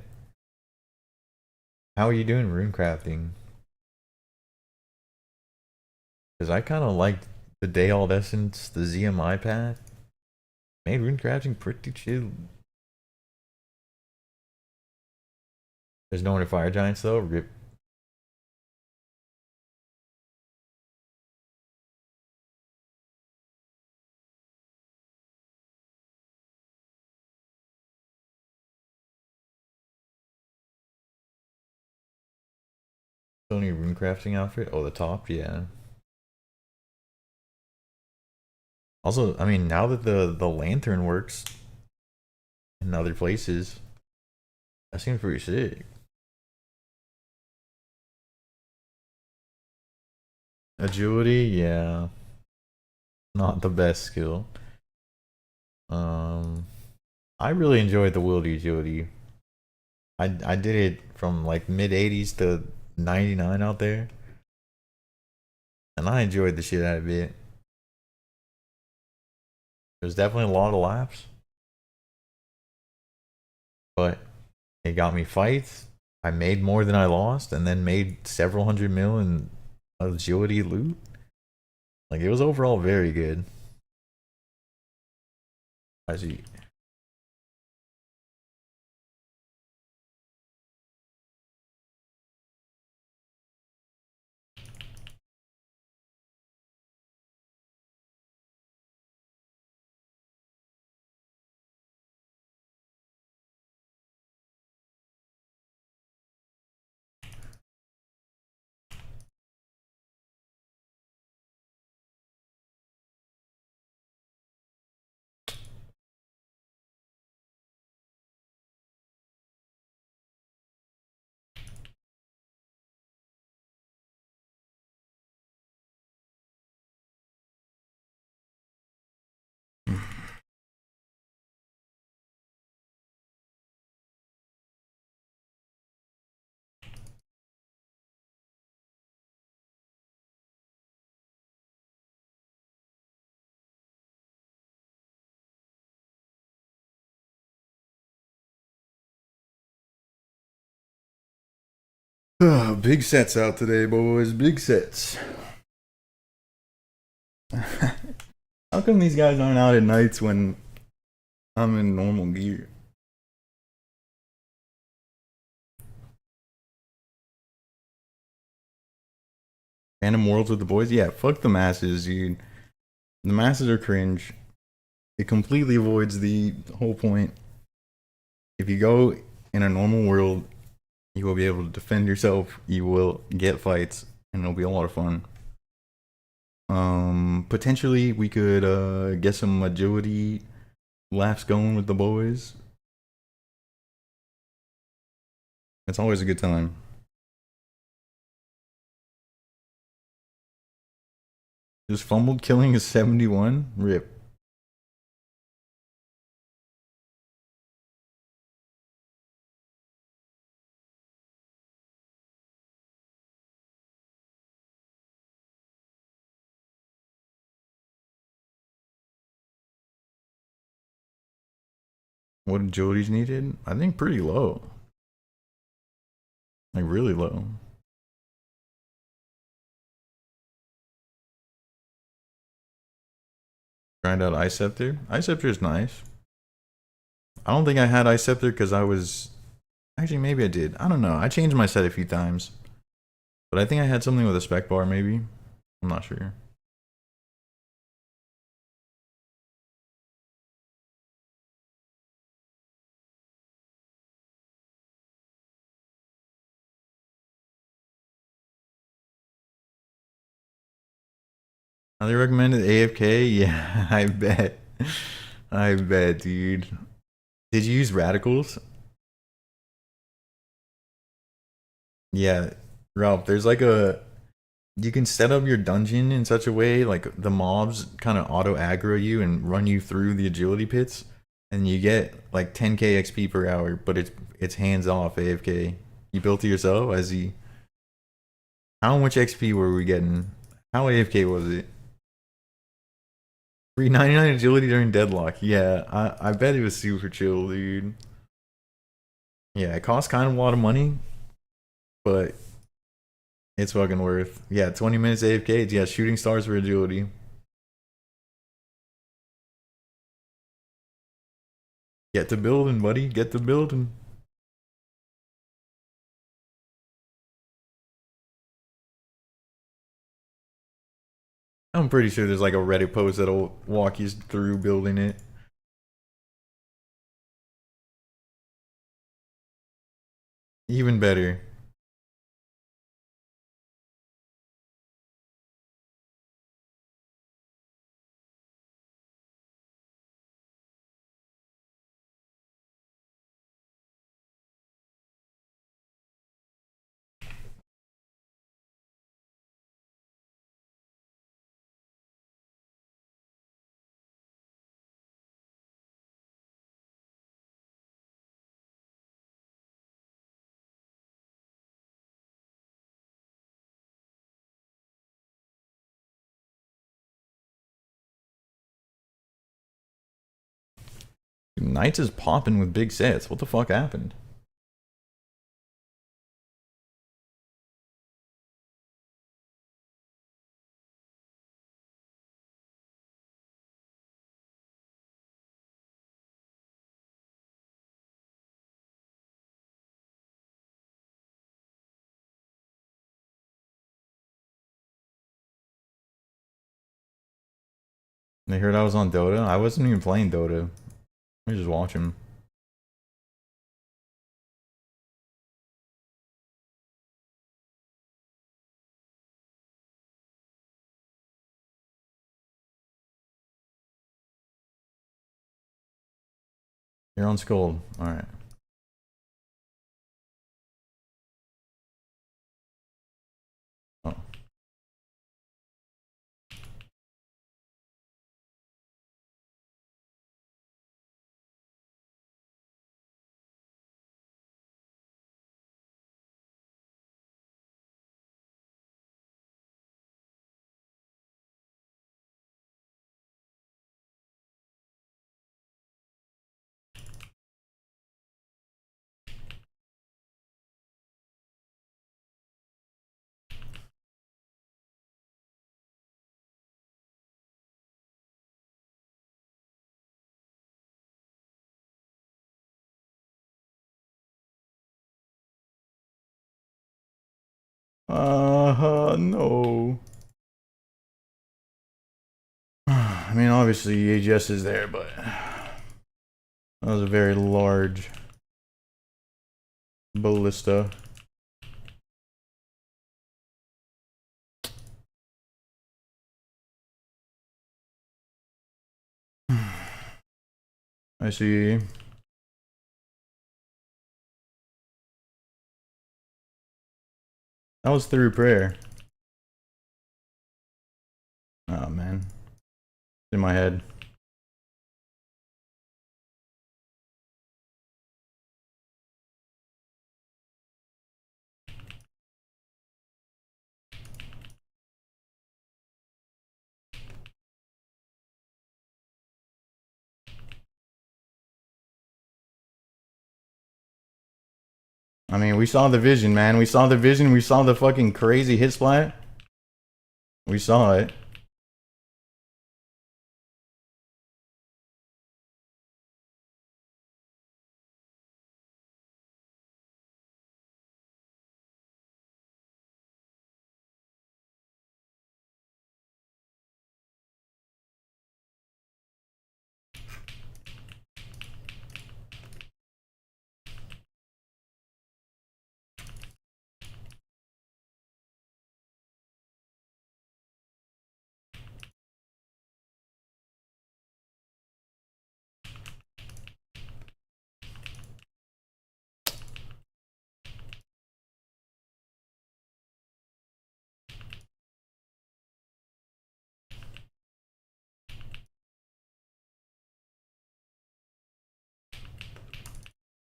How are you doing rune crafting? Because I kind of liked the Day Old Essence, the ZMI path. Made rune crafting pretty chill. There's no one fire giants though. Rip. Only rune crafting outfit. Oh, the top, yeah. Also, I mean, now that the lantern works in other places, that seems pretty sick. Agility, yeah, not the best skill. I really enjoyed the wildy agility. I did it from like mid 80s to 99 out there, and I enjoyed the shit out of it. There's definitely a lot of laps, but it got me fights. I made more than I lost, and then made several hundred mil in agility loot. Like, it was overall very good. I see. Big sets out today, boys. Big sets. How come these guys aren't out at nights when I'm in normal gear? Random worlds with the boys? Yeah, fuck the masses, dude. The masses are cringe. It completely avoids the whole point. If you go in a normal world, you will be able to defend yourself. You will get fights, and it'll be a lot of fun. Potentially we could get some agility laughs going with the boys. It's always a good time. Just fumbled killing a 71. Rip. What agility's needed? I think pretty low. Like really low. Grind out Ice Scepter. Ice Scepter is nice. I don't think I had Ice Scepter because I was... Actually, maybe I did. I don't know. I changed my set a few times. But I think I had something with a spec bar, maybe. I'm not sure. They recommended AFK? Yeah, I bet. I bet, dude. Did you use radicals? Yeah, Ralph, there's like a... You can set up your dungeon in such a way, like the mobs kind of auto aggro you and run you through the agility pits, and you get like 10k XP per hour, but it's hands off AFK. You built it yourself as he... How much XP were we getting? How AFK was it? 399 agility during deadlock. Yeah, I bet it was super chill, dude. Yeah, it costs kind of a lot of money, but it's fucking worth. Yeah, 20 minutes AFK. Yeah, shooting stars for agility. Get to building, buddy. Get to building. I'm pretty sure there's like a Reddit post that'll walk you through building it. Even better. Knights is popping with big sets. What the fuck happened? They heard I was on Dota. I wasn't even playing Dota. I was just watching. You're on Scold. Alright. Oh. No. I mean, obviously AGS is there, but that was a very large ballista. I see. That was through prayer. Oh man. It's in my head. I mean, we saw the vision, man. We saw the vision. We saw the fucking crazy hit splat. We saw it.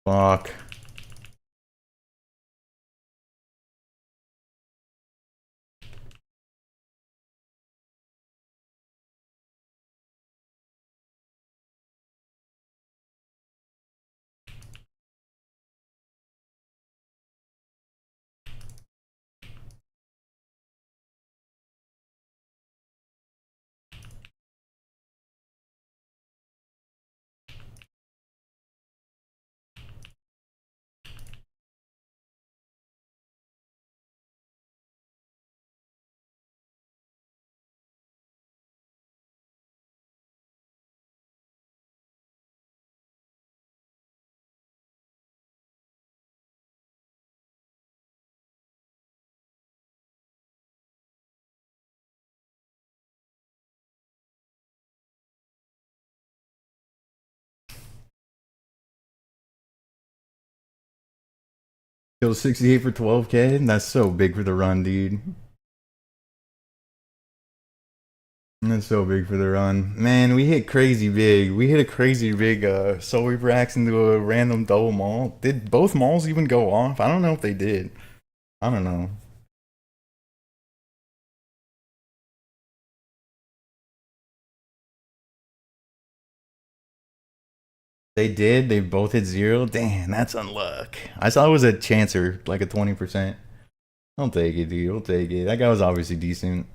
Fuck. Killed 68 for 12K? That's so big for the run, dude. That's so big for the run. Man, we hit crazy big. We hit a crazy big Soulreaper axe into a random double maul. Did both mauls even go off? I don't know if they did. I don't know. They did. They both hit 0. Damn, that's unluck. I saw it was a chancer, like a 20%. I'll take it, dude. I'll take it. That guy was obviously decent.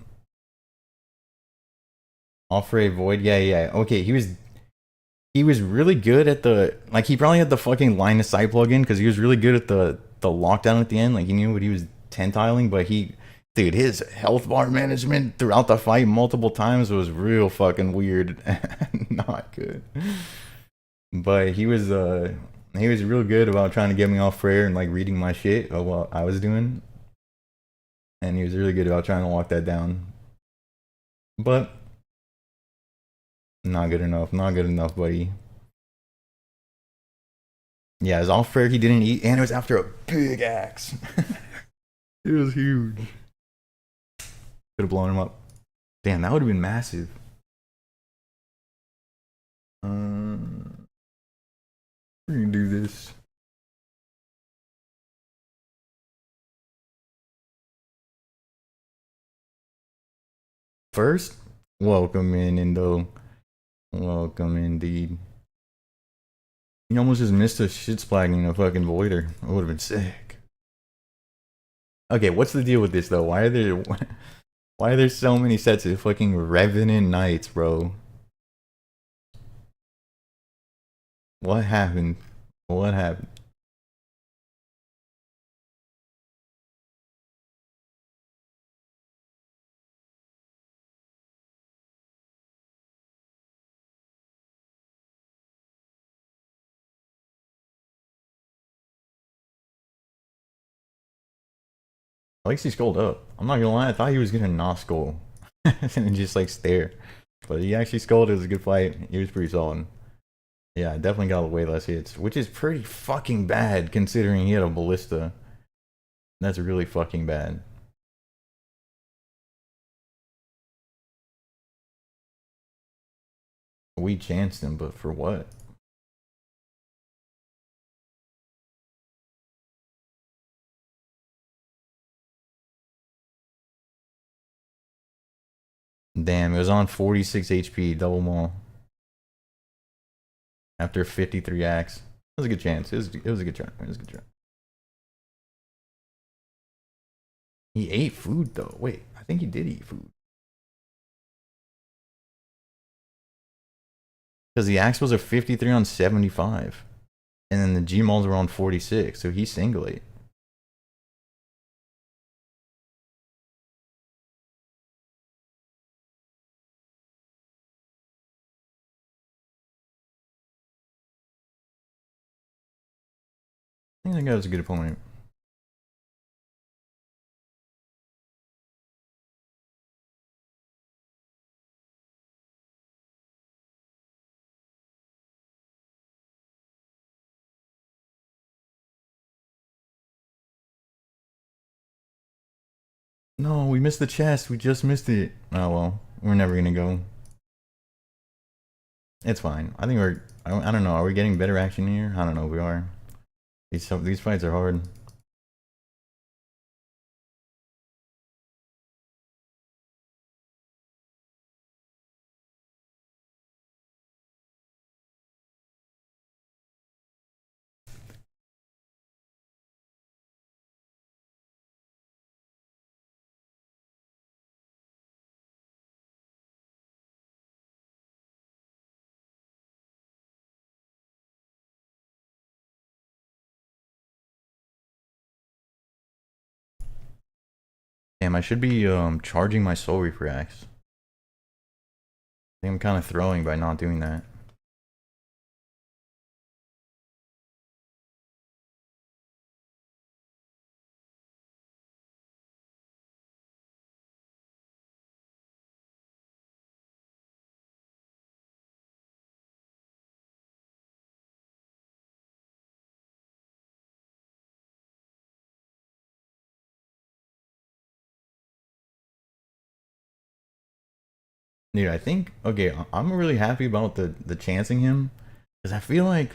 Offray Void. Yeah, yeah. Okay, he was really good at the, like, he probably had the fucking line of sight plugin because he was really good at the lockdown at the end. Like, he knew what he was tentiling, but dude, his health bar management throughout the fight multiple times was real fucking weird and not good. But he was real good about trying to get me off prayer and like reading my shit of what I was doing. And he was really good about trying to lock that down. But not good enough. Not good enough, buddy. Yeah, it was off prayer he didn't eat, and it was after a big axe. It was huge. Could have blown him up. Damn, that would have been massive. We're gonna do this. First, welcome in, Indo. Welcome indeed. You almost just missed a shit splagging a fucking voider. It would have been sick. Okay, what's the deal with this though? Why are there so many sets of fucking Revenant Knights, bro? What happened? What happened? At least he skulled up. I'm not gonna lie, I thought he was gonna not skull and just like stare. But he actually skulled. It was a good fight. He was pretty solid. Yeah, definitely got way less hits, which is pretty fucking bad considering he had a ballista. That's really fucking bad. We chanced him, but for what? Damn, it was on 46 HP, double maul. After 53 axe. It was a good chance. It was a good try. It was a good try. He ate food though. Wait, I think he did eat food. Because the Axles are 53 on 75. And then the Gmals were on 46. So he's single ate. I think that guy was a good opponent. No, we missed the chest. We just missed it. Oh well, we're never gonna go. It's fine. I think we're. I don't know. Are we getting better action here? I don't know. We are. These fights are hard. Damn, I should be charging my Soulreaper axe. I think I'm kind of throwing by not doing that. Dude, I think okay. I'm really happy about the chancing him because I feel like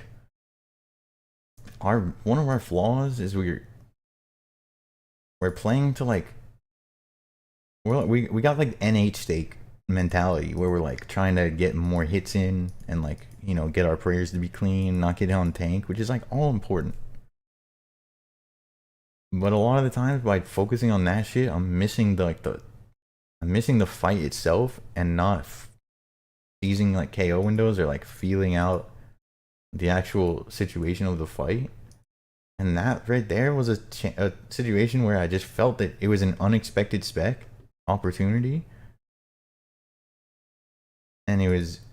our one of our flaws is we're playing to like we got like NH stake mentality where we're like trying to get more hits in and like get our prayers to be clean, not get on tank, which is like all important. But a lot of the times by focusing on that shit, I'm missing I'm missing the fight itself and not seizing like KO windows or like feeling out the actual situation of the fight. And that right there was a situation where I just felt that it was an unexpected spec opportunity. And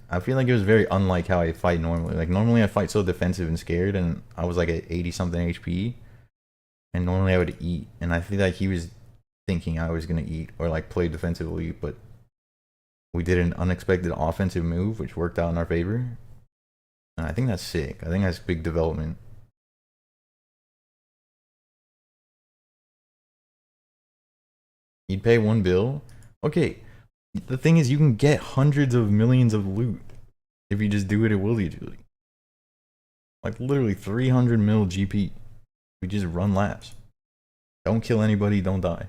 I feel like it was very unlike how I fight normally. Like normally I fight so defensive and scared and I was like at 80 something HP. And normally I would eat. And I feel like he was thinking I was going to eat or like play defensively. But we did an unexpected offensive move, which worked out in our favor. And I think that's sick. I think that's big development. You'd pay one bill? Okay, the thing is you can get hundreds of millions of loot if you just do it at willy-nilly. Like literally 300 mil GP. We just run laps. Don't kill anybody, don't die.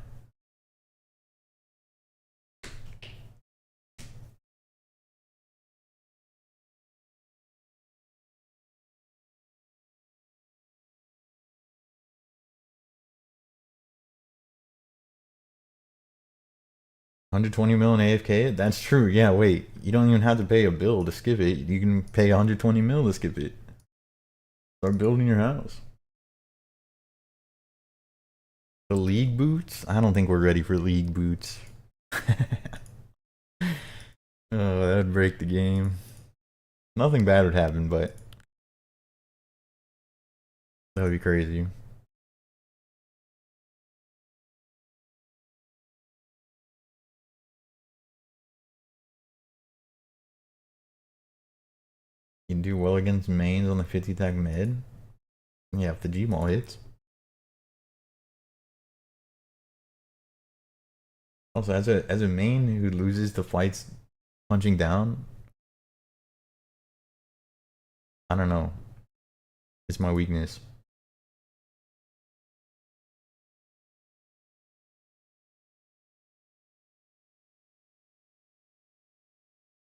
$120 million AFK? That's true. Yeah, wait. You don't even have to pay a bill to skip it. You can pay 120 mil to skip it. Start building your house. The league boots? I don't think we're ready for league boots. Oh, that would break the game. Nothing bad would happen, but that would be crazy. You can do well against mains on the 50 tag mid. Yeah, if the Gmaul hits. Also, as a main who loses the fights punching down, I don't know. It's my weakness.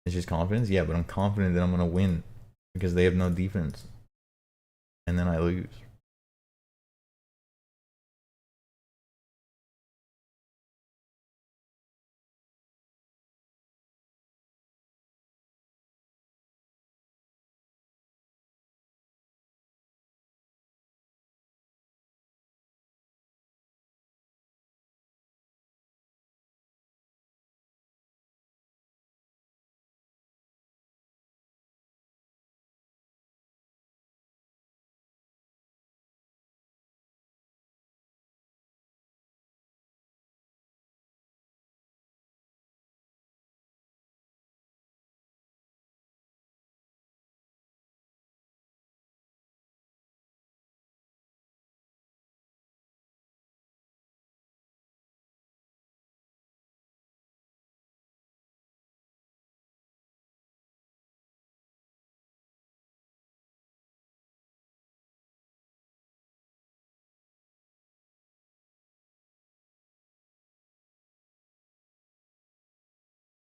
It's just confidence. Yeah, but I'm confident that I'm gonna win because they have no defense, and then I lose.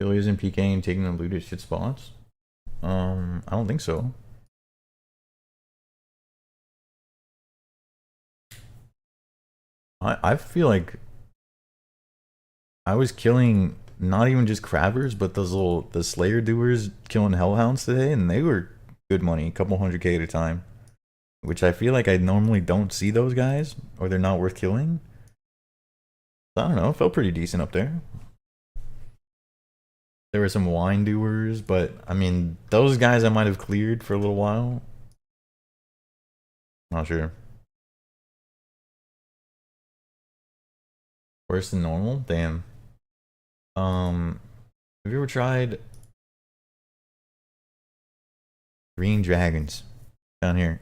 Billy's in Pking and taking the looted shit spots? I don't think so. I feel like I was killing not even just crabbers, but the Slayer doers killing hellhounds today, and they were good money, a couple 100K at a time. Which I feel like I normally don't see those guys, or they're not worth killing. I don't know, it felt pretty decent up there. There were some wine doers, but I mean, those guys I might have cleared for a little while. Not sure. Worse than normal? Damn. Have you ever tried green dragons down here?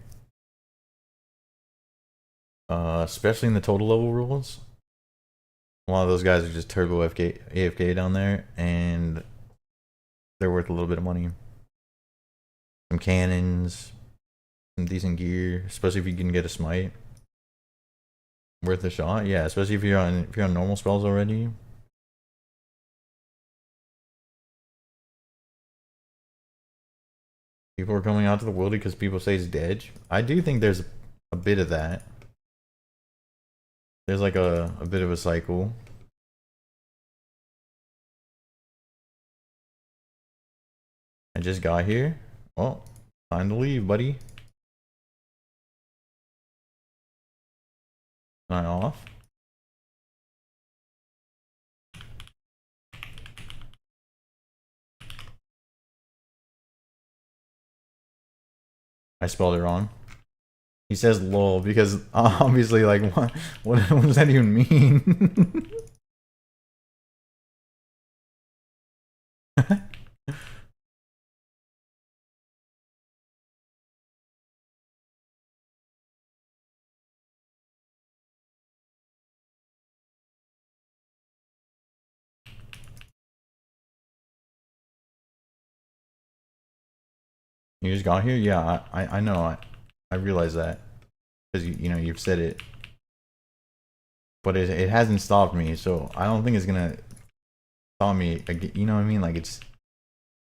Especially in the total level rules. A lot of those guys are just turbo AFK down there, and they're worth a little bit of money. Some cannons, some decent gear, especially if you can get a smite. Worth a shot, yeah. Especially if you're on normal spells already. People are coming out to the wildy because people say it's dead. I do think there's a bit of that. There's like a bit of a cycle. I just got here. Well, time to leave, buddy. Am I off? I spelled it wrong. He says lol because obviously, like, what does that even mean? You just got here? Yeah, I know. I realize that because you know you've said it, but it hasn't stopped me. So I don't think it's gonna stop me. You know what I mean? Like it's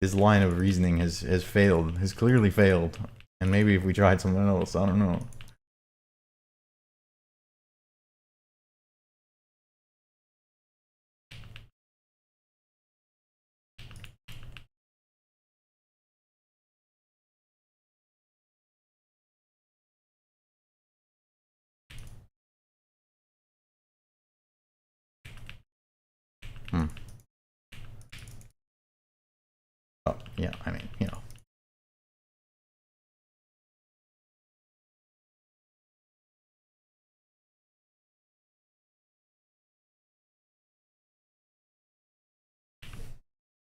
his line of reasoning has failed. Has clearly failed. And maybe if we tried something else, I don't know. Hmm. Oh, yeah, I mean, you know.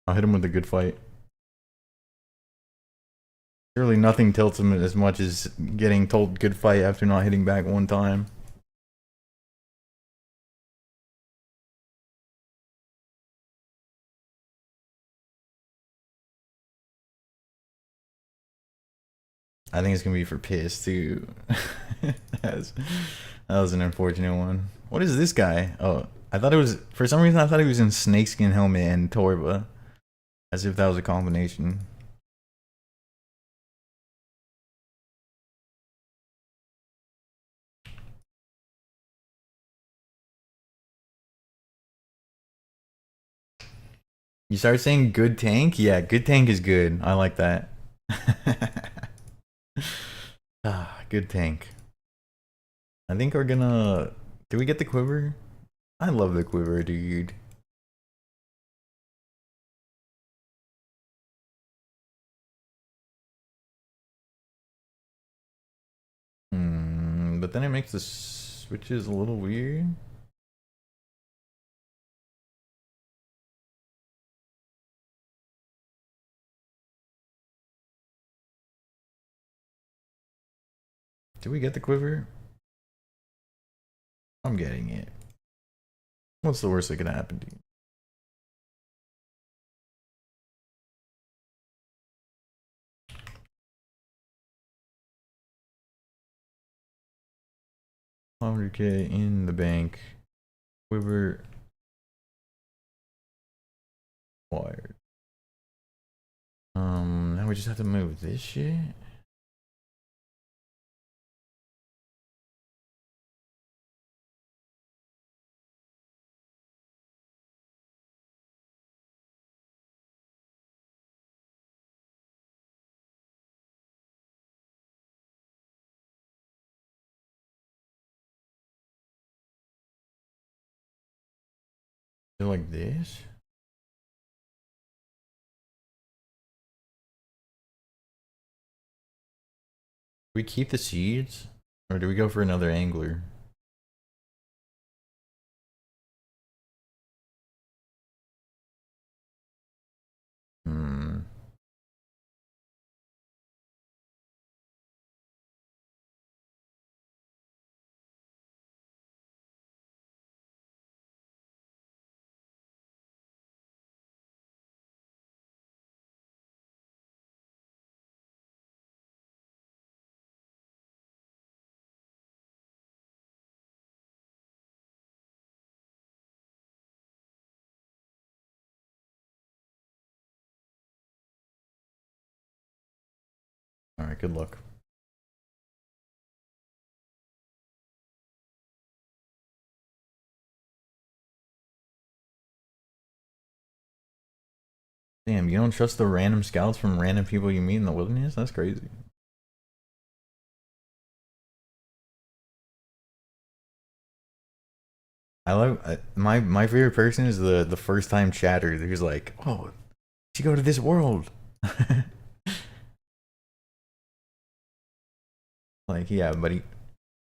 I'll hit him with a good fight. Surely nothing tilts him as much as getting told good fight after not hitting back one time. I think it's gonna be for piss too. that was an unfortunate one. What is this guy? Oh, I thought it was, for some reason I thought he was in snakeskin helmet and Torba. As if that was a combination. You start saying good tank? Yeah, good tank is good. I like that. Good tank. I think we're gonna... Do we get the quiver? I love the quiver, dude. But then it makes the switches a little weird. Do we get the quiver? I'm getting it. What's the worst that could happen, dude? $100K in the bank. Quiver. Wired. Now we just have to move this shit. Like this? Do we keep the seeds? Or do we go for another angler? Hmm. Alright, good luck. Damn, you don't trust the random scouts from random people you meet in the wilderness? That's crazy. I love my favorite person is the first time chatter who's like, oh, you go to this world. Like, yeah, buddy.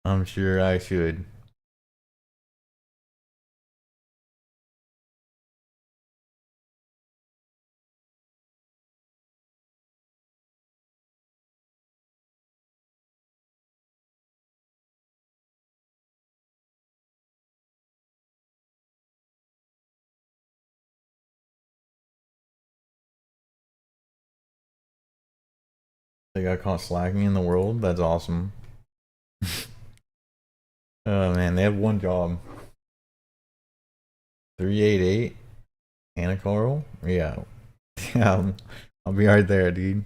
I'm sure I should. They got caught slacking in the world. That's awesome. Oh man, they have one job. 388. Anna Carl? Yeah. Yeah, I'll be right there, dude.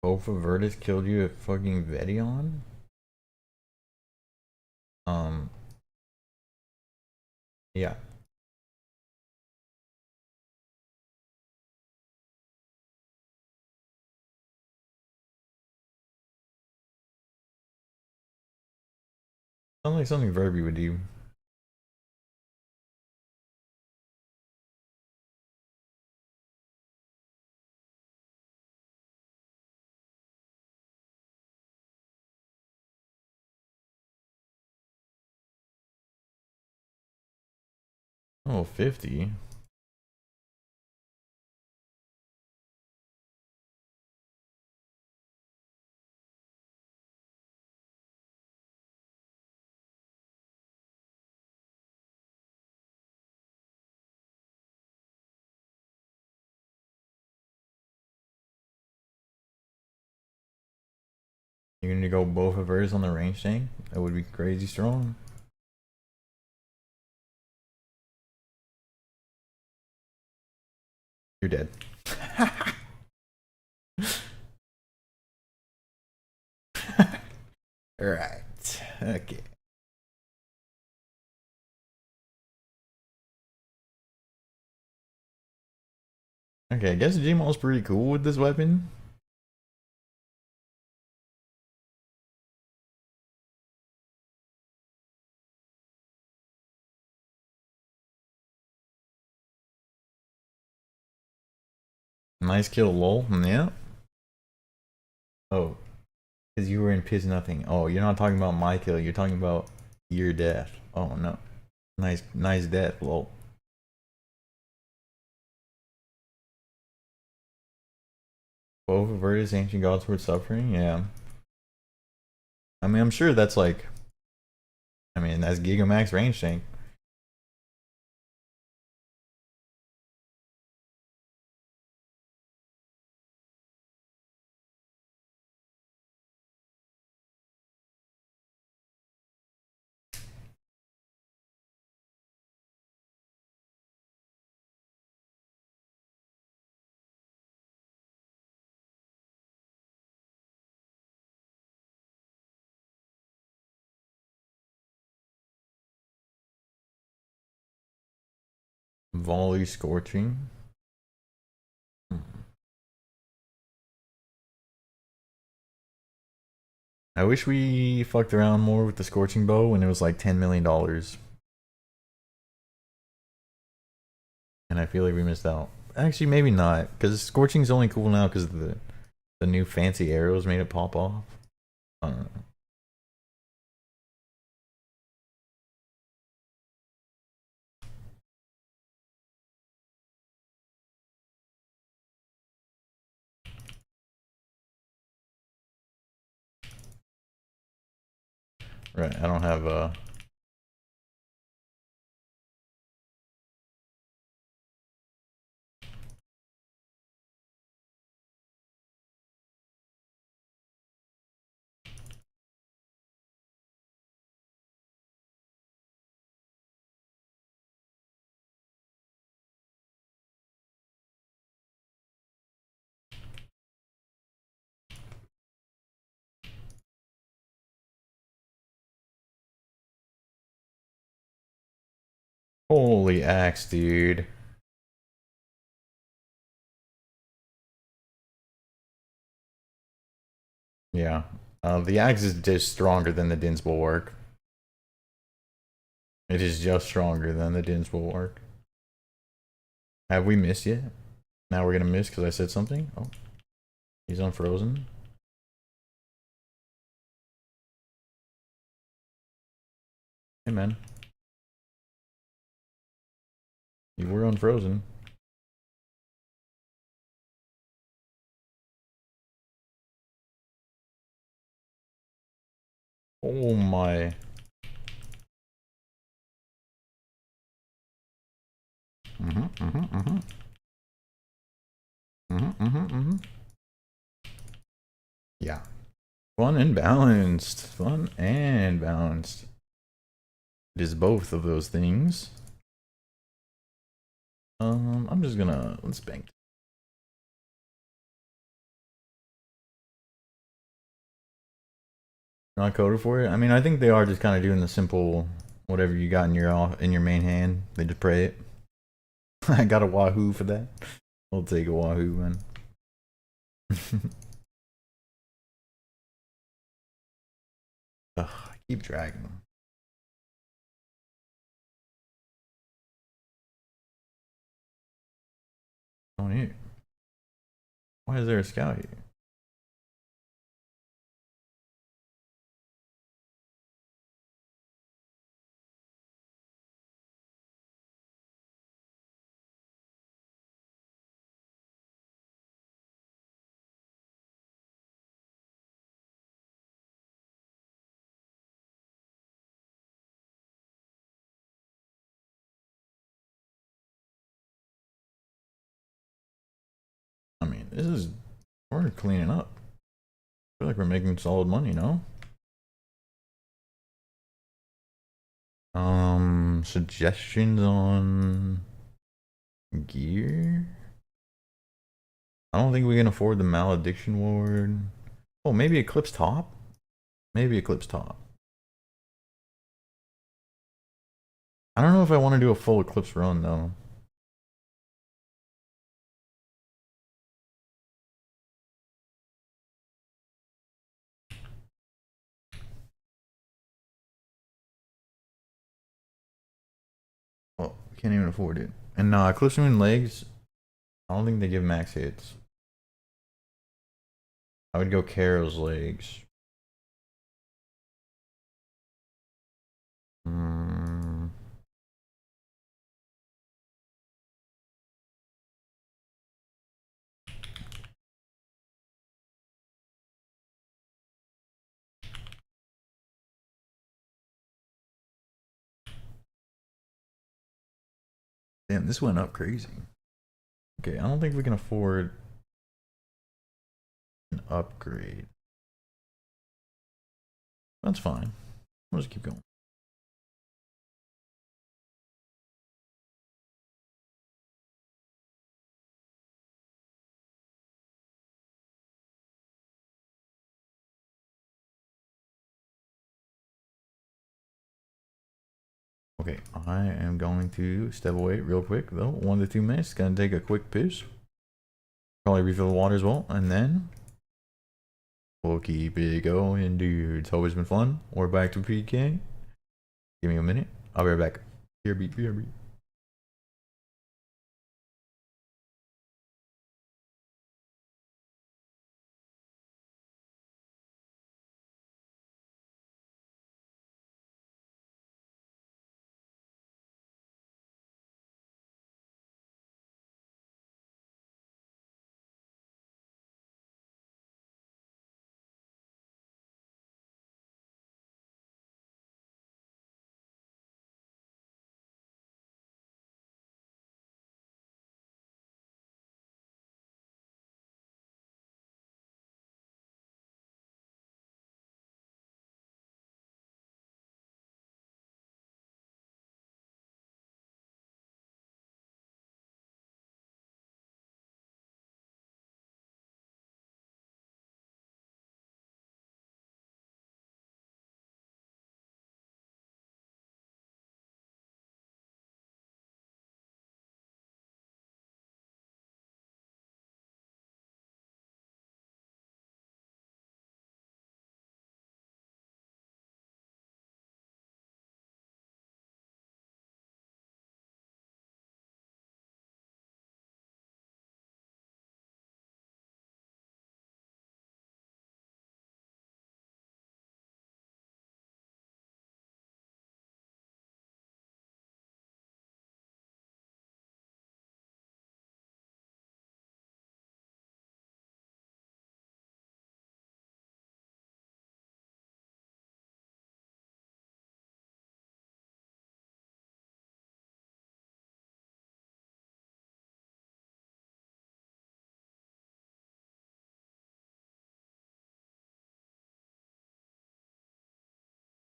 Both of Vertus killed you at fucking Vedion? Um, yeah. Sounds like something Verby would do. Oh, 50. You're gonna go both of hers on the range tank? That would be crazy strong. You're dead. Alright. Okay. Okay, I guess Gmaul's pretty cool with this weapon. Nice kill, lol. Yeah. Oh, because you were in Piss Nothing. Oh, you're not talking about my kill. You're talking about your death. Oh no. Nice death, lol. Both averted ancient gods were suffering. Yeah. I mean, I'm sure that's like. I mean, that's Gigamax range tank. Volley scorching. I wish we fucked around more with the scorching bow when it was like $10 million. And I feel like we missed out. Actually, maybe not, because scorching's only cool now because the new fancy arrows made it pop off. I don't know. Right, I don't have holy axe, dude. Yeah. The axe is just stronger than the Din's Bulwark. It is just stronger than the Din's Bulwark. Have we missed yet? Now we're gonna miss because I said something? Oh. He's unfrozen. Hey man. You were unfrozen. Oh my. Yeah. Fun and balanced. Fun and balanced. It is both of those things. I'm just gonna let's bank. Not coded for it. I mean, I think they are just kind of doing the simple whatever you got in your main hand. They just pray it. I got a wahoo for that. I'll take a wahoo, man. Ugh, I keep dragging. Oh, here. Why is there a scout here? I mean, we're cleaning up. I feel like we're making solid money, no? Suggestions on gear? I don't think we can afford the malediction ward. Oh, maybe Eclipse top? Maybe Eclipse top. I don't know if I want to do a full Eclipse run though. Well, we can't even afford it. And Eclipse Moon legs, I don't think they give max hits. I would go Carol's legs. Hmm. Damn, this went up crazy. Okay, I don't think we can afford an upgrade. That's fine. We'll just keep going. Okay, I am going to step away real quick though. 1 to 2 minutes. Gonna take a quick piss. Probably refill the water as well, and then we'll keep it going, dude. It's always been fun. We're back to Pking. Give me a minute. I'll be right back. BRB, BRB.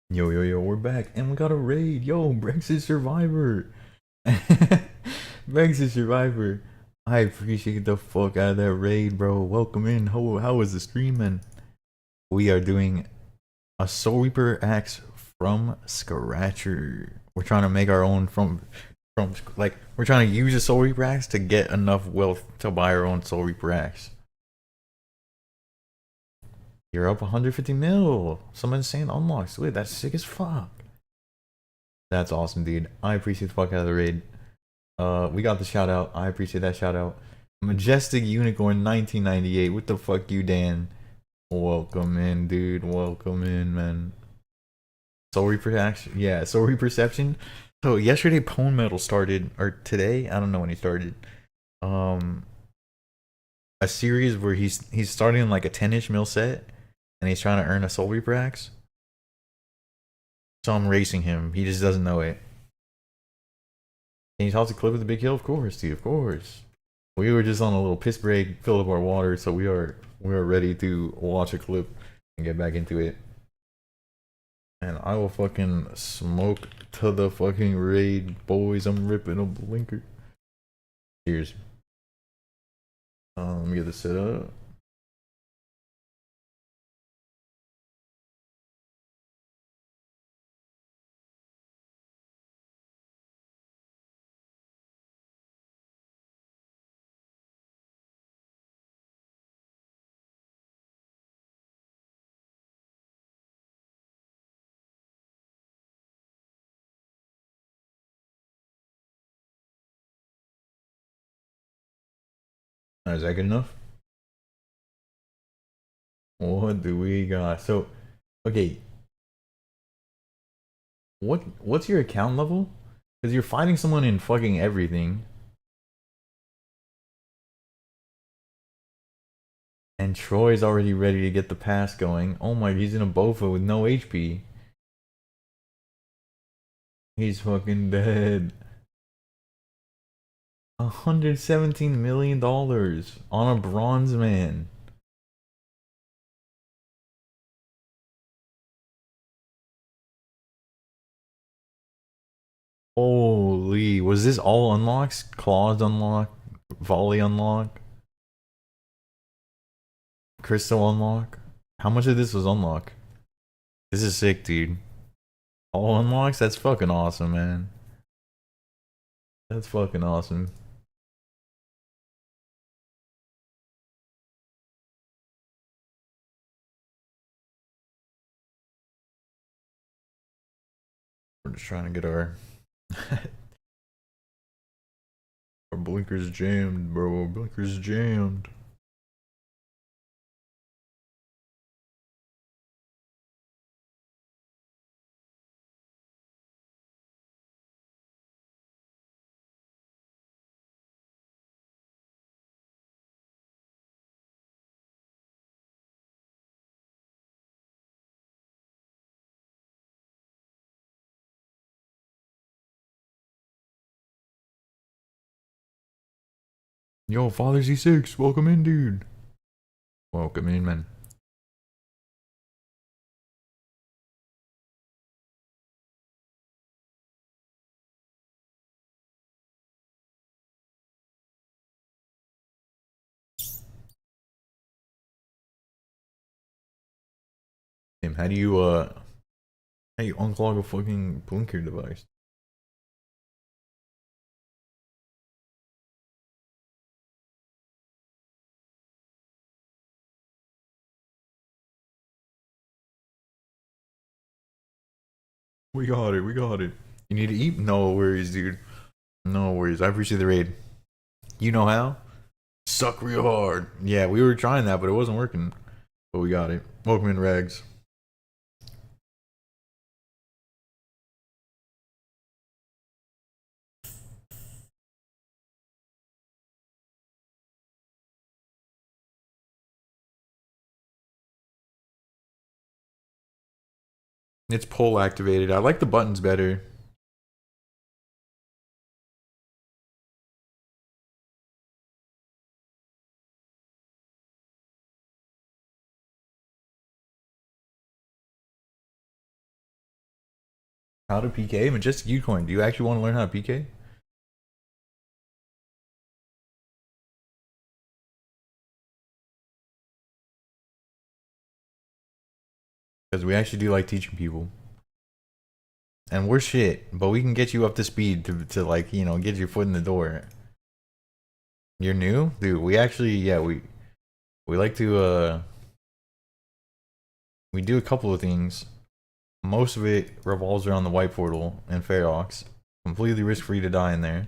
Yo, yo, yo, we're back and we got a raid. Yo, Brexit Survivor. Brexit Survivor. I appreciate the fuck out of that raid, bro. Welcome in. How was the stream, man? We are doing a Soulreaper axe from Scratcher. We're trying to make our own from like we're trying to use a Soulreaper axe to get enough wealth to buy our own Soulreaper axe. You're up 150 mil. Some insane unlocks. Wait, that's sick as fuck. That's awesome, dude. I appreciate the fuck out of the raid. We got the shout out. I appreciate that shout out. Majestic Unicorn 1998. What the fuck, you Dan? Welcome in, dude. Welcome in, man. Soul Reaper action. Yeah, Soul Reperception. So yesterday, Pone Metal started, or today, I don't know when he started. A series where he's starting like a 10-ish mil set, and he's trying to earn a Soul Reaper axe. So I'm racing him. He just doesn't know it. Can you toss a clip of the big hill? Of course, dude. Of course. We were just on a little piss break, filled up our water, so we are ready to watch a clip and get back into it. And I will fucking smoke to the fucking raid, boys. I'm ripping a blinker. Cheers. Let me get this set up. Is that good enough? What do we got? So, okay, what's your account level? Because you're fighting someone in fucking everything. And Troy's already ready to get the pass going. Oh my, he's in a Bofa with no HP. He's fucking dead. $117 million on a bronze man. Holy, was this all unlocks? Claws unlock, volley unlock, crystal unlock? How much of this was unlock? This is sick, dude. All unlocks? That's fucking awesome, man. That's fucking awesome. We're just trying to get our our blinkers jammed, bro. Blinkers jammed. Yo, Father Z6, welcome in, dude. Welcome in, man. Tim, how do you unclog a fucking blinker device? We got it, we got it. You need to eat? No worries, dude. No worries. I appreciate the raid. You know how? Suck real hard. Yeah, we were trying that, but it wasn't working. But we got it. Welcome in, Rags. It's pull activated. I like the buttons better. How to PK? Majestic Ucoin. Do you actually want to learn how to PK? Because we actually do like teaching people. And we're shit, but we can get you up to speed to like, you know, get your foot in the door. You're new? Dude, we actually, yeah, we like to, we do a couple of things. Most of it revolves around the white portal and Ferox. Completely risk-free to die in there.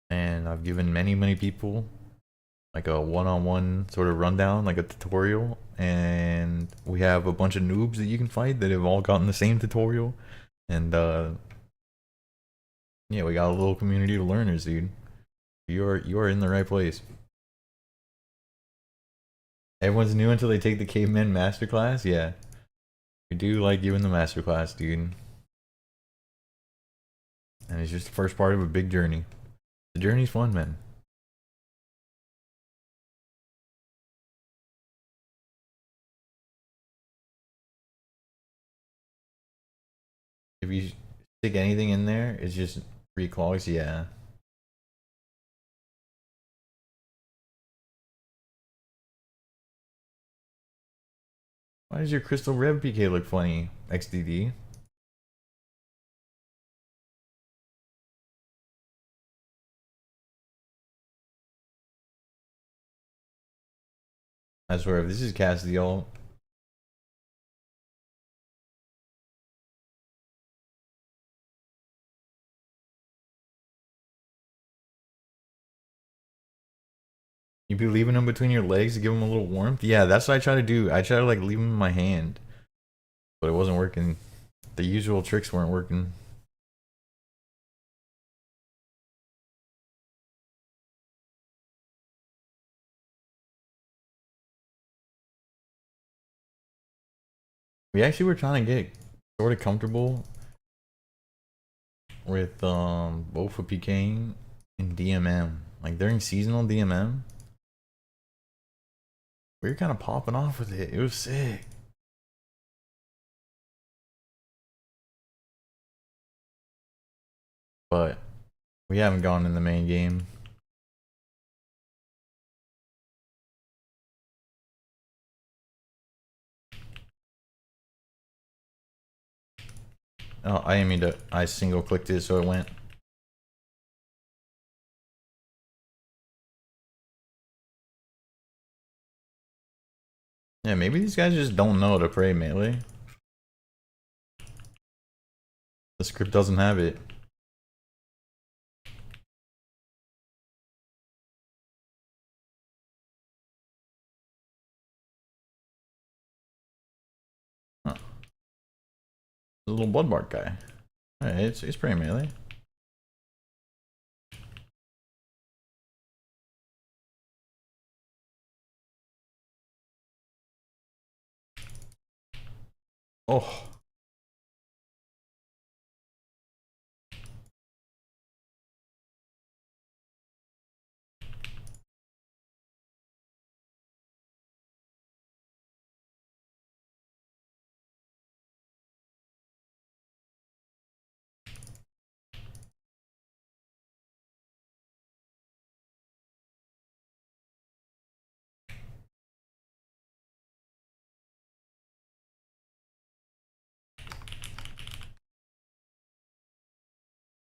And I've given many people like a one-on-one sort of rundown, like a tutorial. And we have a bunch of noobs that you can fight that have all gotten the same tutorial. And yeah, we got a little community of learners, dude. You are in the right place. Everyone's new until they take the caveman masterclass. Yeah, we do like giving the masterclass, dude. And it's just the first part of a big journey. The journey's fun, man. If you stick anything in there, it's just reclogs. Yeah. Why does your crystal rev PK look funny, XDD? I swear, if this is Castiel, You be leaving them between your legs to give them a little warmth? Yeah, that's what I try to do. I try to like leave them in my hand. But it wasn't working. The usual tricks weren't working. We actually were trying to get sort of comfortable with both of Pking and DMM. Like during seasonal DMM, we were kind of popping off with it. It was sick. But we haven't gone in the main game. Oh, I didn't mean to. I single clicked it so it went. Yeah, maybe these guys just don't know to play melee. The script doesn't have it. Huh. The little bloodbark guy. Alright, it's pretty melee. Oh.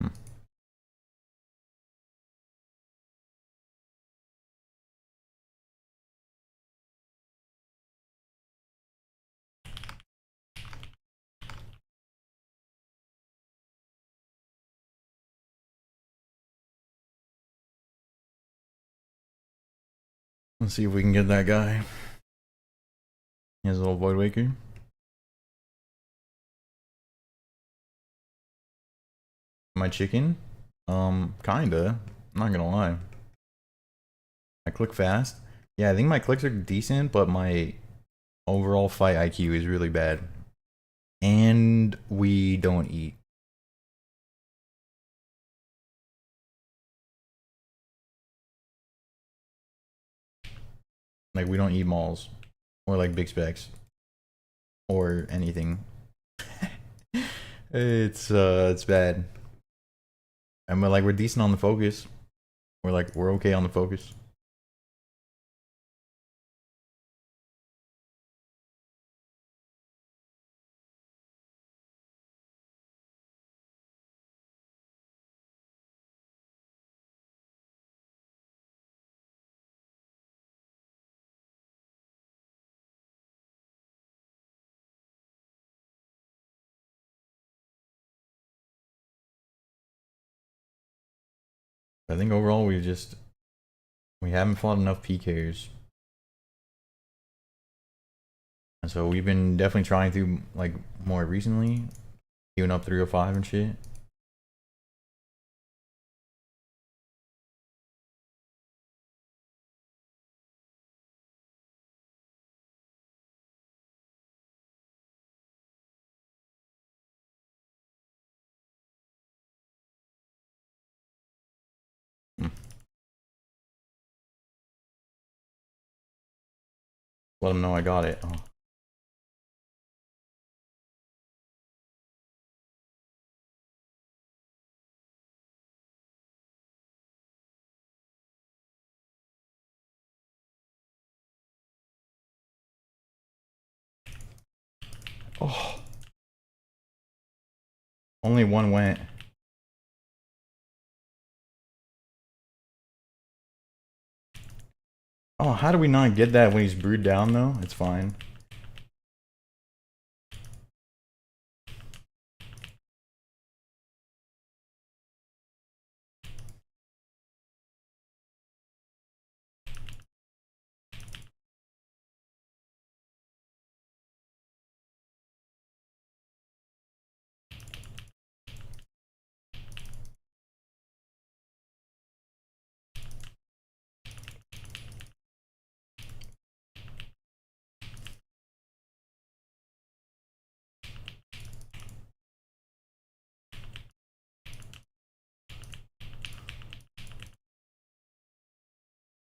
Hmm. Let's see if we can get that guy. His little Void Waker. My chicken? Kinda. I'm not gonna lie. I click fast. Yeah, I think my clicks are decent, but my overall fight IQ is really bad. And we don't eat. Like, we don't eat malls. Or like big specs. Or anything. It's bad. And we're decent on the focus. We're okay on the focus. I think overall we haven't fought enough PKers. And so we've been definitely trying to, like, more recently, queuing up 305 and shit. Hmm. Let them know I got it. Oh. Only one went. Oh, how do we not get that when he's brewed down though? It's fine.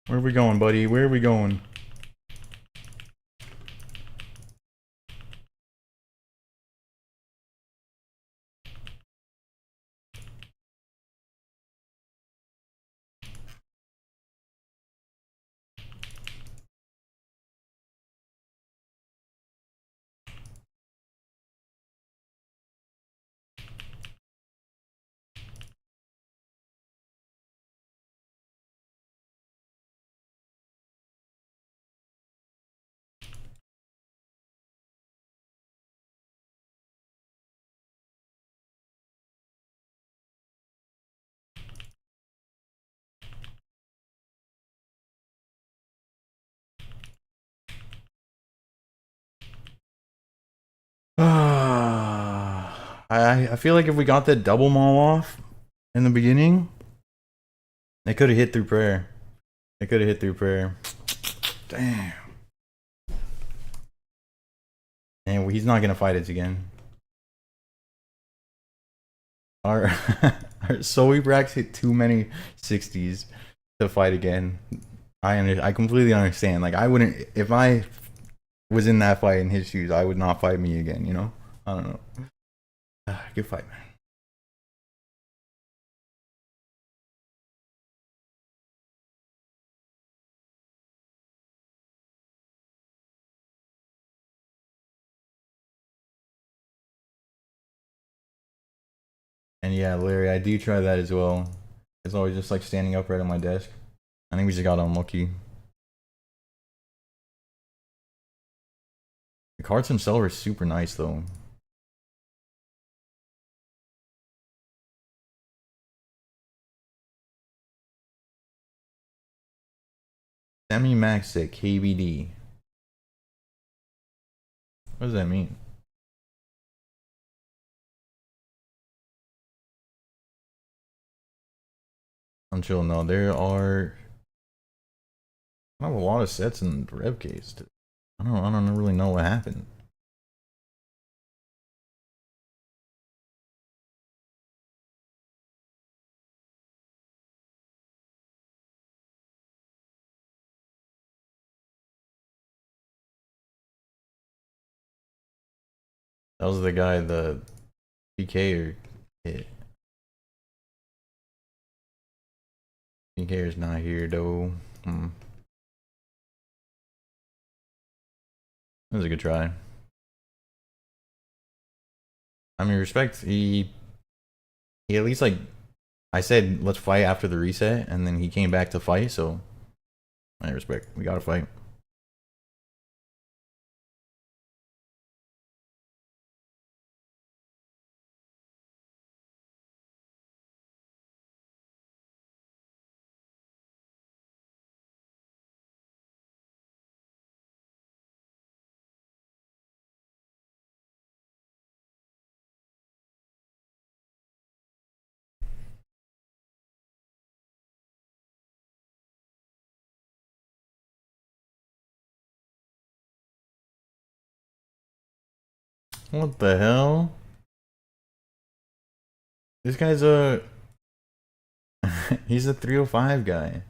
Where are we going, buddy? Where are we going? I feel like if we got that double maul off in the beginning, they could have hit through prayer. They could have hit through prayer. Damn. And he's not gonna fight us again. Our Soulreaper Axe hit too many 60s to fight again. I completely understand. Like I wouldn't, if I was in that fight in his shoes, I would not fight me again. You know? I don't know. Good fight, man. And yeah, Larry, I do try that as well. It's always just like standing upright on my desk. I think we just got unlucky. The cards themselves are super nice though. Semi-max at KBD. What does that mean? Until no, there are I have a lot of sets in the rev case. I don't really know what happened. That was the guy the PK hit. PK is not here though. That was a good try. I mean, respect. He at least like I said, let's fight after the reset, and then he came back to fight. So I respect. We gotta fight. What the hell? This guy's a he's a 305 guy.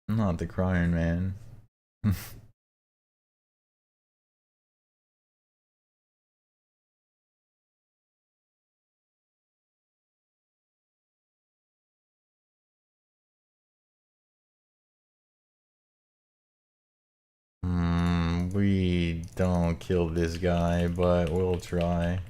I'm not the crying man. We don't kill this guy, but we'll try.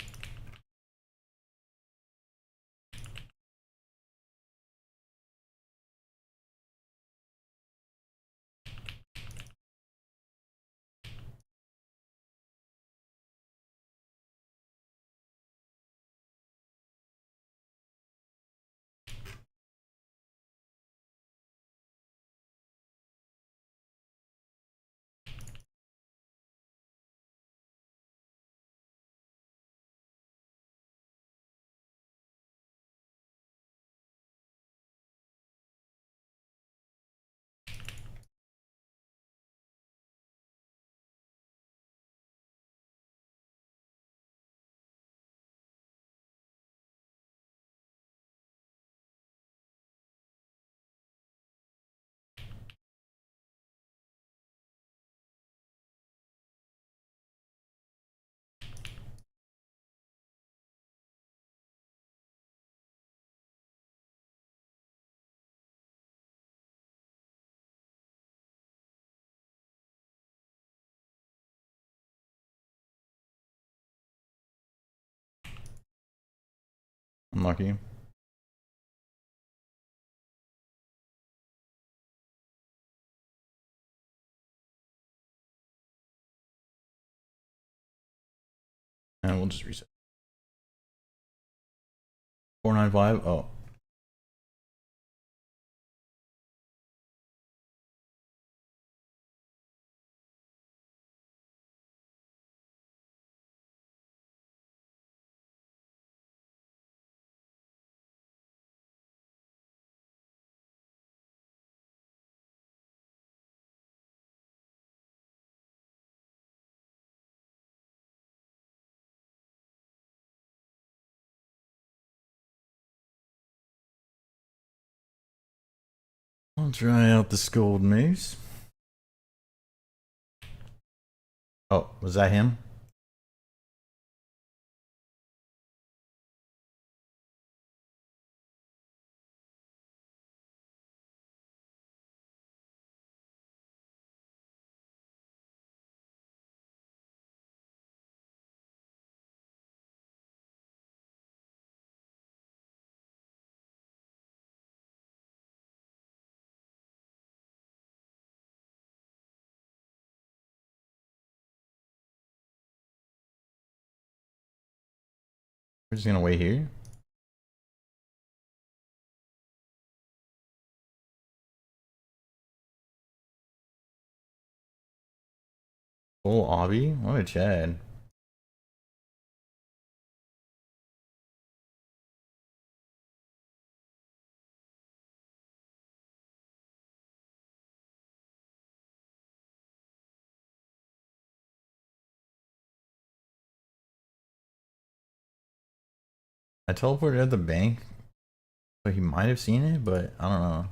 Unlucky. And we'll just reset. 495. Oh. I'll try out the Scold Mace. Oh, was that him? We're just gonna wait here. Full obby? What a Chad. I teleported at the bank, so he might have seen it, but I don't know.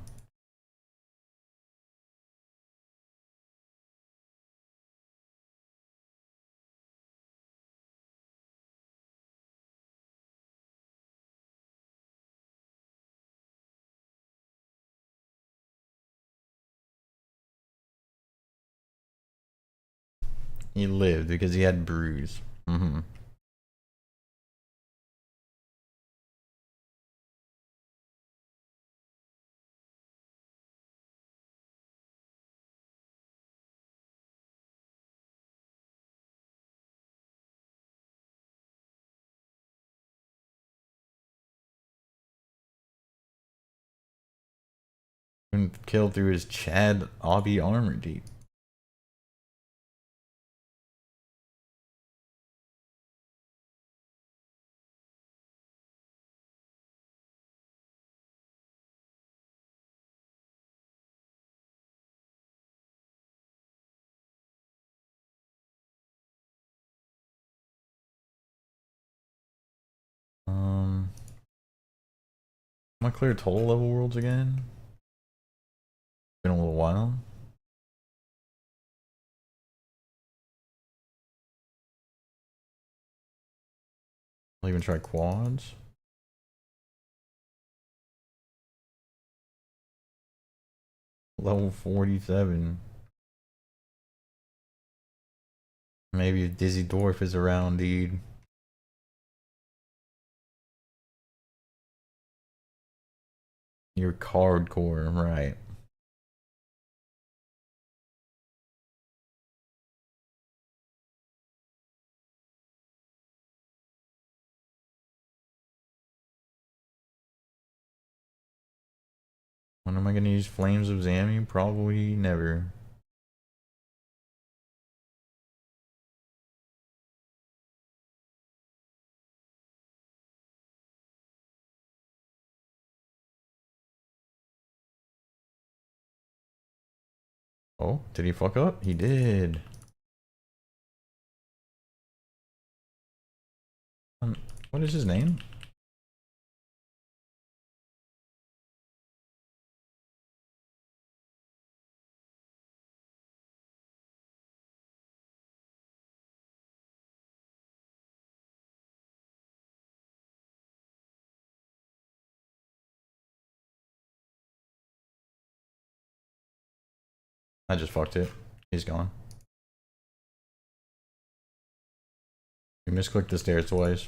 He lived because he had bruise. Mm-hmm. Killed through his Chad obby armor deep. Am I clear total level worlds again? Been a little while. I'll even try quads. Level 47. Maybe if Dizzy Dwarf is around, dude. You're hardcore, right? When am I gonna use Flames of Zami? Probably never. Oh, did he fuck up? He did. What is his name? I just fucked it. He's gone. You misclicked the stairs twice.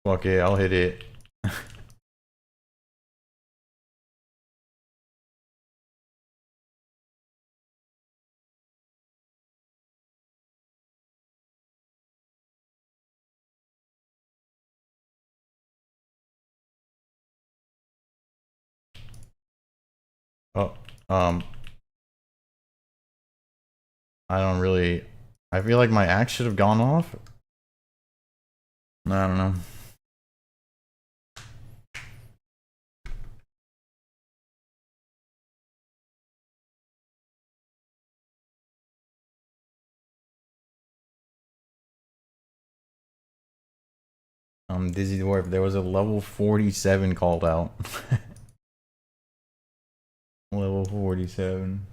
Fuck it, I'll hit it. Oh, I don't really. I feel like my axe should have gone off. I don't know. Dizzy Dwarf, there was a level 47 called out. Level 47.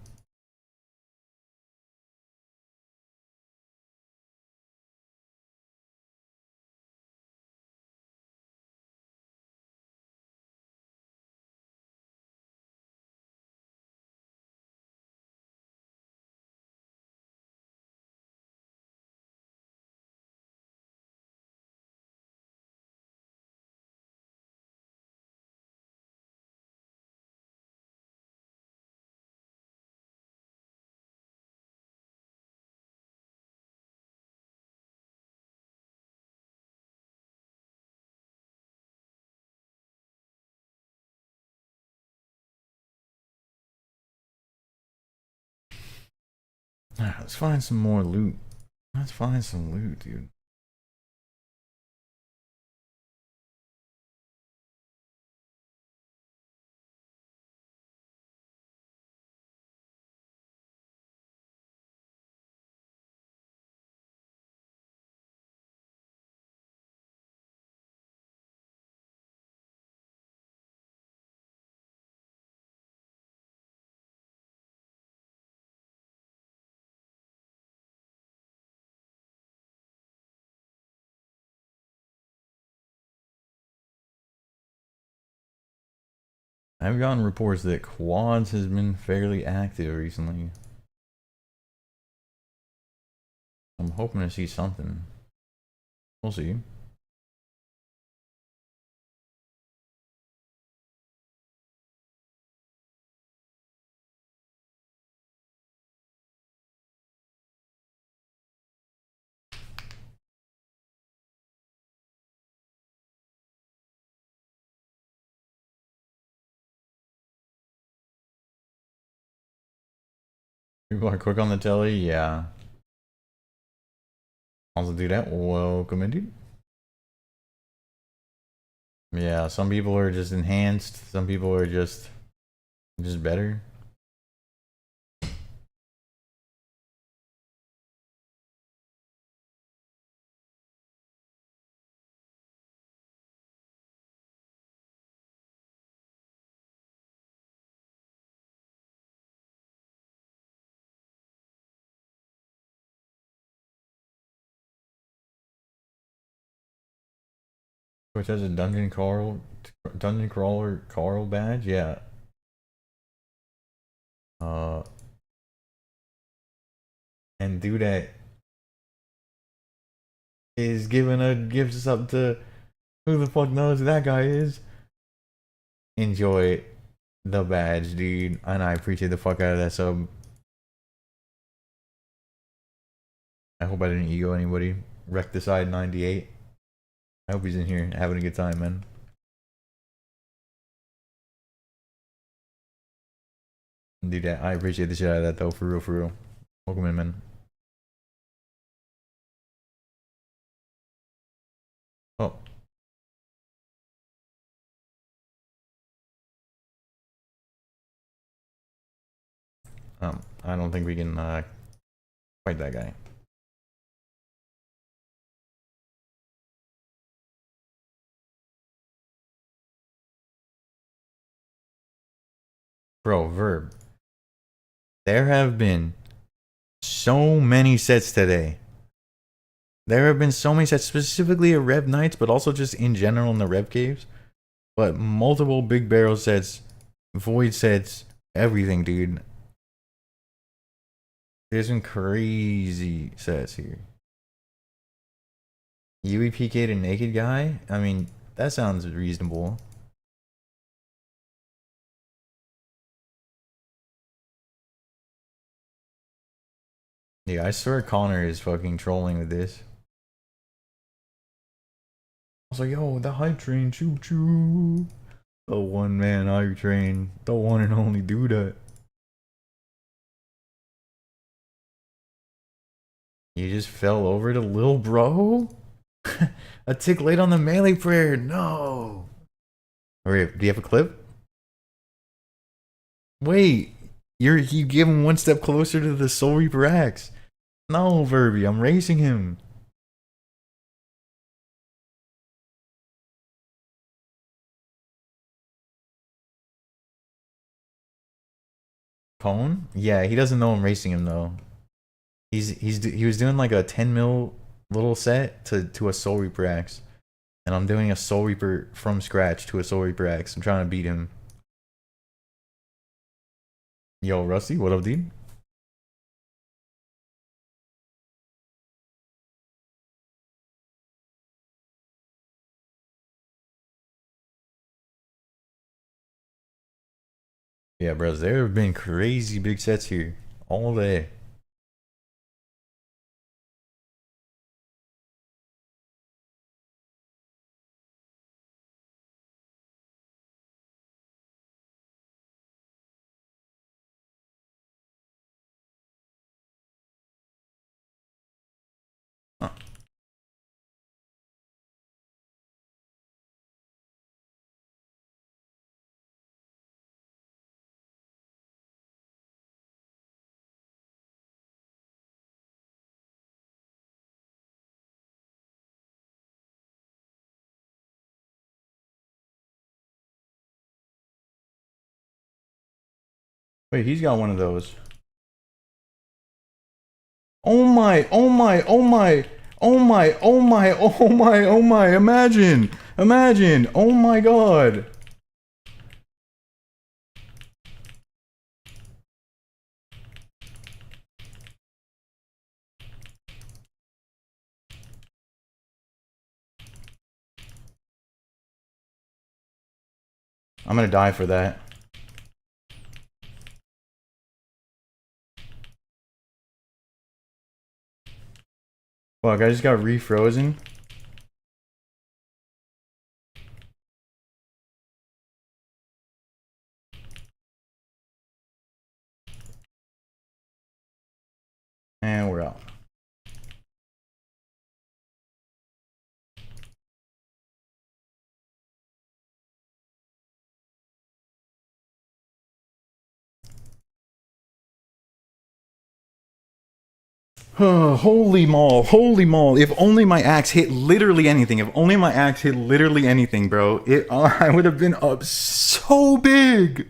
Let's find some more loot. Let's find some loot, dude. I've gotten reports that quads has been fairly active recently. I'm hoping to see something. We'll see. People are quick on the telly, yeah. Also do that. Welcome in, dude. Yeah, some people are just enhanced. Some people are just better. Which has a dungeon crawler Carl badge, yeah. Uh, and do that is giving a gives up to who the fuck knows who that guy is. Enjoy the badge, dude, and I appreciate the fuck out of that sub. I hope I didn't ego anybody. Recticide 98. I hope he's in here having a good time, man. Dude, I appreciate the shit out of that though, for real, for real. Welcome in, man. Oh. I don't think we can fight that guy. Bro, Verb. There have been so many sets today. There have been so many sets, specifically at Rev Nights, but also just in general in the Rev Caves. But multiple big barrel sets, void sets, everything, dude. There's some crazy sets here. UEPK'd a naked guy? I mean, that sounds reasonable. Yeah, I swear Connor is fucking trolling with this. I was like, yo, the hype train, choo choo. The one man hype train, the one and only do that. You just fell over to Lil Bro? A tick late on the melee prayer, no. Wait, do you have a clip? Wait, you give him one step closer to the Soulreaper axe. No, Verby, I'm racing him. Cone? Yeah, he doesn't know I'm racing him though. He was doing like a 10 mil little set to a Soulreaper axe, and I'm doing a Soulreaper from scratch to a Soulreaper axe. I'm trying to beat him. Yo, Rusty, what up, dude? Yeah, bros, there have been crazy big sets here all day. Huh. Wait, he's got one of those. Oh my, oh my, oh my, oh my, oh my, oh my, oh my, imagine, oh my god. I'm gonna die for that. Fuck, I just got refrozen. And we're out. Holy maul, holy maul. If only my axe hit literally anything. If only my axe hit literally anything, bro. I would have been up so big.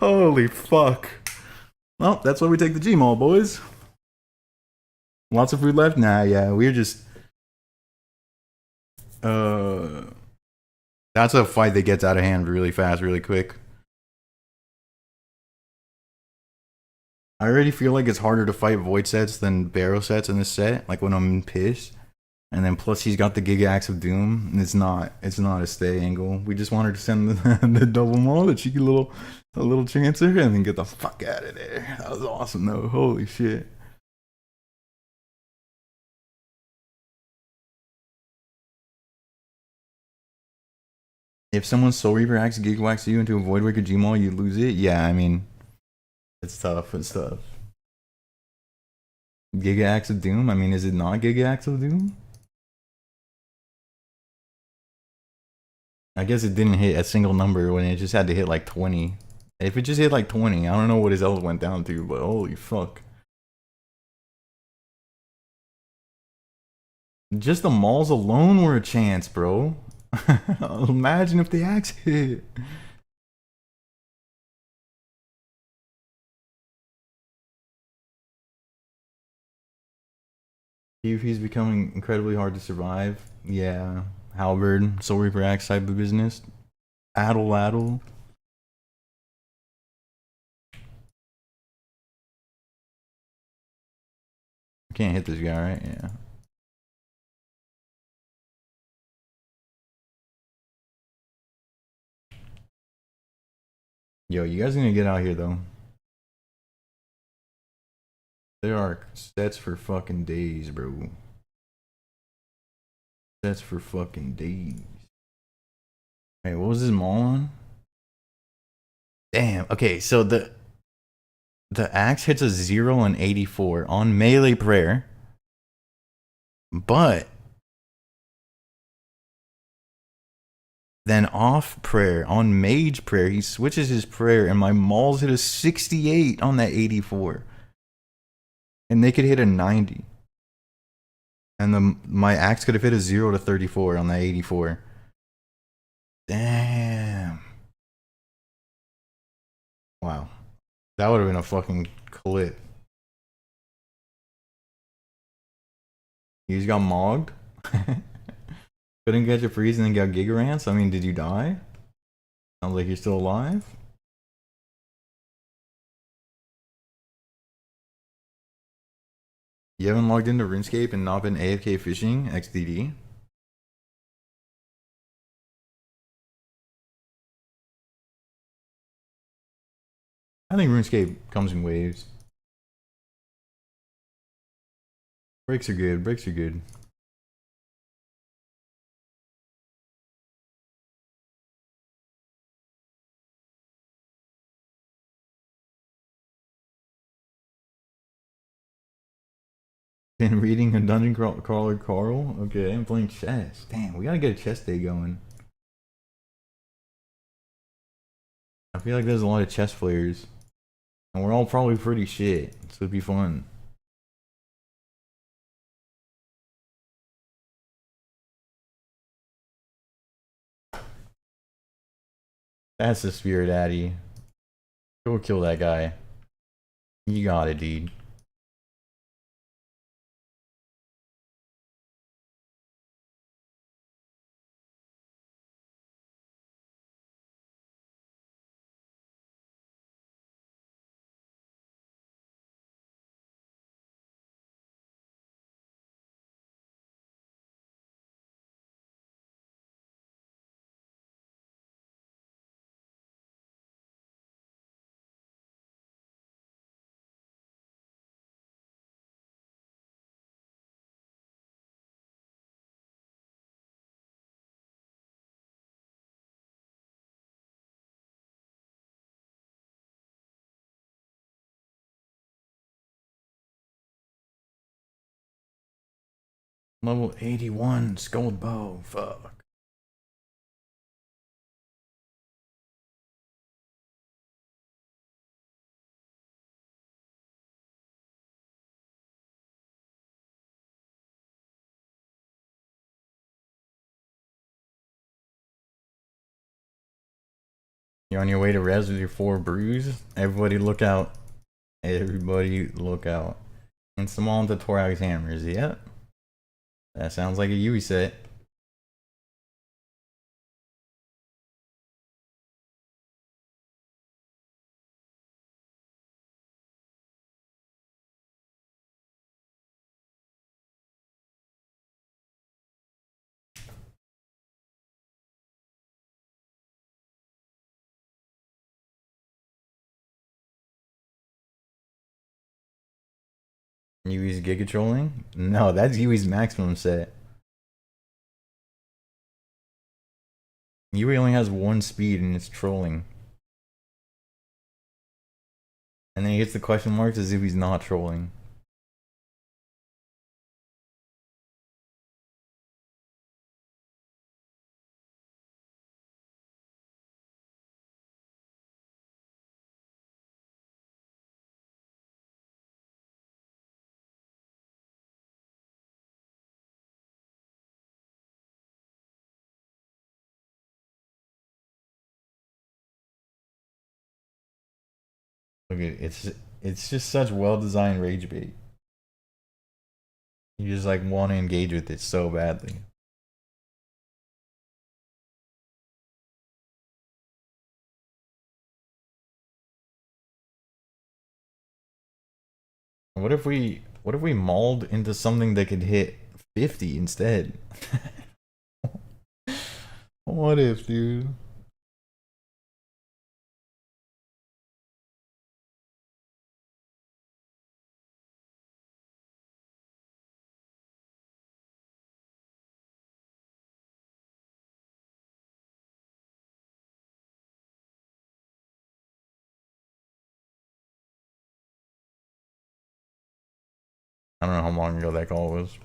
Holy fuck. Well, that's why we take the G maul, boys. Lots of food left? Nah, yeah, we're just that's a fight that gets out of hand really fast, really quick. I already feel like it's harder to fight void sets than barrel sets in this set, like when I'm pissed. And then plus he's got the Giga Axe of Doom, and it's not a stay angle. We just wanted to send the double maul, the cheeky little chancer, and then get the fuck out of there. That was awesome though. Holy shit. If someone Soul Reaper Axe Gigawax you into a Void Wicker Gmaul, you lose it. Yeah, I mean, it's tough. It's tough. Giga Axe of Doom. I mean, is it not Giga Axe of Doom? I guess it didn't hit a single number when it just had to hit like 20. If it just hit like 20, I don't know what his else went down to, but holy fuck. Just the mauls alone were a chance, bro. Imagine if the axe hit. PvP's becoming incredibly hard to survive. Yeah. Halberd, Soul Reaper Axe type of business. Addle addle. I can't hit this guy, right? Yeah. Yo, you guys gonna get out here though. There are sets for fucking days, bro. Sets for fucking days. Hey, what was his mall on? Damn. Okay, so the axe hits a 0 and 84 on melee prayer, but then off prayer on mage prayer he switches his prayer, and my mauls hit a 68 on that 84, and they could hit a 90, and my axe could have hit a 0 to 34 on that 84. Damn. Wow. That would have been a fucking clip. You just got mogged? Couldn't catch a freeze and then got gigarants? I mean, did you die? Sounds like you're still alive. You haven't logged into RuneScape and not been AFK fishing XDD? I think RuneScape comes in waves. Breaks are good, breaks are good. Been reading a dungeon crawler Carl? Okay, I'm playing chess. Damn, we gotta get a chess day going. I feel like there's a lot of chess players. And we're all probably pretty shit, so it'd be fun. That's the spirit, Addy. Go kill that guy. You got it, dude. Level 81, Skull Bow, fuck. You're on your way to res with your 4 brews? Everybody look out. Everybody look out. And Simone to Torag's hammers, yep. That sounds like a Yui set. Yui's Giga Trolling? No, that's Yui's maximum set. Yui only has 1 speed and it's trolling. And then he hits the question marks as if he's not trolling. Look at it's just such well-designed rage bait. You just like want to engage with it so badly. What if we mauled into something that could hit 50 instead? What if, dude? I don't know how long ago that call was.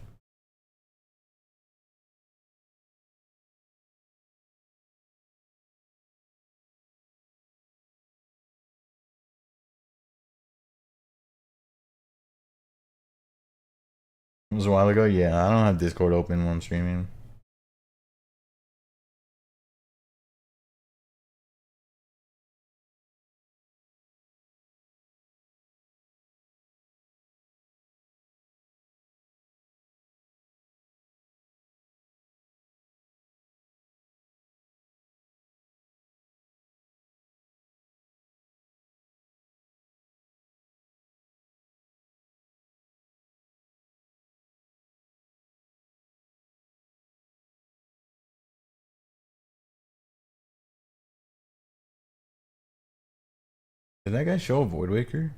It was a while ago. Yeah, I don't have Discord open when I'm streaming. Did that guy show a Void Waker?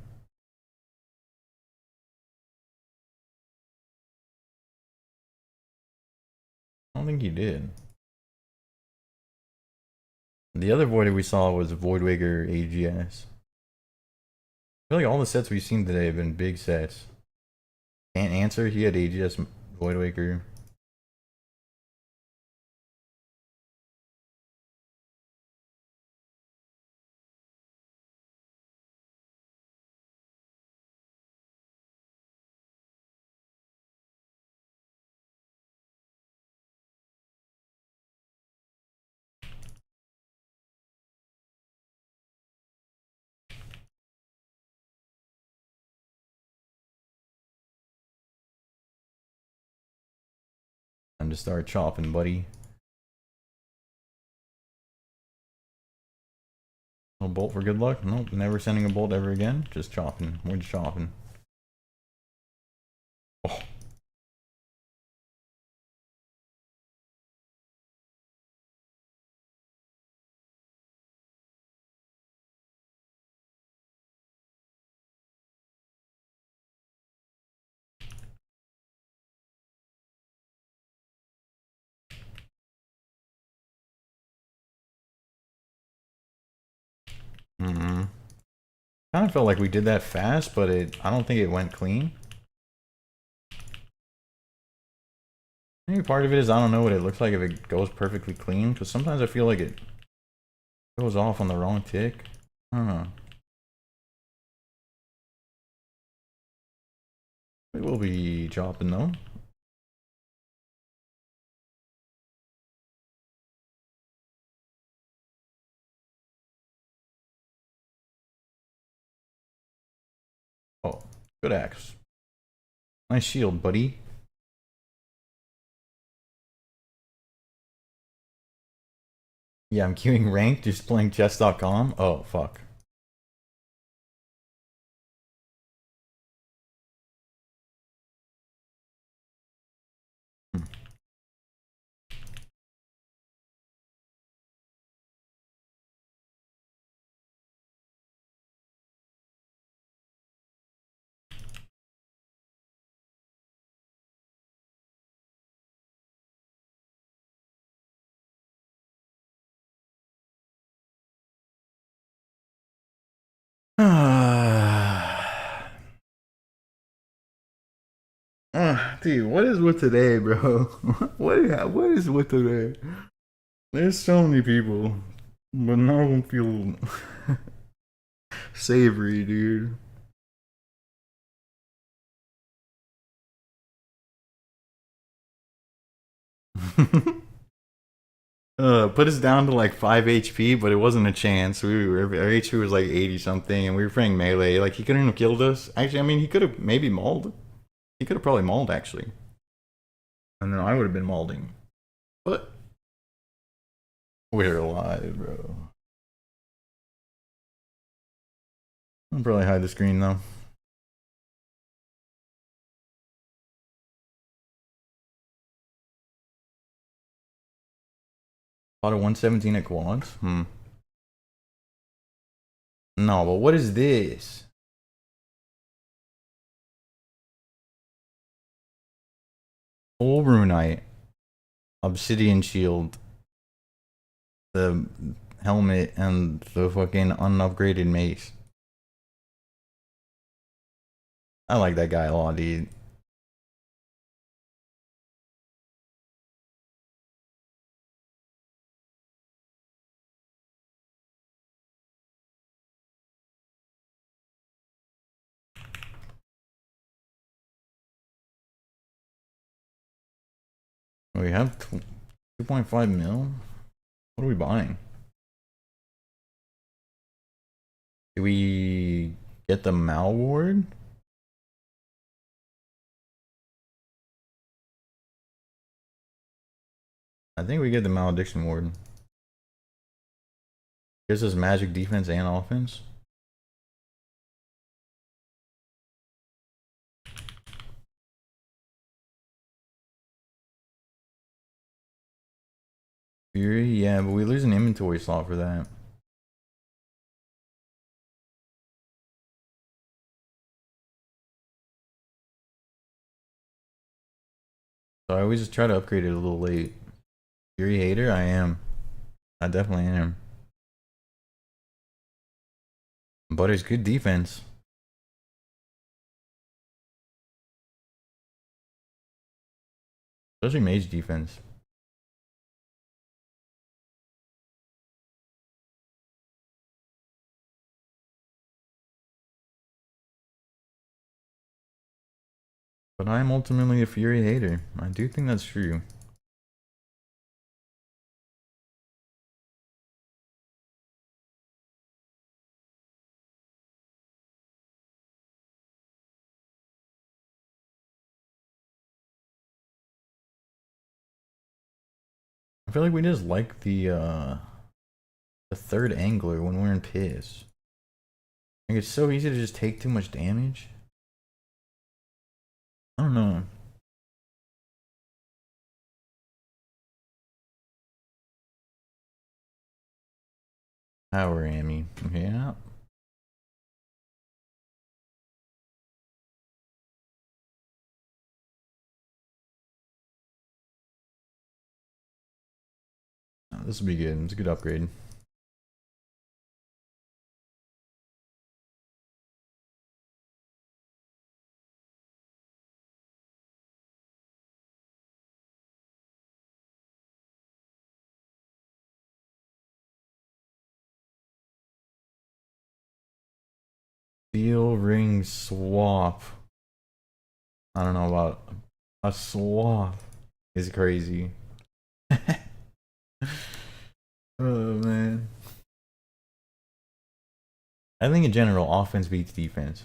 I don't think he did. The other Void we saw was Void Waker AGS. I feel like all the sets we've seen today have been big sets. Can't answer. He had AGS Void Waker. Time to start chopping, buddy. No bolt for good luck? Nope, never sending a bolt ever again. Just chopping. We're just chopping. Oh. Mm-hmm. Kind of felt like we did that fast, but I don't think it went clean. Maybe part of it is I don't know what it looks like if it goes perfectly clean, because sometimes I feel like it goes off on the wrong tick. I don't know. We will be chopping though. Oh, good axe. Nice shield, buddy. Yeah, I'm queuing ranked, just playing chess.com. Oh, fuck. Hmm. Dude, what is with today, bro? what is with today? There's so many people, but none of them feel savory, dude. Put us down to like 5 HP, but it wasn't a chance. Our HP was like 80 something, and we were playing melee. Like he couldn't have killed us. Actually, I mean, he could have maybe mauled. He could have probably mauled actually, and then I would have been mauling. But we're alive, bro. I'll probably hide the screen though. Out of 117 at quads. No, but what is this? Full runite, obsidian shield, the helmet, and the fucking unupgraded mace. I like that guy a lot, dude. We have 2.5 mil. What are we buying? Do we get the Mal Ward? I think we get the Malediction Ward. Gives us magic defense and offense. Fury, yeah, but we lose an inventory slot for that. So I always just try to upgrade it a little late. Fury hater, I am. I definitely am. But it's good defense. Especially mage defense. But I am ultimately a Fury hater. I do think that's true. I feel like we just like the third angler when we're in piss. Like it's so easy to just take too much damage. I don't know. Power Amy. Yeah. Oh, this will be good. It's a good upgrade. Steel ring swap. I don't know about a swap. Is crazy. Oh man. I think in general, offense beats defense.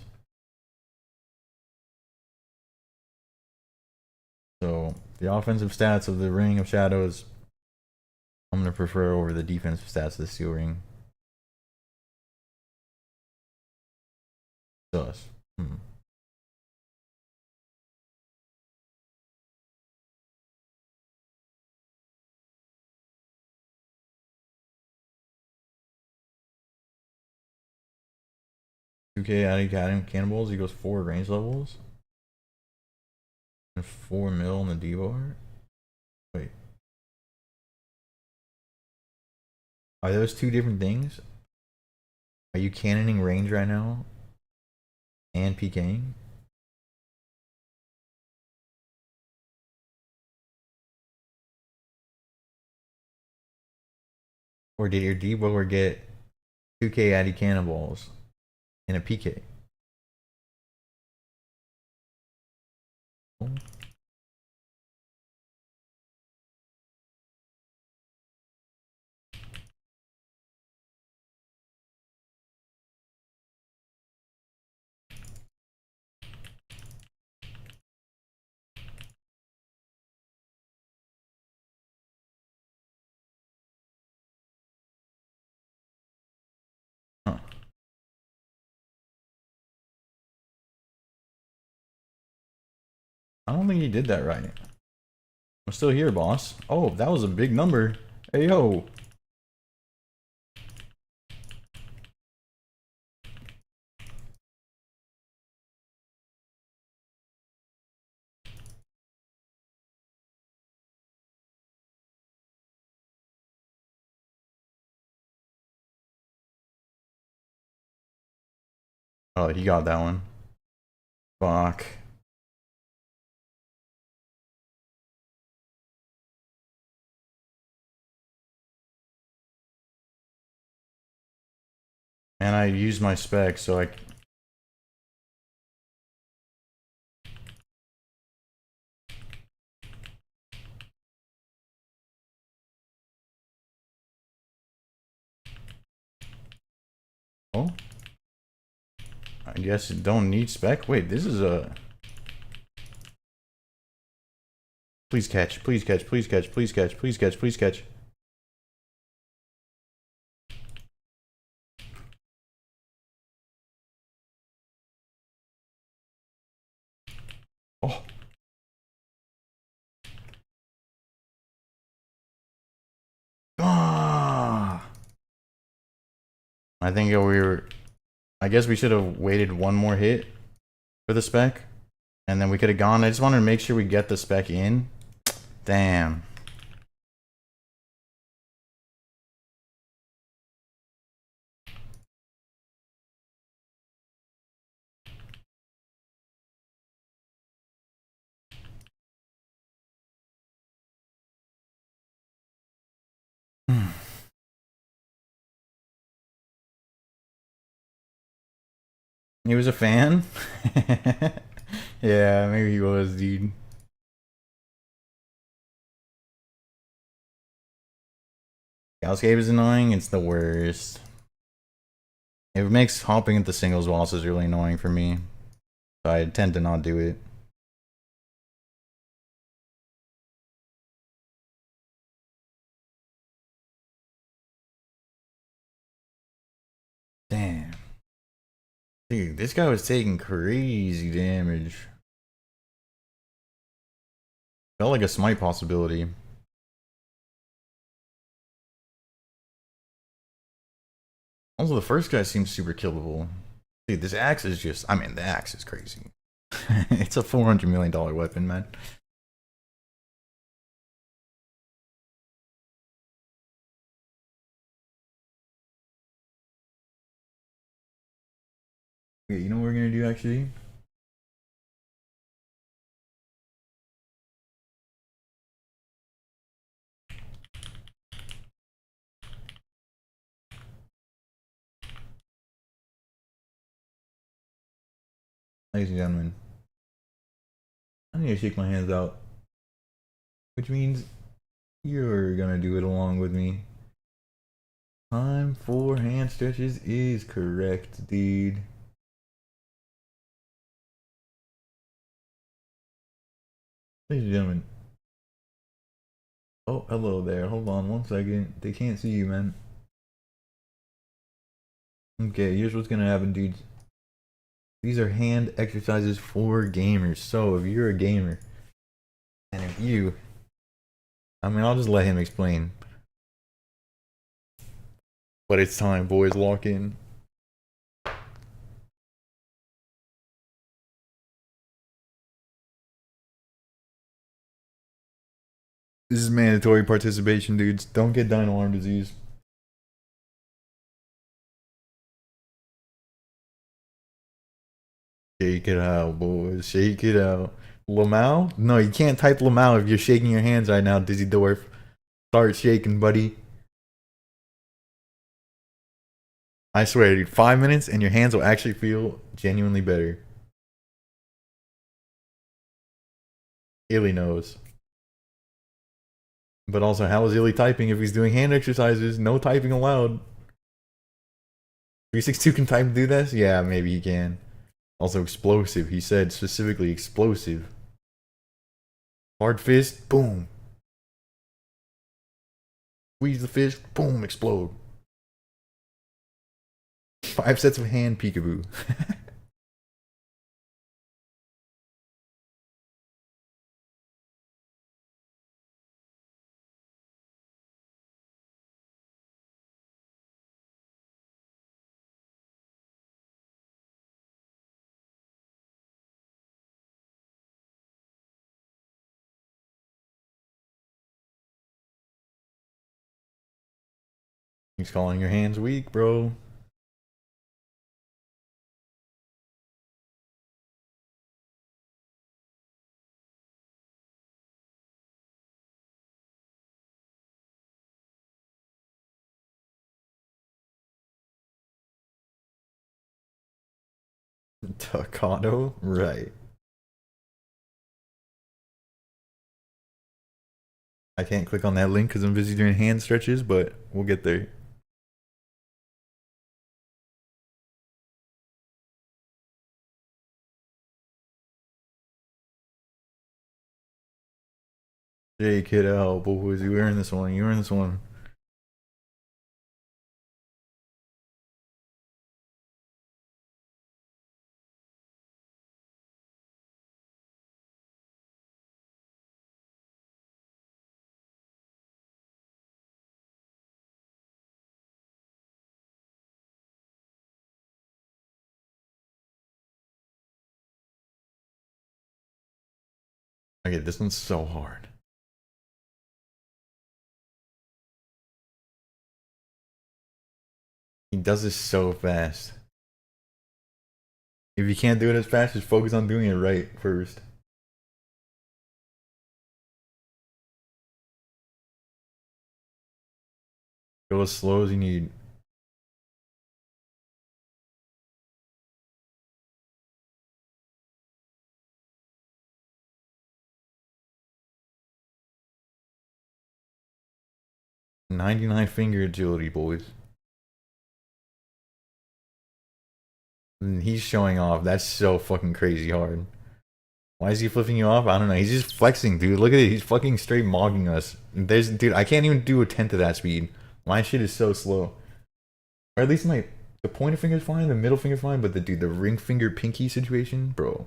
So the offensive stats of the Ring of Shadows, I'm gonna prefer over the defensive stats of the Steel Ring. Sus. $2K adding cannonballs equals 4 range levels. And 4 mil on the D bar. Wait. Are those two different things? Are you cannoning range right now? And Pking? Or did your D bar get 2K addy cannonballs and a PK? Huh. I don't think he did that right. I'm still here, boss. Oh, that was a big number. Hey, yo. Oh, he got that one. Fuck. And I used my spec, so I... Oh, I guess it don't need spec. Wait, this is a. Please catch, please catch, please catch, please catch, please catch, please catch. Oh. Ah. I think we were. I guess we should have waited one more hit for the spec, and then we could have gone. I just wanted to make sure we get the spec in. Damn. He was a fan? Yeah, maybe he was, dude. Gausscape is annoying, it's the worst. It makes hopping into singles bosses really annoying for me. So I tend to not do it. Damn. Dude, this guy was taking crazy damage. Felt like a smite possibility. Also, the first guy seems super killable. Dude, this axe is just... I mean, the axe is crazy. It's a $400 million weapon, man. Okay, you know what we're gonna do, actually? Ladies and gentlemen, I need to shake my hands out. Which means you're gonna do it along with me. Time for hand stretches is correct, dude. Ladies and gentlemen. Oh, hello there. Hold on one second. They can't see you, man. Okay, here's what's gonna happen, dudes. These are hand exercises for gamers. So if you're a gamer, and if you... I mean, I'll just let him explain. But it's time, boys. Lock in. This is mandatory participation, dudes. Don't get dino arm disease. Shake it out, boys. Shake it out. Lamau? No, you can't type Lamau if you're shaking your hands right now, Dizzy Dwarf. Start shaking, buddy. I swear, dude, 5 minutes and your hands will actually feel genuinely better. Illy knows. But also, how is Illy typing if he's doing hand exercises? No typing allowed. 362 can type and do this? Yeah, maybe he can. Also, explosive. He said specifically explosive. Hard fist, boom. Squeeze the fist, boom, explode. 5 sets of hand peekaboo. He's calling your hands weak, bro. Tacano? Right. I can't click on that link because I'm busy doing hand stretches, but we'll get there. Jay, kid out, boys. You earn this one. You earn this one. Okay, this one's so hard. He does this so fast. If you can't do it as fast, just focus on doing it right first. Go as slow as you need. "99 finger agility, boys." And he's showing off. That's so fucking crazy hard. Why is he flipping you off? I don't know. He's just flexing, dude. Look at it. He's fucking straight mogging us. Dude, I can't even do a tenth of that speed. My shit is so slow. Or at least the pointer finger's fine, the middle finger's fine, but the ring finger pinky situation, bro.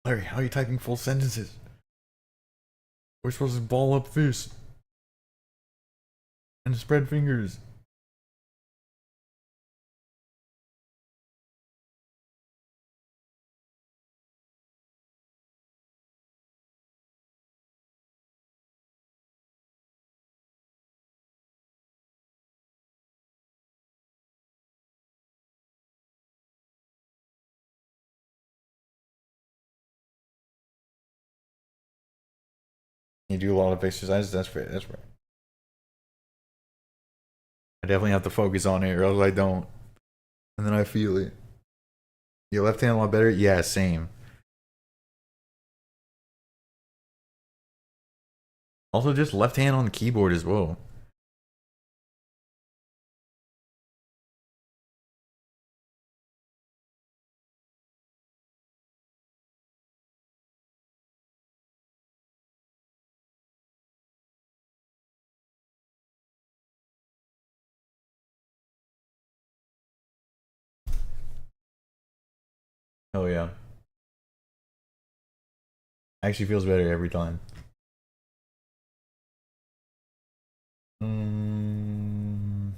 Larry, how are you typing full sentences? We're supposed to ball up fists and spread fingers. You do a lot of exercises, that's fair, that's right. I definitely have to focus on it, or else I don't. And then I feel it. Your left hand a lot better? Yeah, same. Also, just left hand on the keyboard as well. Oh yeah. Actually feels better every time. Mm.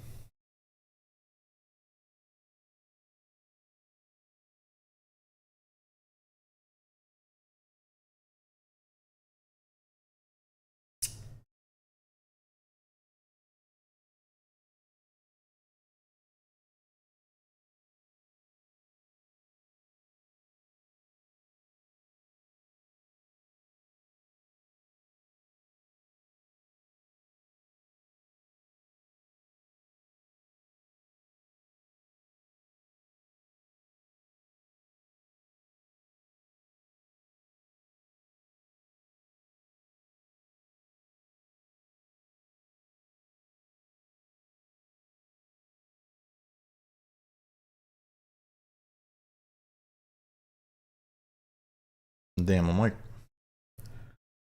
Damn, I'm like,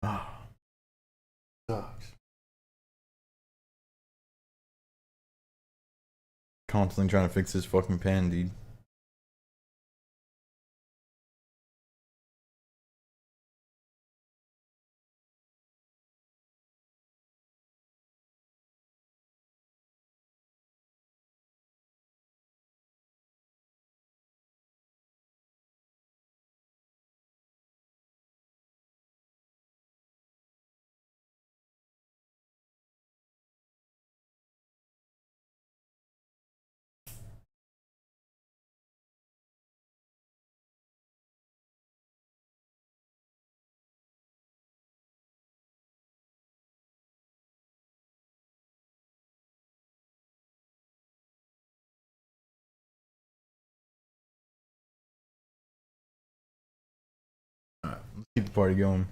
ah, sucks. Constantly trying to fix this fucking pen, dude. Keep the party going.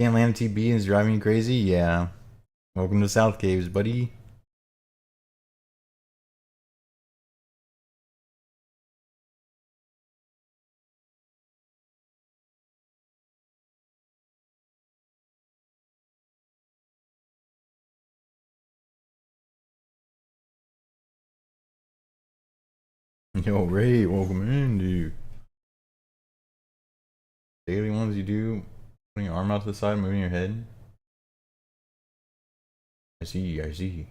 Can't land a TB and is driving you crazy? Yeah. Welcome to South Caves, buddy. Yo, Ray, welcome in, dude. Daily ones you do, putting your arm out to the side, moving your head. I see, I see.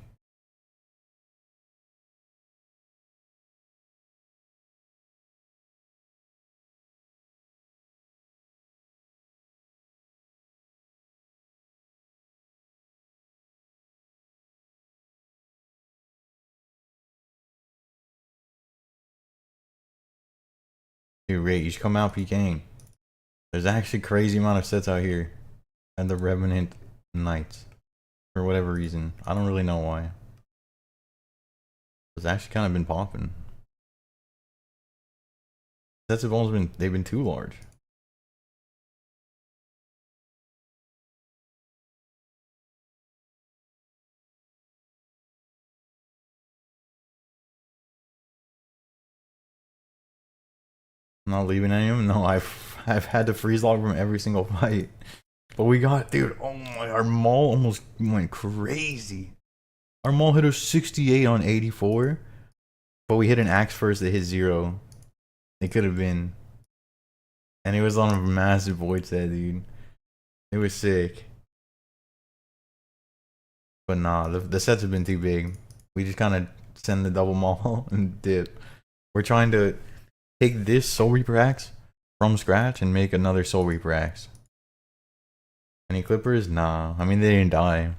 Dude, Ray, you should come out, Pking. There's actually crazy amount of sets out here at the Revenant Nights. For whatever reason. I don't really know why. It's actually kind of been popping. Sets have almost been, they've been too large. I'm not leaving any of them. No, I've had to freeze log from every single fight. But we got, dude, oh my, our maul almost went crazy. Our maul hit a 68 on 84. But we hit an axe first that hit 0. It could have been. And it was on a massive void set, dude. It was sick. But nah, the sets have been too big. We just kind of send the double maul and dip. We're trying to take this Soulreaper axe from scratch and make another Soulreaper axe. Any clippers? Nah. I mean, they didn't die.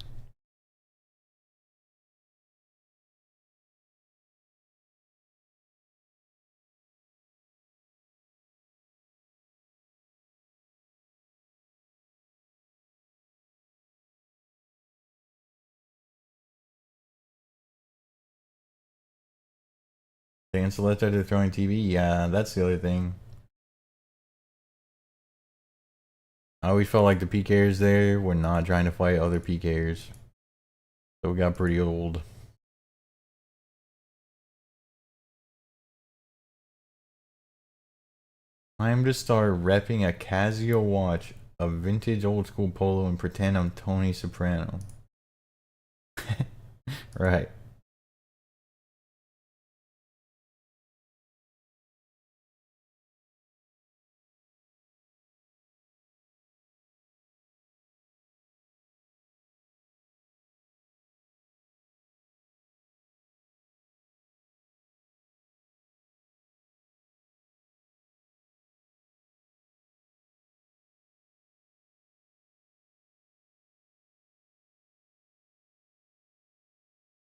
They insulate after throwing TV? Yeah, that's the other thing. I always felt like the PKers there were not trying to fight other PKers. So we got pretty old. I'm to start repping a Casio watch, a vintage old school polo, and pretend I'm Tony Soprano. Right.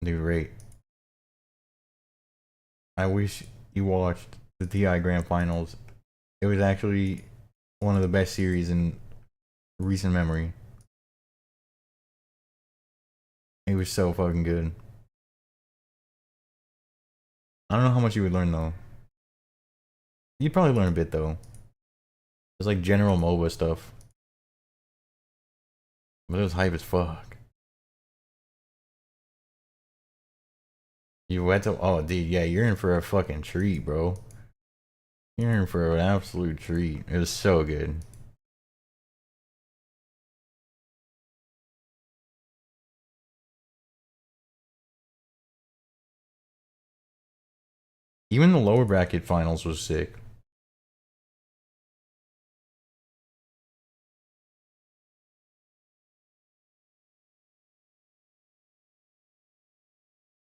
Dude, right. I wish you watched the TI Grand Finals. It was actually one of the best series in recent memory. It was so fucking good. I don't know how much you would learn though. You'd probably learn a bit though. It's like general MOBA stuff. But it was hype as fuck. You went to, oh dude, yeah, you're in for a fucking treat, bro. You're in for an absolute treat. It was so good. Even the lower bracket finals was sick.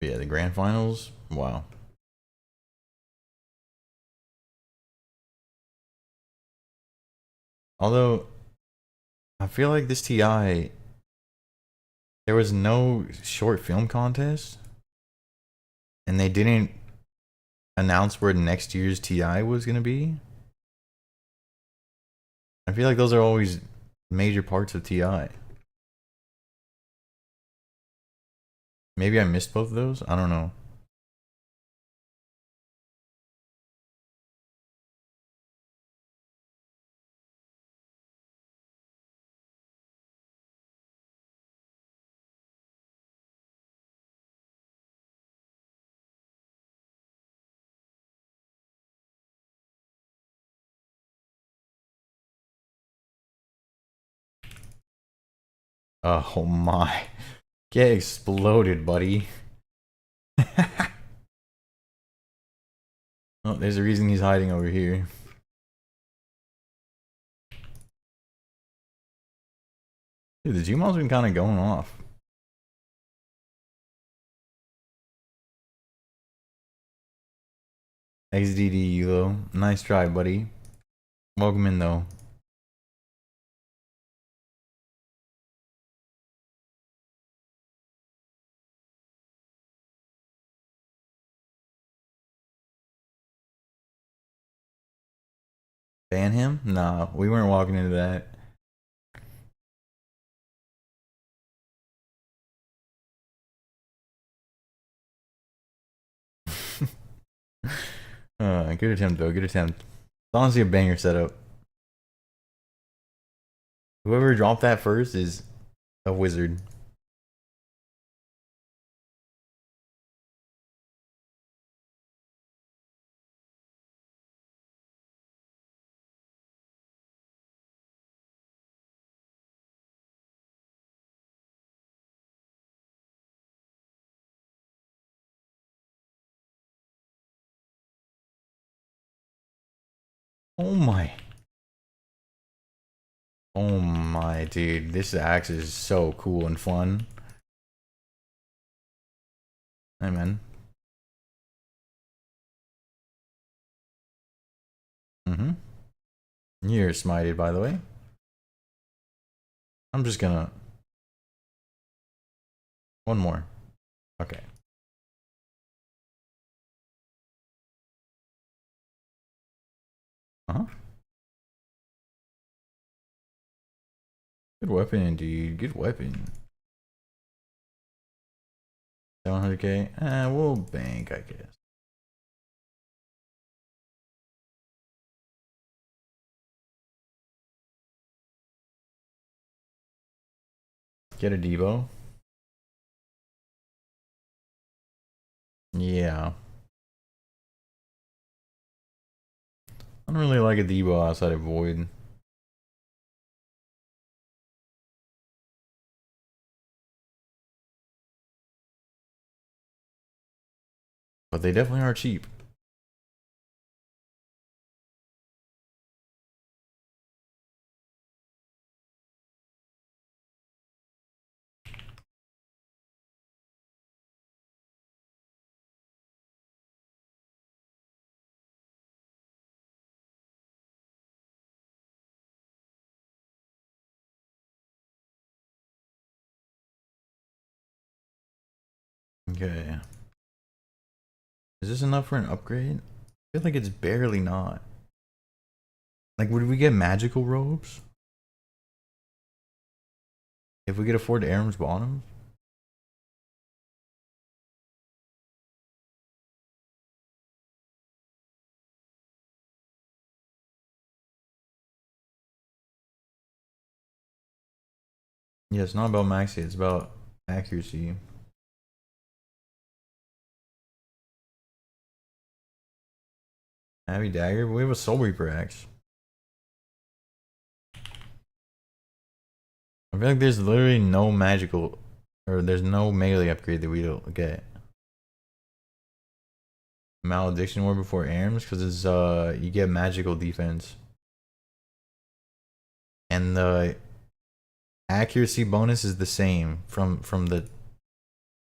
But yeah, the grand finals, wow. Although, I feel like this TI, there was no short film contest, and they didn't announce where next year's TI was gonna be. I feel like those are always major parts of TI. Maybe I missed both of those. I don't know. Oh my. Get exploded, buddy. Oh, there's a reason he's hiding over here. Dude, the Gmod's been kind of going off. XDD Euro. Nice try, buddy. Welcome in, though. Ban him? Nah, we weren't walking into that. Good attempt, though. Good attempt. It's honestly a banger setup. Whoever dropped that first is a wizard. Oh my. Oh my, dude. This axe is so cool and fun. Hey, man. Mm-hmm. You're smited, by the way. I'm just gonna... One more. Okay. Uh-huh. Good weapon, dude. Good weapon. 700k? We'll bank, I guess. Get a Debo. Yeah. I don't really like a Debo outside of Void. But they definitely are cheap. Okay. Is this enough for an upgrade? I feel like it's barely not. Like, would we get magical robes? If we could afford Aram's bottom? Yeah, it's not about maxi, it's about accuracy. Heavy dagger, but we have a Soulreaper axe. I feel like there's literally no magical, or there's no melee upgrade that we don't get. Malediction War before Arms, because it's you get magical defense. And the accuracy bonus is the same from the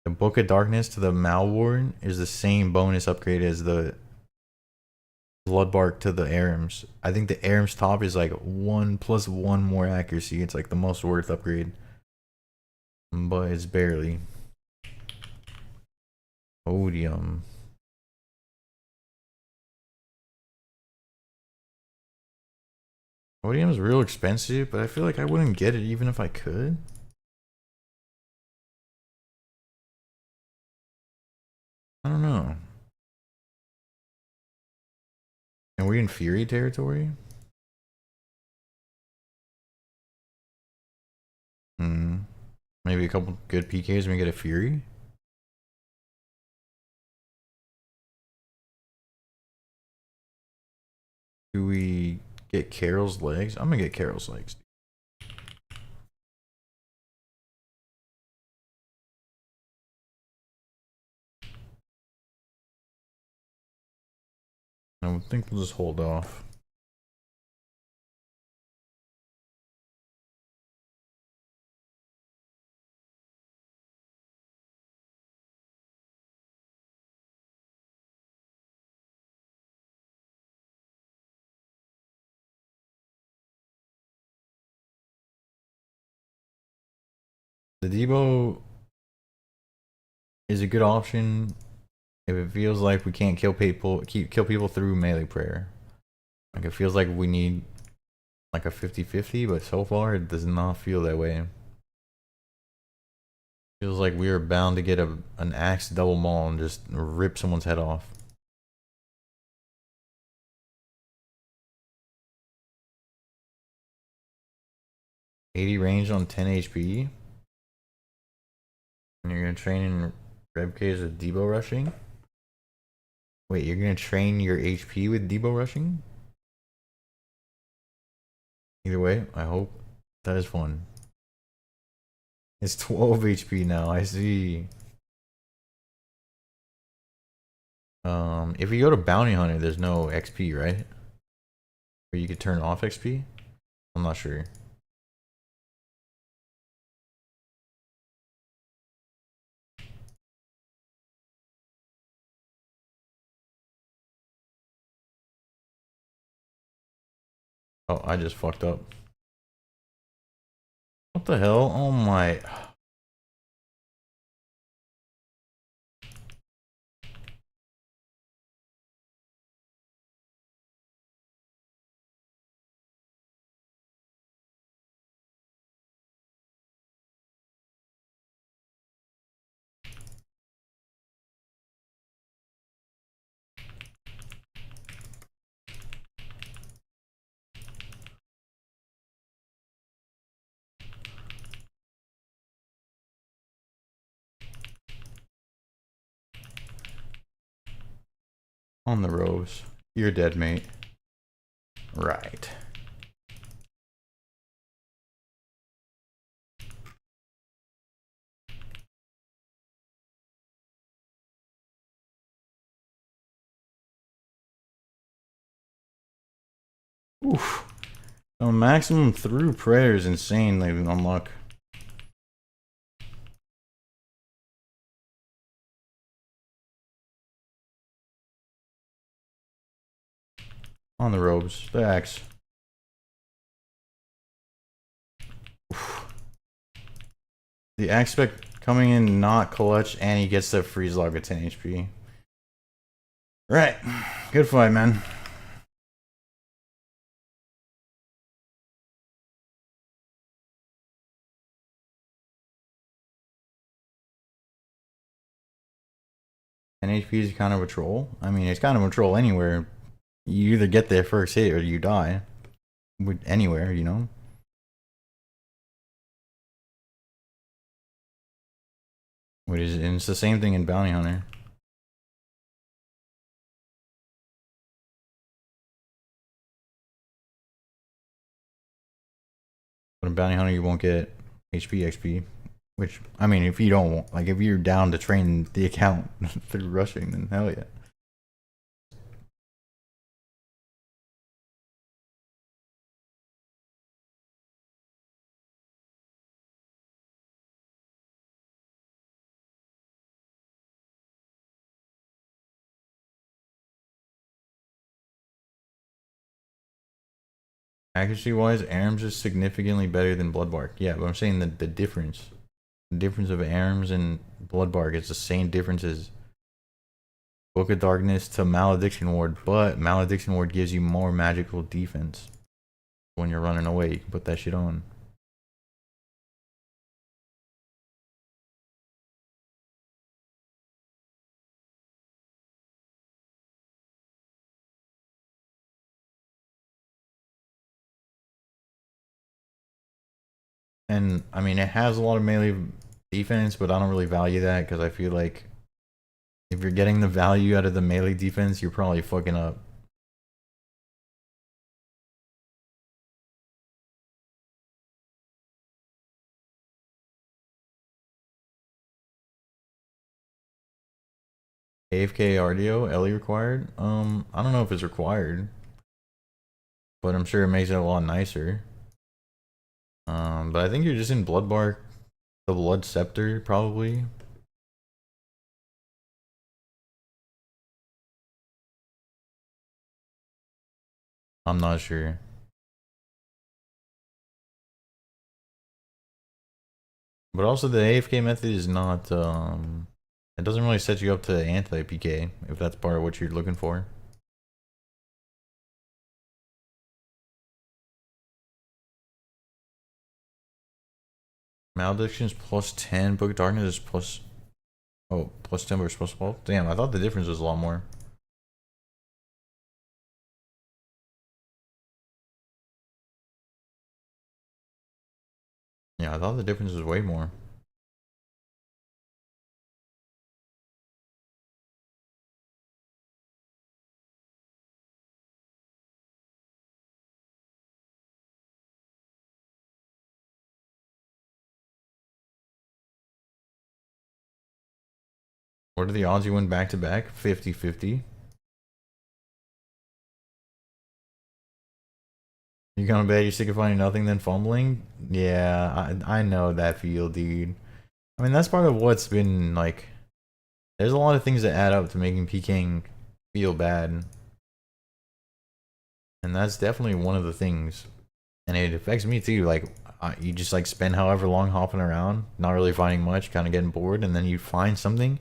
Book of Darkness to the Malwarn is the same bonus upgrade as the Bloodbark to the Arams. I think the Arams top is like 1+1 more accuracy. It's like the most worth upgrade. But it's barely. Odium. Odium is real expensive, but I feel like I wouldn't get it even if I could. I don't know. And we in Fury territory? Maybe a couple good PKs and we get a Fury? Do we get Carol's legs? I'm gonna get Carol's legs. I think we'll just hold off. The Debo is a good option if it feels like we can't kill people through melee prayer. Like it feels like we need like a 50-50, but so far it does not feel that way. Feels like we are bound to get an axe double maul and just rip someone's head off. $80 range on 10 HP. And you're gonna train in Rebk's with Debo rushing? Wait, you're gonna train your HP with Debo rushing? Either way, I hope that is fun. It's 12 HP now, I see. If you go to Bounty Hunter, there's no XP, right? Or you could turn off XP? I'm not sure. Oh, I just fucked up. What the hell? Oh my... On the rose. You're dead, mate. Right. Oof. A maximum through prayer is insane, like unlock. On the robes. The axe. Oof. The axe spec coming in not clutch, and he gets the freeze log at 10 HP. Right. Good fight, man. And HP is kind of a troll. I mean, it's kind of a troll anywhere. You either get their first hit or you die. With anywhere, you know? Which is, and it's the same thing in Bounty Hunter. But in Bounty Hunter, you won't get HP XP. Which, I mean, if you don't, like, if you're down to train the account through rushing, then hell yeah. Accuracy wise, ARMS is significantly better than Bloodbark. Yeah, but I'm saying that the difference of ARMS and Bloodbark is the same difference as Book of Darkness to Malediction Ward, but Malediction Ward gives you more magical defense. When you're running away, you can put that shit on. And I mean, it has a lot of melee defense, but I don't really value that because I feel like if you're getting the value out of the melee defense, you're probably fucking up. AFK RDO, Ellie required? I don't know if it's required, but I'm sure it makes it a lot nicer. But I think you're just in Bloodbark, the Blood Scepter, probably. I'm not sure. But also the AFK method is not, it doesn't really set you up to anti-PK, if that's part of what you're looking for. Malediction is plus 10, Book of Darkness is plus, oh, plus 10 versus plus 12? Damn, I thought the difference was a lot more. Yeah, I thought the difference was way more. What are the odds you win back to back? 50-50. You gonna bet you're sick of finding nothing then fumbling? Yeah, I know that feel, dude. I mean, that's part of what's been like. There's a lot of things that add up to making Pking feel bad, and that's definitely one of the things. And it affects me too. Like, you just like spend however long hopping around, not really finding much, kind of getting bored, and then you find something,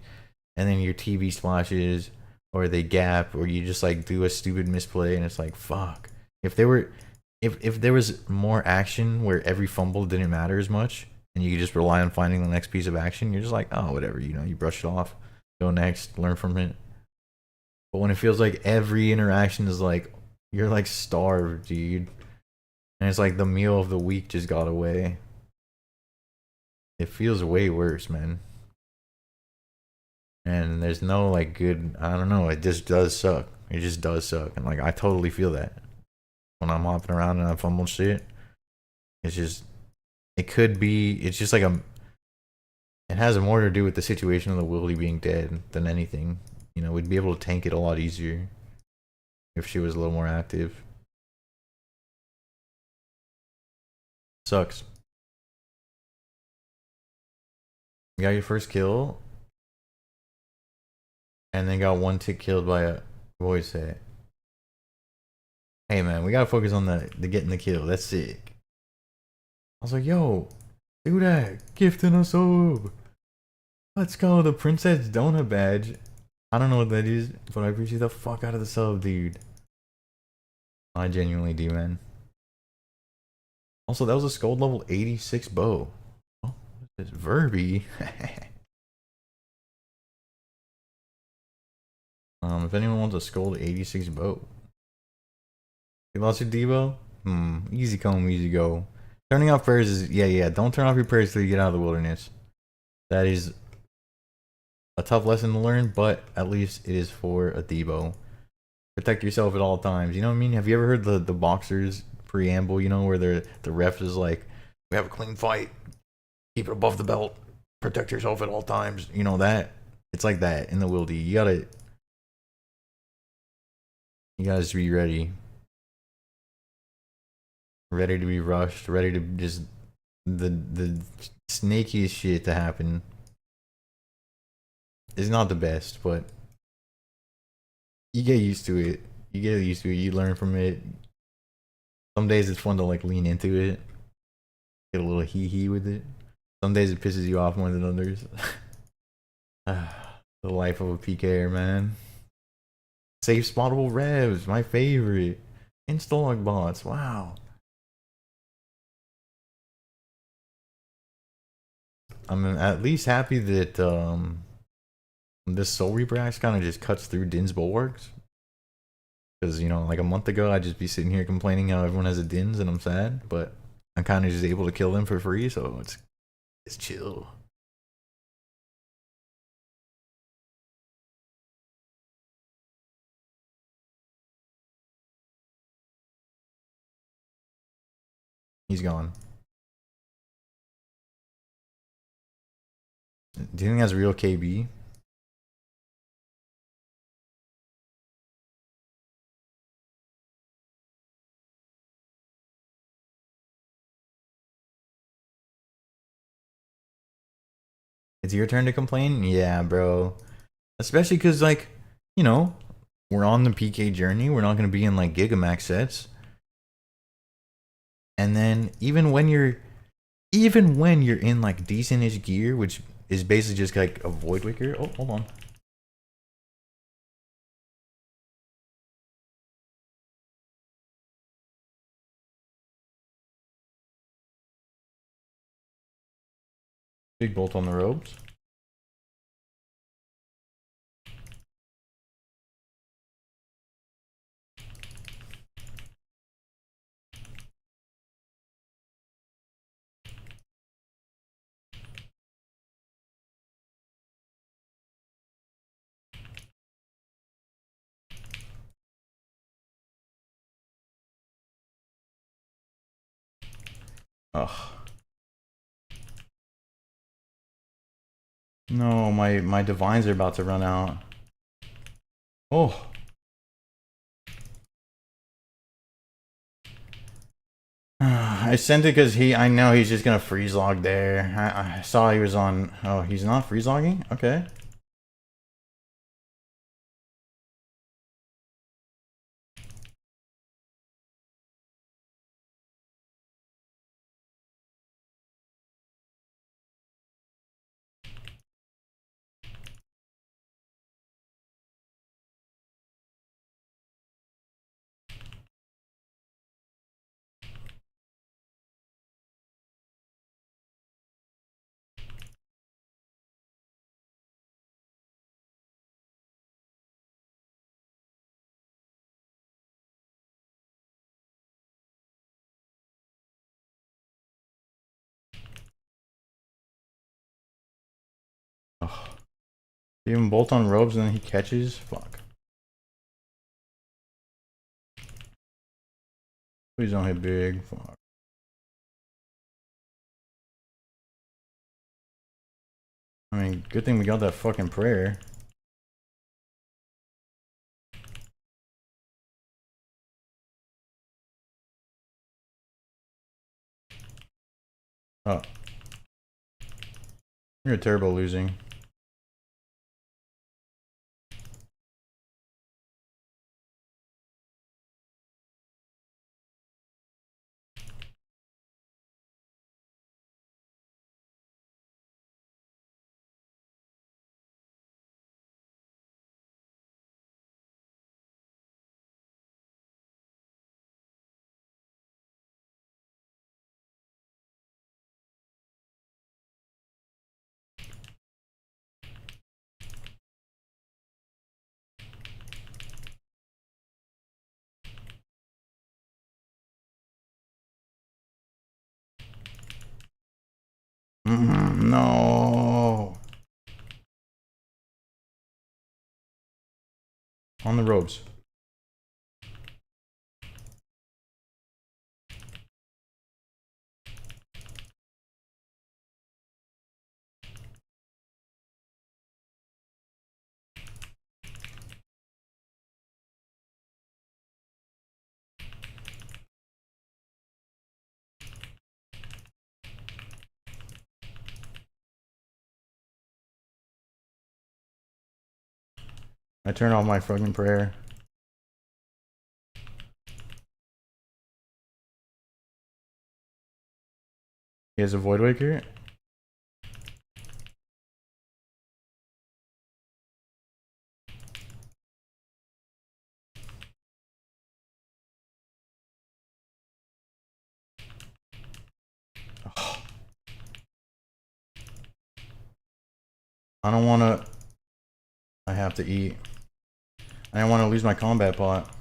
and then your TV splashes, or they gap, or you just like do a stupid misplay, and it's like, fuck. If there were, if there was more action where every fumble didn't matter as much, and you could just rely on finding the next piece of action, you're just like, oh, whatever, you know, you brush it off, go next, learn from it. But when it feels like every interaction is like, you're like starved, dude. And it's like the meal of the week just got away. It feels way worse, man. And there's no like good, I don't know, it just does suck. It just does suck. And like I totally feel that. When I'm hopping around and I fumble shit. It's just it could be it's just like it has more to do with the situation of the Wildy being dead than anything. You know, we'd be able to tank it a lot easier if she was a little more active. Sucks. You got your first kill, and then got one tick killed by a voice set. Hey man, we gotta focus on the getting the kill. That's sick. I was like, yo, do that. Gifting a sub. Let's go. The Princess Donut badge. I don't know what that is, but I appreciate the fuck out of the sub, dude. I genuinely do, man. Also, that was a Scold level 86 bow. Oh, it's Verby. If anyone wants a Scold 86 bow. You lost your Devo? Easy come, easy go. Turning off prayers is, yeah, don't turn off your prayers till you get out of the wilderness. That is a tough lesson to learn, but at least it is for a Devo. Protect yourself at all times. You know what I mean? Have you ever heard the boxers preamble, you know, where the ref is like, we have a clean fight. Keep it above the belt. Protect yourself at all times. You know that? It's like that in the wildy. You gotta just be ready. Ready to be rushed. Ready to just the snakiest shit to happen. It's not the best, but you get used to it. You get used to it. You learn from it. Some days it's fun to like lean into it. Get a little hee with it. Some days it pisses you off more than others. The life of a PKer, man. Safe spottable revs, my favorite. Instalog bots, wow. I'm at least happy that this Soulreaper axe kind of just cuts through Din's bulwarks. Because, you know, like a month ago, I'd just be sitting here complaining how everyone has a Dins and I'm sad. But I'm kind of just able to kill them for free, so it's chill. He's gone. Do you think that's real KB? It's your turn to complain? Yeah, bro. Especially because, like, you know, we're on the PK journey. We're not going to be in, like, Gigamax sets. And then even when you're in, like, decentish gear, which is basically just, like, a Void Waker. Oh, hold on. Big bolt on the robes. Ugh. No, my divines are about to run out. Oh. I sent it because I know he's just gonna freeze log there. I saw he was on. Oh, he's not freeze logging? Okay. Oh. Even bolt on robes and then he catches? Fuck. Please don't hit big. Fuck. I mean, good thing we got that fucking prayer. Oh. You're a turbo losing. No. On the robes. I turn off my fucking prayer. He has a Void Waker. Oh. I don't want to. I have to eat. I don't want to lose my combat pot.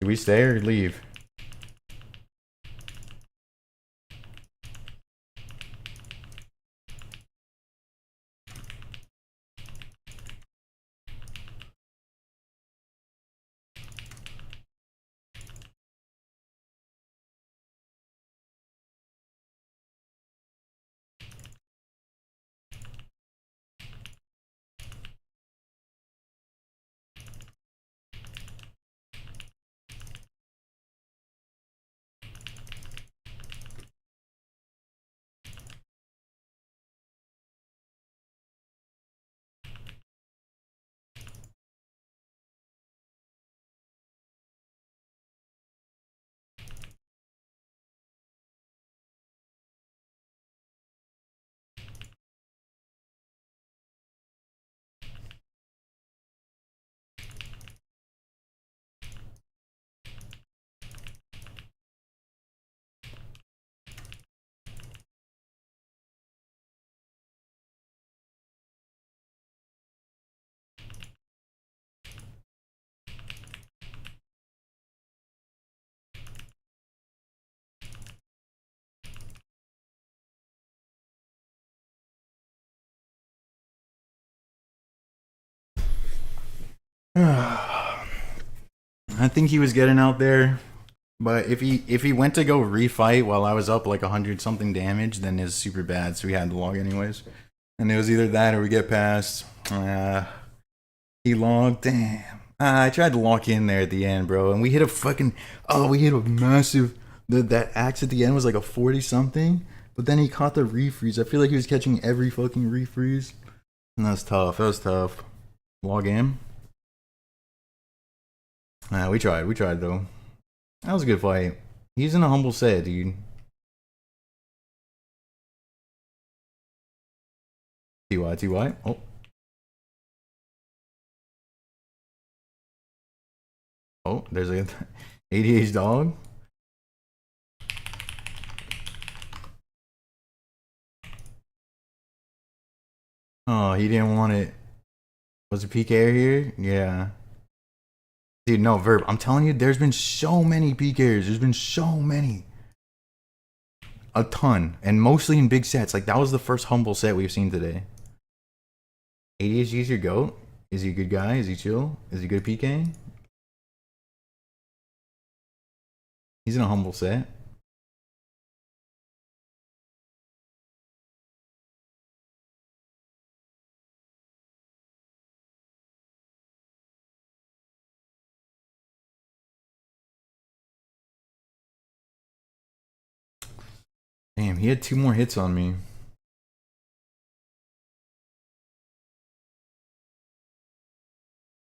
Do we stay or leave? I think he was getting out there. But if he went to go refight while I was up like 100 something damage, then it's super bad. So we had to log anyways. And it was either that or we get past. He logged. Damn. I tried to lock in there at the end, bro. And we hit a fucking. Oh, we hit a massive. That axe at the end was like a 40 something. But then he caught the refreeze. I feel like he was catching every fucking refreeze. And that's tough. That was tough. Log in. We tried. We tried though. That was a good fight. He's in a humble set, dude. TY. Oh. Oh, there's a ADH dog. Oh, he didn't want it. Was it PK here? Yeah. Dude, no, Verb. I'm telling you, there's been so many PKers. There's been so many. A ton. And mostly in big sets. Like, that was the first humble set we've seen today. ADHD's your GOAT? Is he a good guy? Is he chill? Is he good PK? He's in a humble set. Damn, he had 2 more hits on me.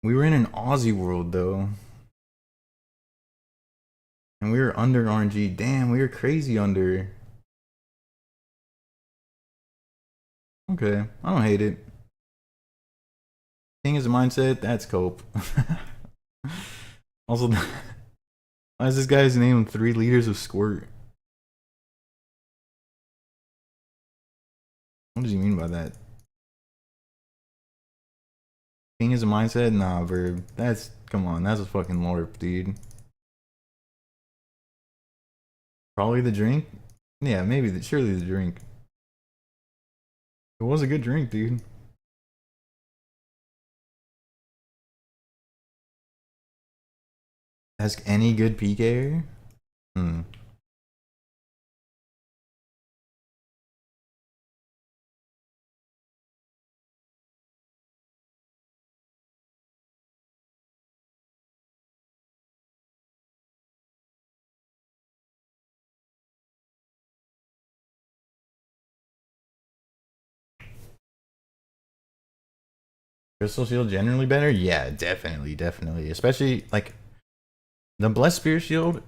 We were in an Aussie world, though. And we were under RNG. Damn, we were crazy under. Okay, I don't hate it. King is a mindset, that's cope. Also, why is this guy's name 3 liters of squirt? What does he mean by that? King is a mindset? Nah, Verb. That's, come on, that's a fucking LARP, dude. Probably the drink? Yeah, maybe, surely the drink. It was a good drink, dude. Ask any good PKer? Crystal Shield generally better? Yeah, definitely. Especially, like, the Blessed Spear Shield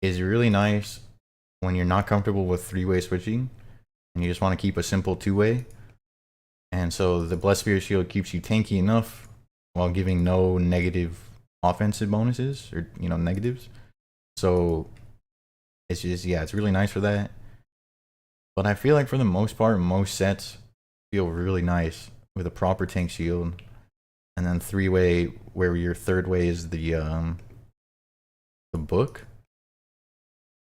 is really nice when you're not comfortable with 3-way switching and you just want to keep a simple 2-way. And so the Blessed Spear Shield keeps you tanky enough while giving no negative offensive bonuses or, you know, negatives. So it's just, yeah, it's really nice for that. But I feel like for the most part, most sets feel really nice with a proper tank shield. And then 3-way, where your 3rd way is the book.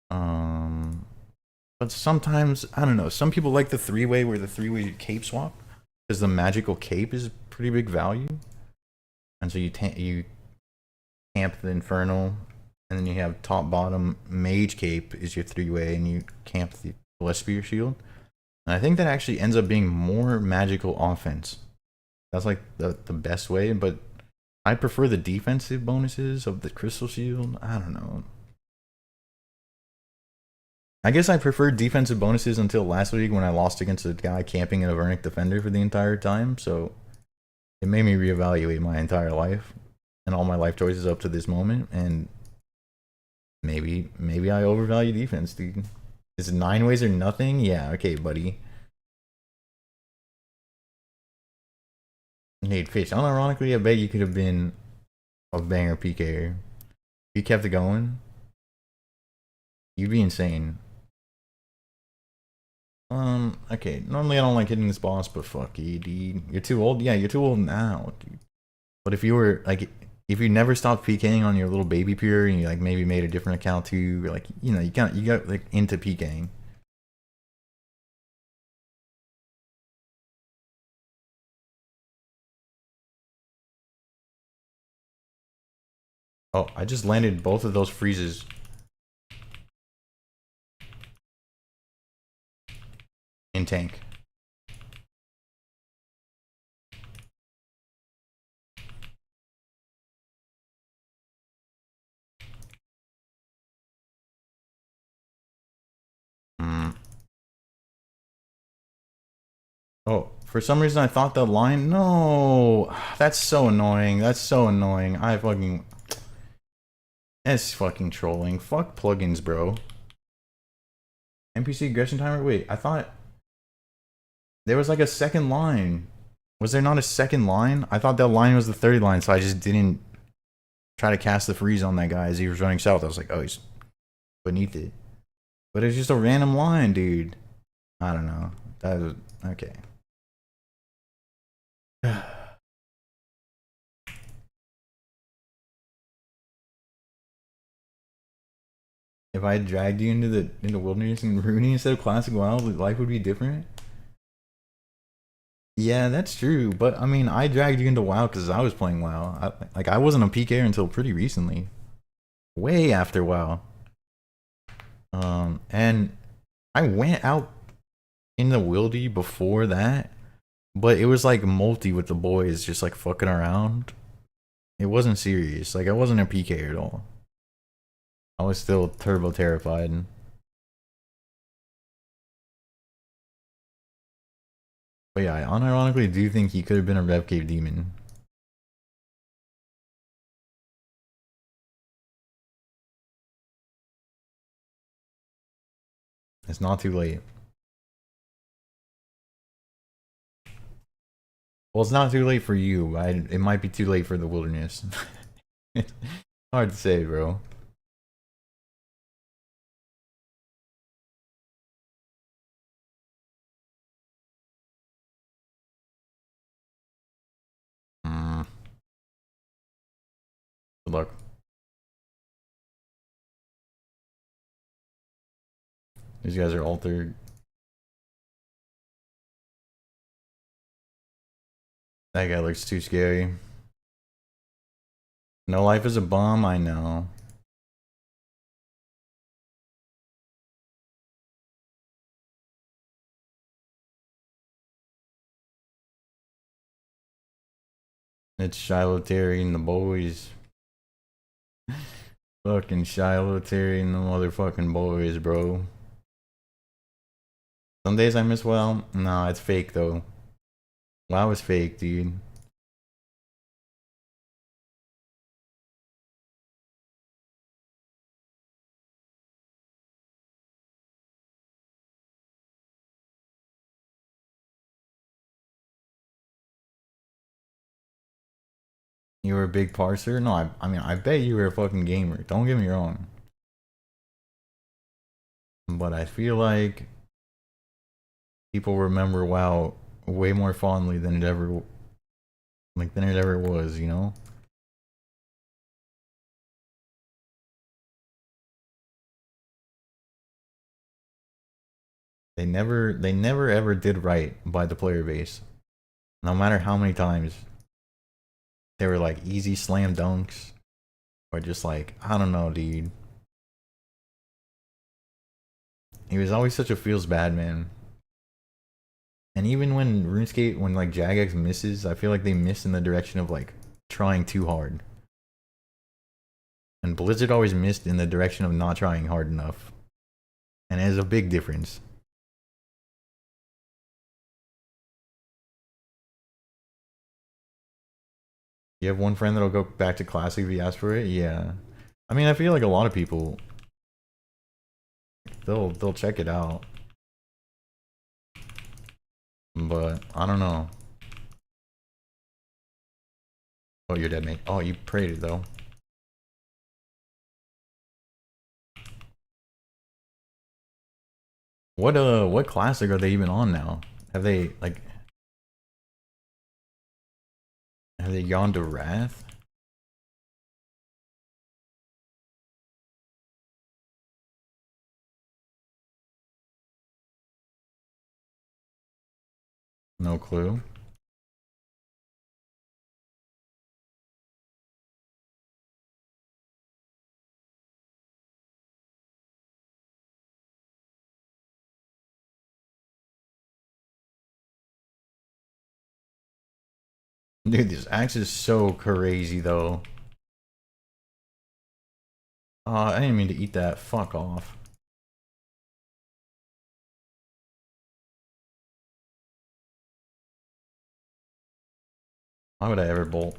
But sometimes, I don't know, some people like the 3-way where the 3-way cape swap, because the magical cape is pretty big value. And so you camp the Infernal, and then you have top bottom mage cape is your 3-way, and you camp the Blessed Spear Shield. And I think that actually ends up being more magical offense. That's like the best way, but I prefer the defensive bonuses of the Crystal Shield. I don't know. I guess I preferred defensive bonuses until last week when I lost against a guy camping in a Vernic Defender for the entire time, so it made me reevaluate my entire life and all my life choices up to this moment, and maybe I overvalue defense, dude. Is it 9 ways or nothing? Yeah, okay, buddy. Nate Fish. Unironically, I bet you could have been a banger PKer. If you kept it going, you'd be insane. Okay. Normally I don't like hitting this boss, but fuck you, dude. You're too old? Yeah, you're too old now, dude. But if you were, like, if you never stopped PKing on your little baby pure and you, like, maybe made a different account too, or, like, you know, you got, like, into PKing. Oh, I just landed both of those freezes. In tank. Hmm. Oh, for some reason I thought the line. No, that's so annoying. That's so annoying. I fucking. That's fucking trolling. Fuck plugins, bro. NPC aggression timer. Wait, I thought there was like a second line. Was there not a second line? I thought that line was the third line, so I just didn't try to cast the freeze on that guy as he was running south. I was like, oh, he's beneath it. But it's just a random line, dude. I don't know. That was okay. If I dragged you into wilderness and Rooney instead of classic WoW, life would be different. Yeah, that's true. But I mean, I dragged you into WoW because I was playing WoW. I wasn't a PKer until pretty recently, way after WoW. And I went out in the wildy before that, but it was like multi with the boys, just like fucking around. It wasn't serious. Like I wasn't a PK at all. I was still turbo terrified. But yeah, I unironically do think he could have been a Rev Cave demon. It's not too late. Well, it's not too late for you. It might be too late for the wilderness. Hard to say, bro. Mm, good luck. These guys are altered. That guy looks too scary. No life is a bomb, I know. It's Shiloh Terry and the boys. Fucking Shiloh Terry and the motherfucking boys, bro. Some days I miss WoW. Nah, it's fake though. WoW is fake, dude. You were a big parser? No, I mean, I bet you were a fucking gamer. Don't get me wrong. But I feel like people remember WoW way more fondly than it ever was, you know? They never ever did right by the player base. No matter how many times they were like easy slam dunks or just like, I don't know, dude. He was always such a feels bad man. And even when RuneScape, when like Jagex misses, I feel like they miss in the direction of like trying too hard. And Blizzard always missed in the direction of not trying hard enough. And there's a big difference. You have one friend that'll go back to Classic if you ask for it? Yeah. I mean, I feel like a lot of people, they'll check it out. But, I don't know. Oh, you're dead, mate. Oh, you prayed it, though. What Classic are they even on now? Have they, like... Have they gone to Wrath? No clue. Dude, this axe is so crazy though. I didn't mean to eat that. Fuck off. Why would I ever bolt?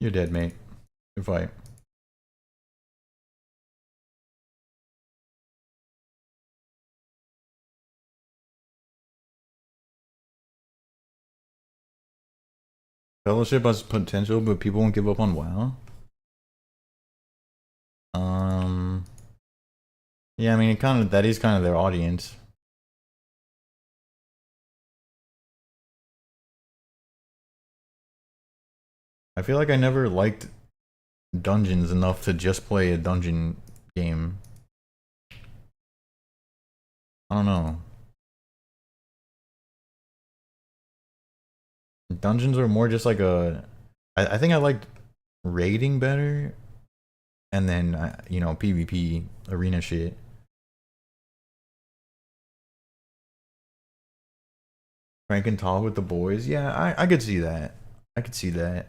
You're dead, mate. Good fight. Fellowship has potential, but people won't give up on WoW. Yeah, I mean, that is kind of their audience. I feel like I never liked dungeons enough to just play a dungeon game. I don't know. Dungeons are more just like a. I think I liked raiding better, and then you know, PvP arena shit. Ranking tall with the boys, yeah, I could see that. I could see that.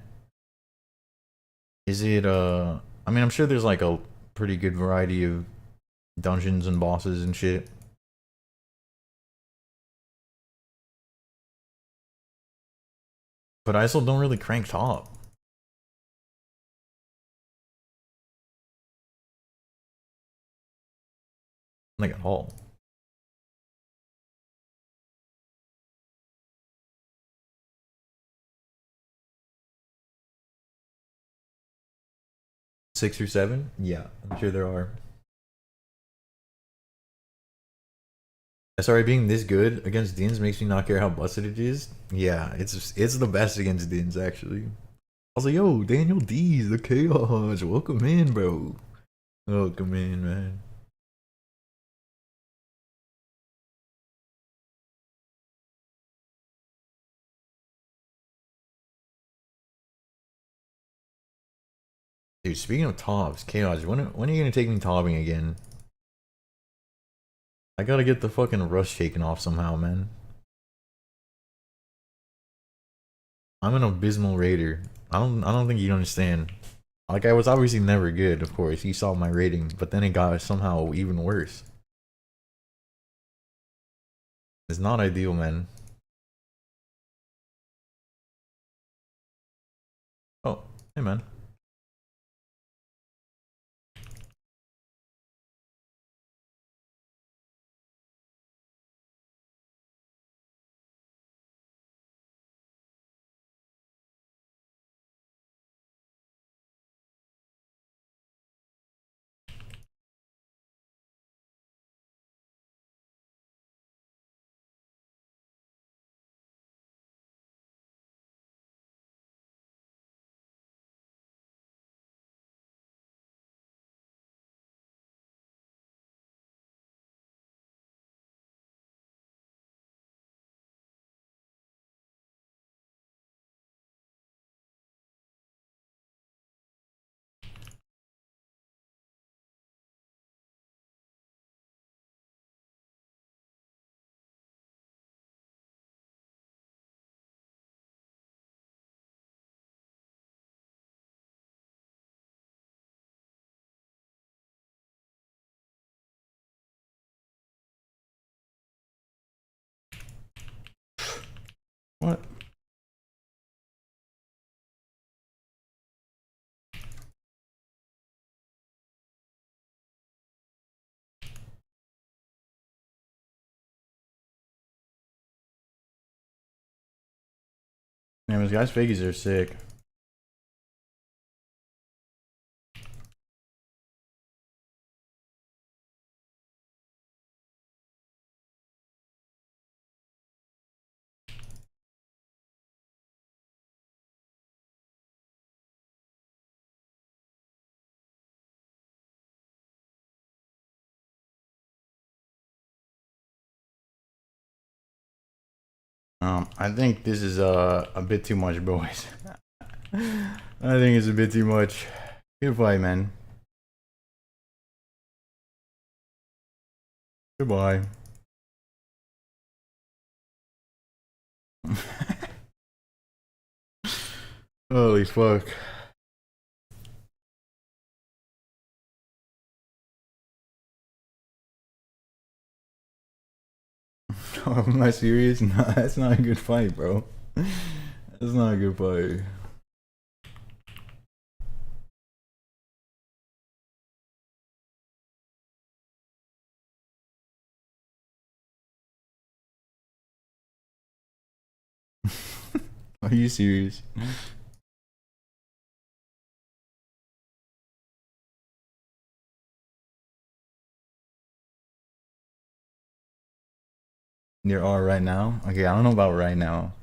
Is it I mean, I'm sure there's like a pretty good variety of dungeons and bosses and shit. But I still don't really crank top. Like at all. Six or seven? Yeah, I'm sure there are. SRA being this good against Dins makes me not care how busted it is. Yeah, it's the best against Dins actually. I was like, yo, Daniel D's the chaos. Welcome in, bro. Welcome in, man. Dude, speaking of tops, chaos, when are you gonna take me topping again? I gotta get the fucking rust shaken off somehow, man. I'm an abysmal raider. I don't think you understand. Like I was obviously never good, of course. You saw my rating, but then it got somehow even worse. It's not ideal, man. Oh, hey man. What? Man, those guys' figgies are sick. I think this is a bit too much, boys. I think it's a bit too much. Goodbye, man. Goodbye. Holy fuck. Oh, am I serious? No, that's not a good fight, bro. That's not a good fight. Are you serious? There are right now? Okay, I don't know about right now.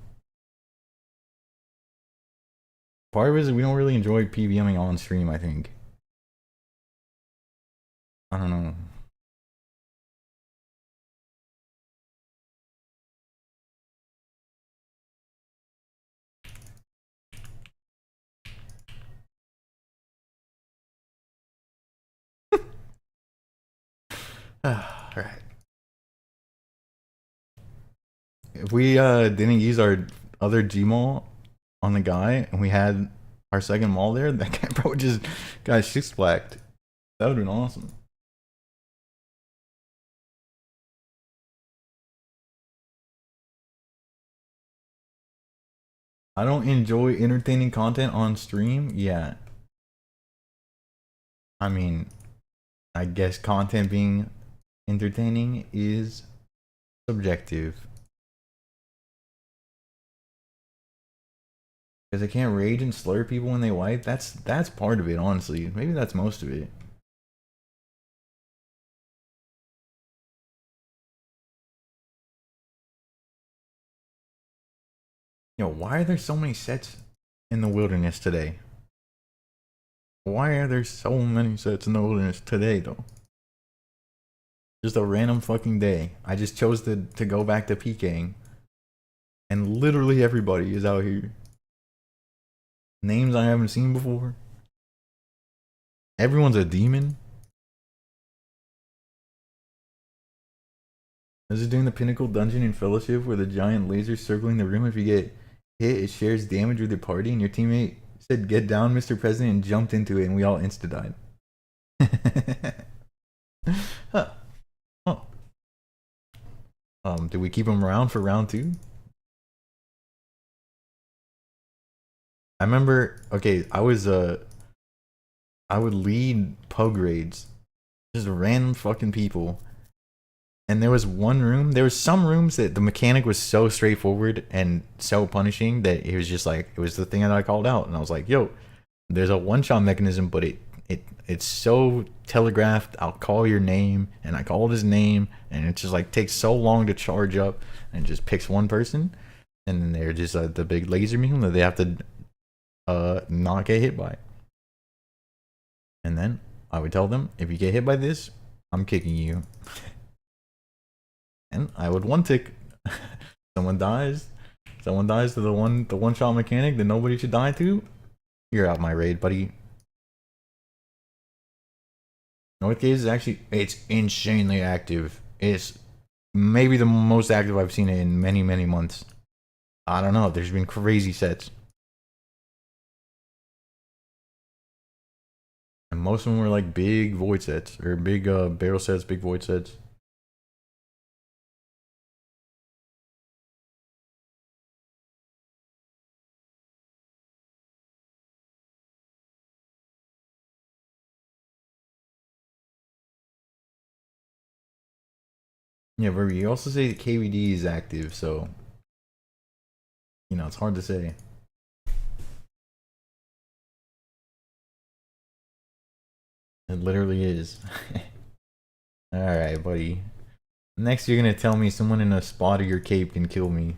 Part of it is we don't really enjoy PVMing on stream, I think. I don't know. Alright. If we didn't use our other Gmaul on the guy and we had our second mall there, that guy probably just got six blacked. That would have been awesome. I don't enjoy entertaining content on stream. Yeah. I mean, I guess content being entertaining is subjective. Because I can't rage and slur people when they wipe. That's part of it, honestly. Maybe that's most of it. Yo, why are there so many sets in the wilderness today? Why are there so many sets in the wilderness today, though? Just a random fucking day. I just chose to go back to Pking. And literally everybody is out here. Names I haven't seen before. Everyone's a demon. This is doing the pinnacle dungeon in Fellowship where the giant laser circling the room. If you get hit, it shares damage with the party, and your teammate said, "Get down, Mr. President," and jumped into it, and we all insta died. Huh. Oh. Did we keep him around for round 2? I remember, okay, I would lead pug raids. Just random fucking people. And there was one room, there was some rooms that the mechanic was so straightforward and so punishing that it was just like, it was the thing that I called out. And I was like, yo, there's a one-shot mechanism, but it's so telegraphed. I'll call your name, and I called his name, and it just like takes so long to charge up, and just picks one person, and then they're just the big laser beam that they have to not get hit by. And then I would tell them, if you get hit by this, I'm kicking you. And I would one tick. Someone dies to the one shot mechanic that nobody should die to. You're out my raid, buddy. Northgate is actually, it's insanely active. It's maybe the most active I've seen it in many months. I don't know, there's been crazy sets. And most of them were like big void sets, or big barrel sets, big void sets. Yeah, but you also say that KVD is active, so you know it's hard to say. It literally is. Alright, buddy. Next you're gonna tell me someone in a spot of your cape can kill me.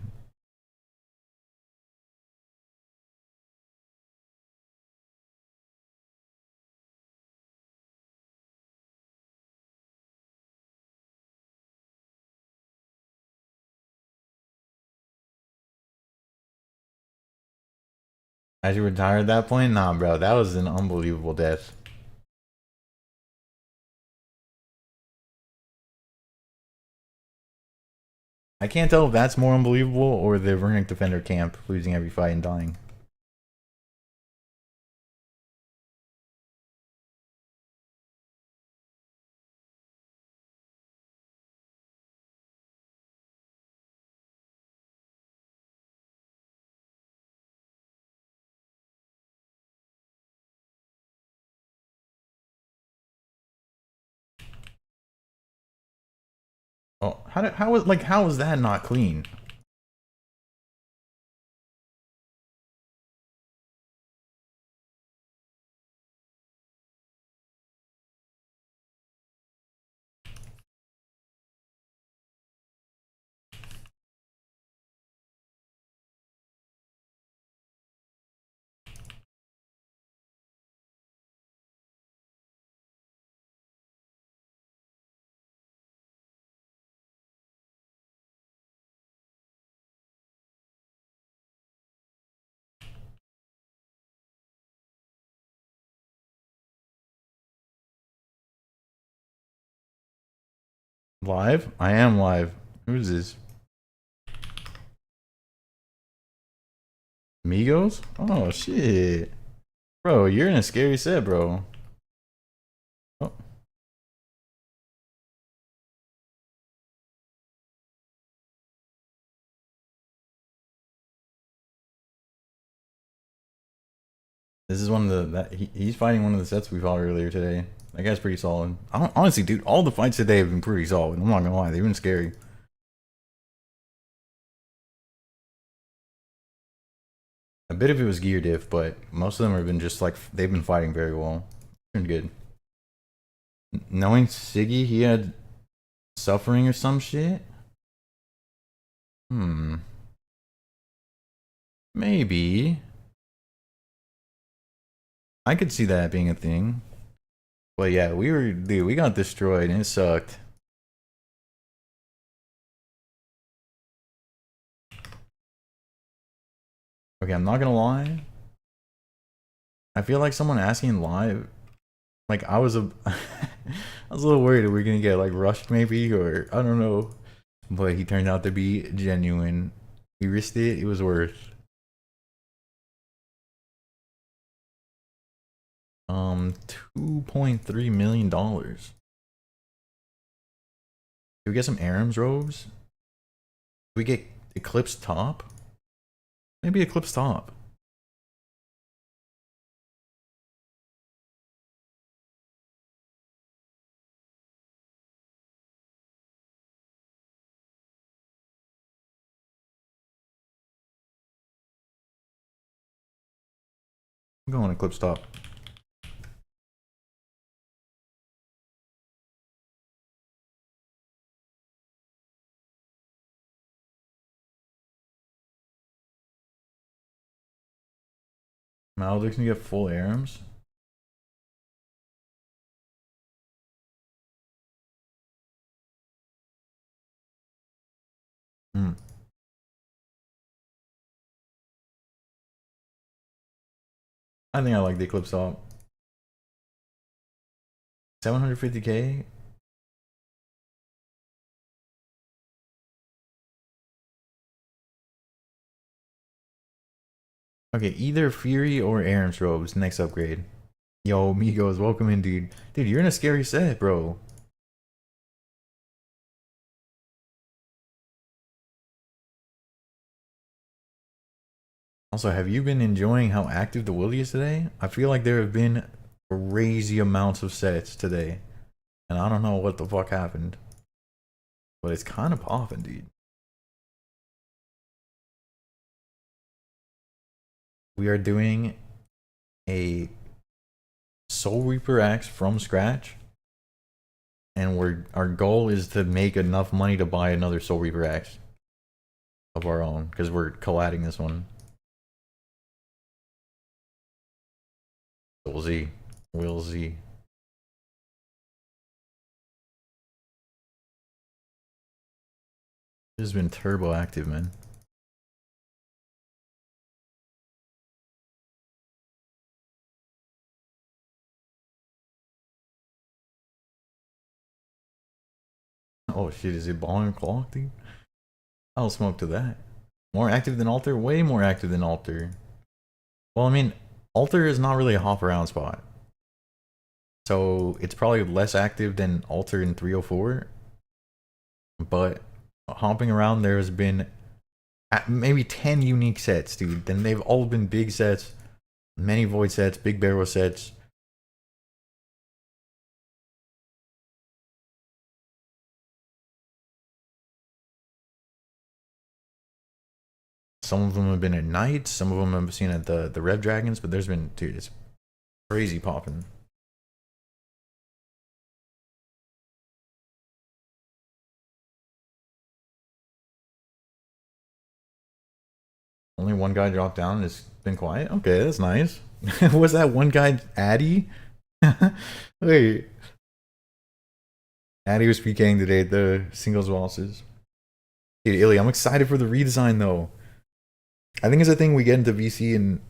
As you retire at that point? Nah, bro, that was an unbelievable death. I can't tell if that's more unbelievable or the Runic Defender camp losing every fight and dying. Oh, how was that not clean? Live? I am live. Who's this? Migos? Oh shit. Bro, you're in a scary set, bro. Oh. This is one of the he's fighting one of the sets we fought earlier today. That guy's pretty solid. Honestly, dude, all the fights today have been pretty solid. I'm not gonna lie, they've been scary. A bit of it was gear diff, but most of them have been just like they've been fighting very well. Been good. Knowing Siggy, he had suffering or some shit. Maybe. I could see that being a thing. But yeah, we got destroyed and it sucked. Okay, I'm not gonna lie. I feel like someone asking live, like I was a, I was a little worried that we are gonna get like rushed maybe, or I don't know. But he turned out to be genuine. We risked it, it was worth. 2.3 million dollars. Do we get some Aram's robes? Do we get Eclipse top? Maybe Eclipse top. I'm going Eclipse top. Maldek's gonna get full Arams. Hmm. I think I like the Eclipse top. 750k. Okay, either Fury or Aram's robes next upgrade. Yo, Migos, welcome in, dude. Dude, you're in a scary set, bro. Also, have you been enjoying how active the Willy is today? I feel like there have been crazy amounts of sets today. And I don't know what the fuck happened. But it's kind of popping, dude. We are doing a Soulreaper axe from scratch. And our goal is to make enough money to buy another Soulreaper axe of our own. Because we're colliding this one. We'll see. We'll see. This has been turbo active, man. Oh shit, is it ball and clock, dude? I'll smoke to that. More active than altar? Way more active than altar. Well, I mean, altar is not really a hop around spot. So it's probably less active than altar in 304. But hopping around, there's been maybe 10 unique sets, dude. Then they've all been big sets, many void sets, big barrel sets. Some of them have been at night, some of them I've seen at the Rev Dragons, but there's been, dude, it's crazy popping. Only one guy dropped down and it's been quiet? Okay, that's nice. Was that one guy Addy? Wait. Addy was PKing today at the singles bosses. Dude, Illy, I'm excited for the redesign though. I think it's a thing we get into VC and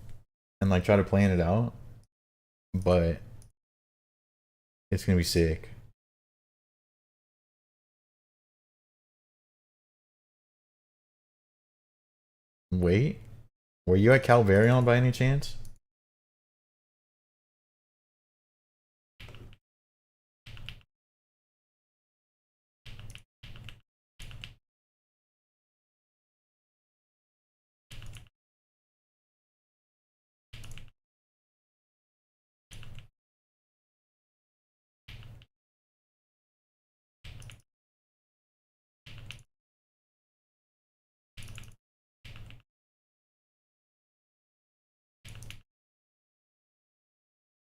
like try to plan it out. But it's gonna be sick. Wait, were you at Calvarion by any chance?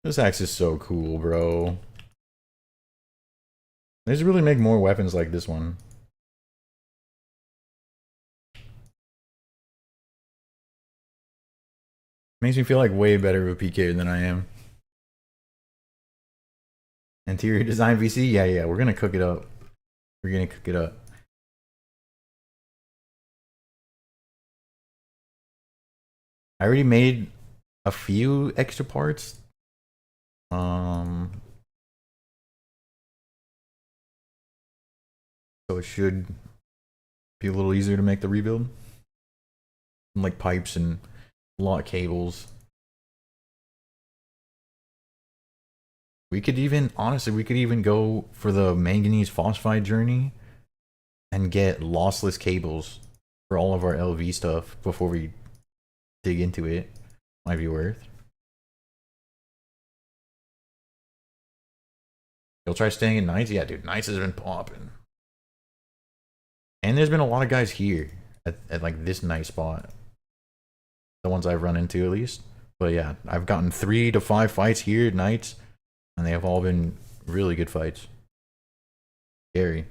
This axe is so cool, bro. They should really make more weapons like this one. Makes me feel like way better of a PK than I am. Interior design VC? Yeah, we're gonna cook it up. We're gonna cook it up. I already made a few extra parts. So it should be a little easier to make the rebuild. Like pipes and a lot of cables. We could even, honestly, we could even go for the manganese phosphide journey and get lossless cables for all of our LV stuff before we dig into it. Might be worth. You'll try staying at nights? Yeah, dude, nights has been popping. And there's been a lot of guys here at like this night spot. The ones I've run into at least. But yeah, I've gotten 3 to 5 fights here at nights. And they have all been really good fights. Scary.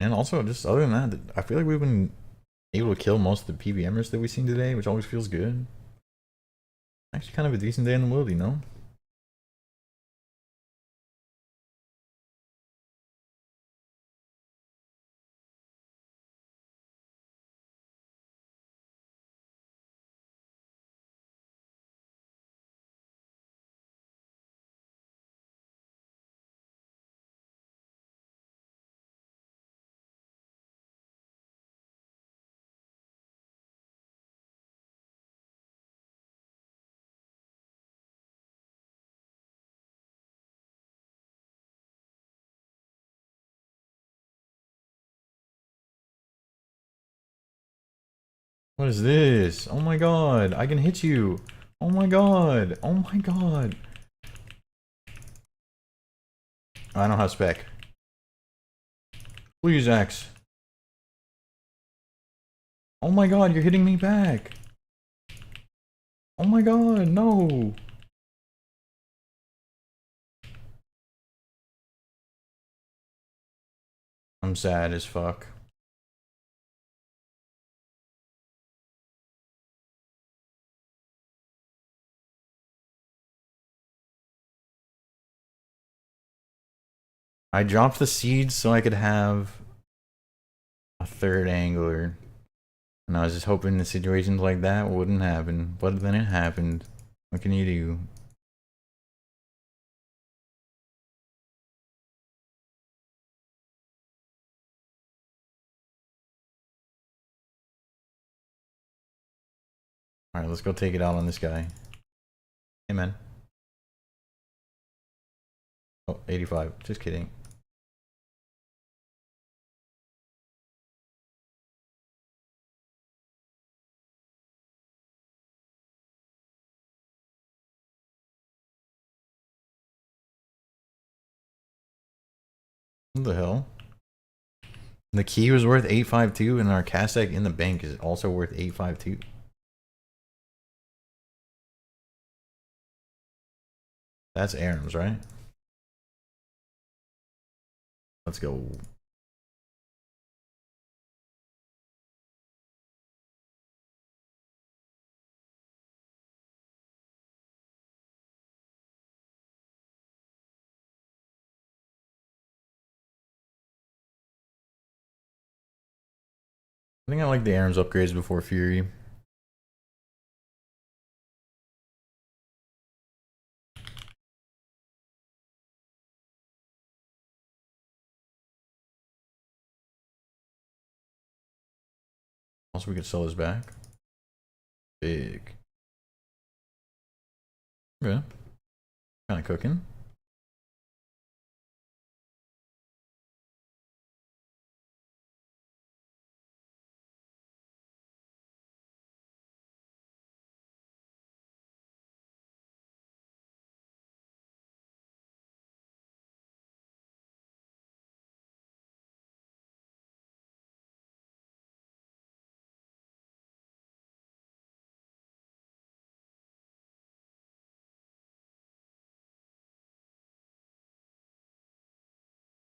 And also, just other than that, I feel like we've been able to kill most of the PBMers that we've seen today, which always feels good. Actually, kind of a decent day in the world, you know? What is this? Oh my god, I can hit you. Oh my god. Oh my god. I don't have spec. Please, X. Oh my god, you're hitting me back. Oh my god, no. I'm sad as fuck. I dropped the seeds so I could have a third angler. And I was just hoping that situations like that wouldn't happen. But then it happened. What can you do? Alright, let's go take it out on this guy. Hey, man. Oh, 85. Just kidding. What the hell? The key was worth 852 and our cast deck in the bank is also worth 852. That's Aram's, right? Let's go. I think I like the Aram's upgrades before Fury. Also, we could sell this back. Big. Okay. Kind of cooking.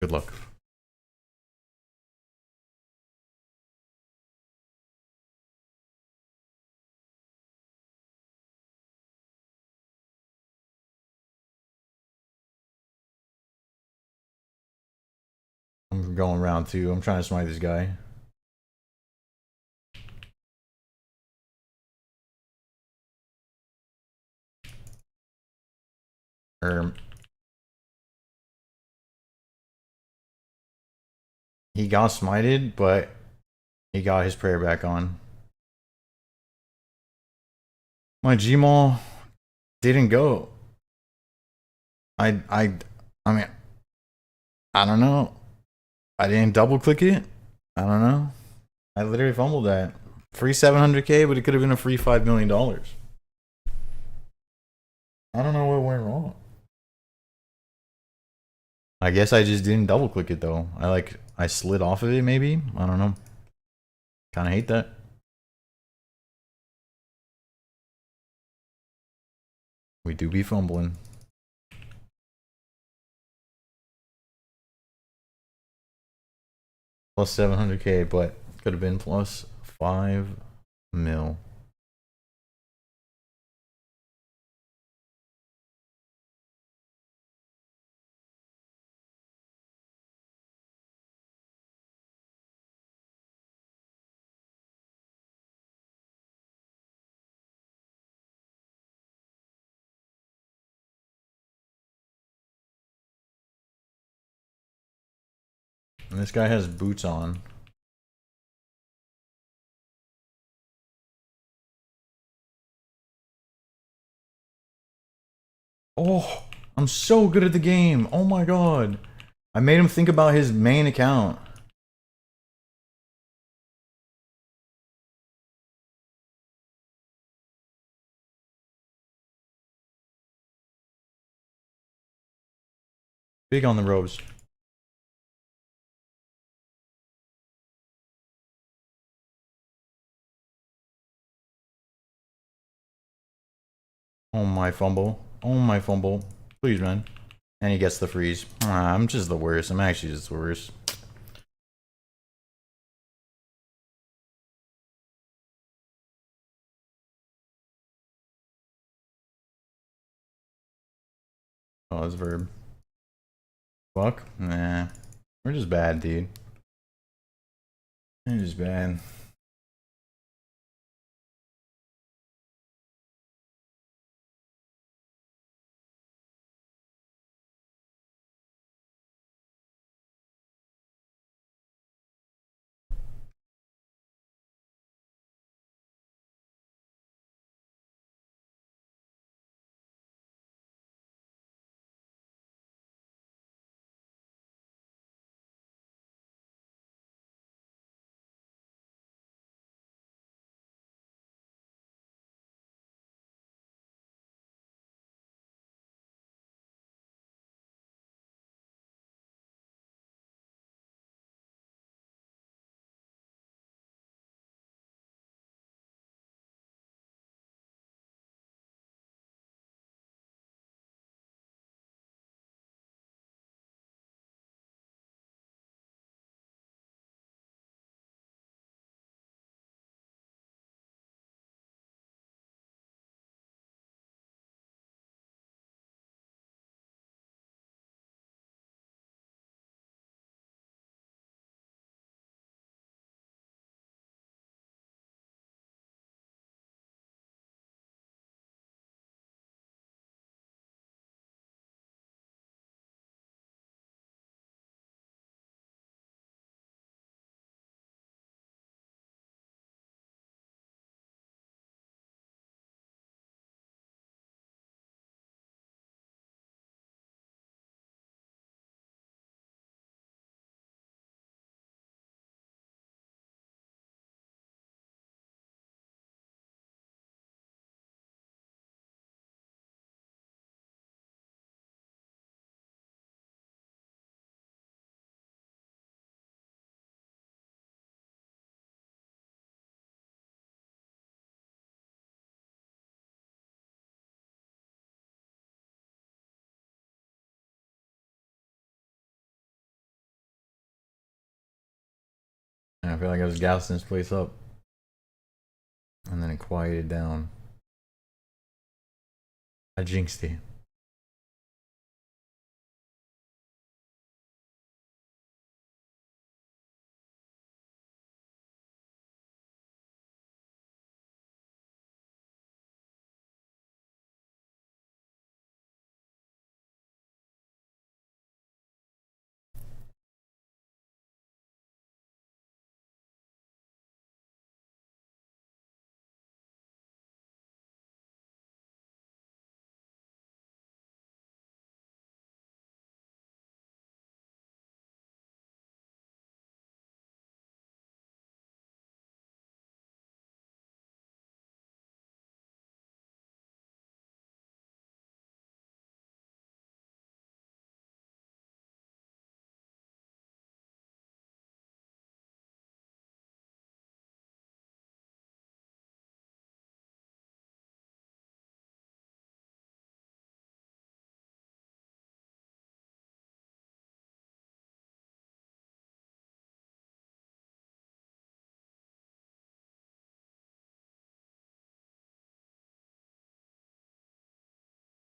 Good luck. I'm going round 2. I'm trying to smite this guy. He got smited, but he got his prayer back on. My Gmaul didn't go. I mean, I don't know. I didn't double click it. I don't know. I literally fumbled that. Free 700k, but it could have been a free $5 million. I don't know what went wrong. I guess I just didn't double click it though. I slid off of it maybe. I don't know. Kind of hate that. We do be fumbling. Plus 700k, but could have been plus 5 mil. And this guy has boots on. Oh, I'm so good at the game. Oh my god. I made him think about his main account. Big on the robes. Oh my fumble. Oh my fumble. Please, man. And he gets the freeze. Ah, I'm just the worst. I'm actually just the worst. Oh, this verb. Fuck? Nah. We're just bad, dude. We're just bad. I feel like I was gassing this place up. And then it quieted down. I jinxed it.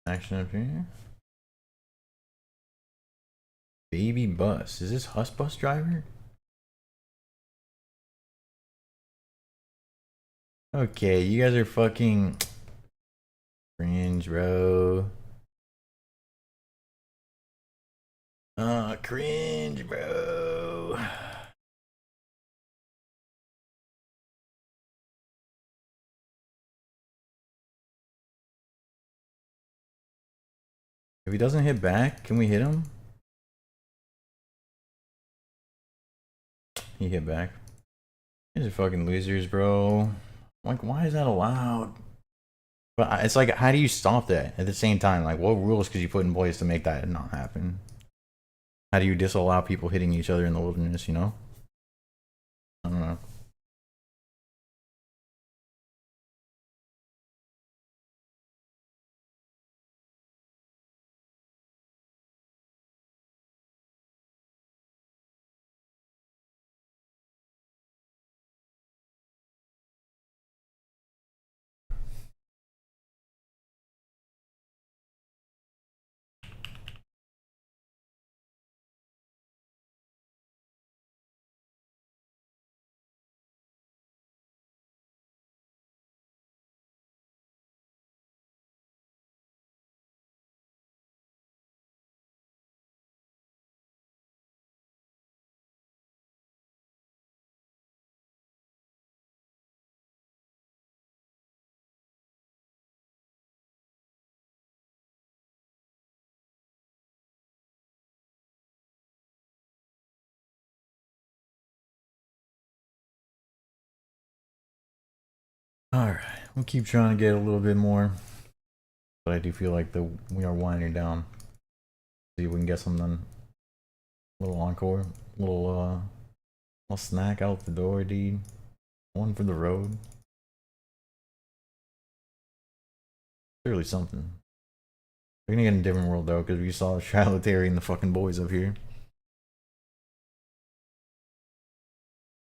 Action up here. Baby bus. Is this Hus bus driver? Okay, you guys are fucking cringe, bro. Cringe, bro. If he doesn't hit back, can we hit him? He hit back. These are fucking losers, bro. Like, why is that allowed? But it's like, how do you stop that at the same time? Like, what rules could you put in place to make that not happen? How do you disallow people hitting each other in the wilderness, you know? I don't know. Alright, we'll keep trying to get a little bit more. But I do feel like we are winding down. See if we can get something done. A little encore. Little snack out the door, dude. One for the road. Clearly something. We're gonna get in a different world though, because we saw Charlotte Terry and the fucking boys up here.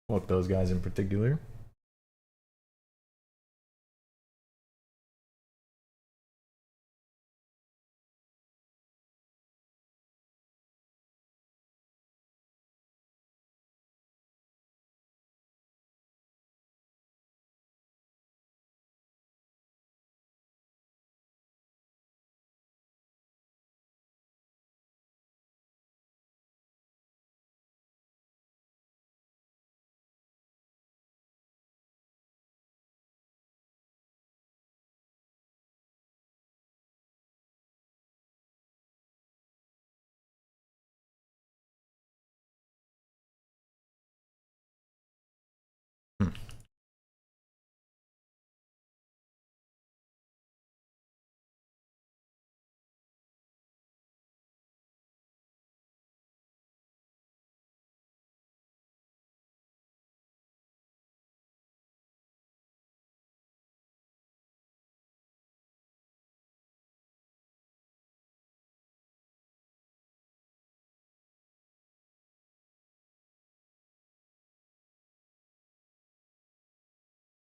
Fuck those guys in particular.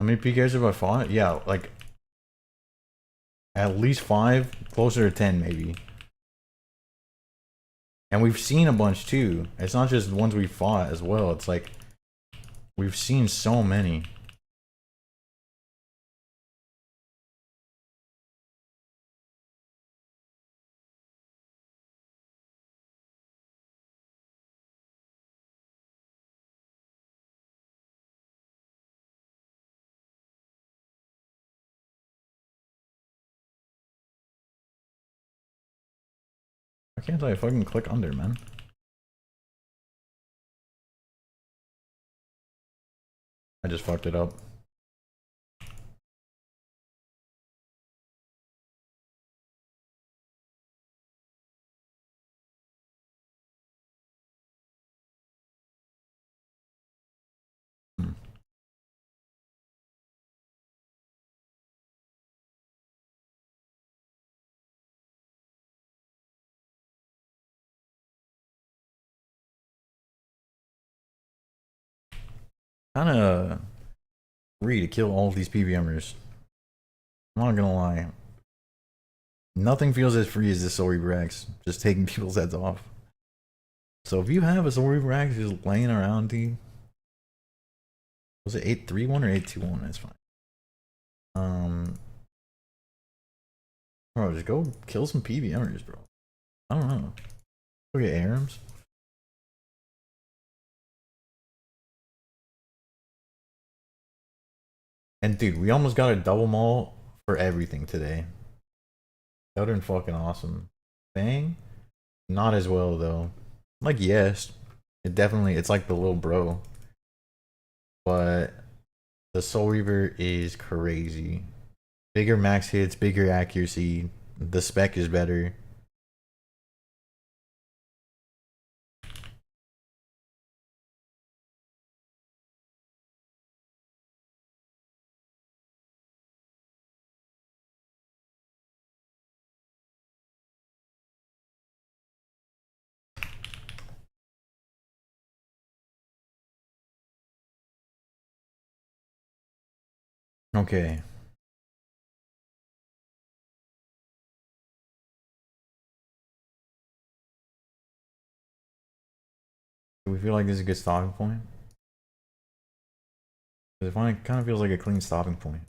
How many PKs have I fought? Yeah, like at least 5, closer to 10 maybe. And we've seen a bunch too. It's not just the ones we fought as well. It's like we've seen so many. Why can't I fucking click under, man? I just fucked it up. Kinda free to kill all of these PVMers. I'm not gonna lie. Nothing feels as free as this Soulreaper X, just taking people's heads off. So if you have a Soulreaper X just laying around, dude, was it 831 or 821? That's fine. Bro, just go kill some PVMers, bro. I don't know. Go get ARMs. And dude, we almost got a double mall for everything today. That would've been fucking awesome. Bang? Not as well though. Like yes, it's like the little bro. But the Soulreaper is crazy. Bigger max hits, bigger accuracy. The spec is better. Okay. Do we feel like this is a good stopping point? Because it kind of feels like a clean stopping point.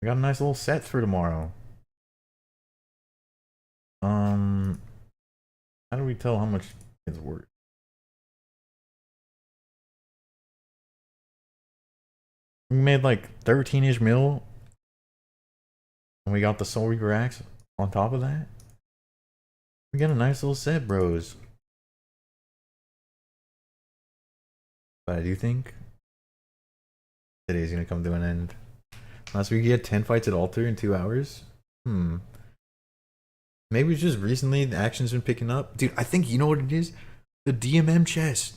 We got a nice little set for tomorrow. How do we tell how much it's worth? We made like 13-ish mil. And we got the Soulreaper Axe on top of that. We got a nice little set, bros. But I do think today's gonna come to an end. Last week you had 10 fights at Alter in 2 hours. Maybe it's just recently the action's been picking up. Dude, I think you know what it is? The DMM chess.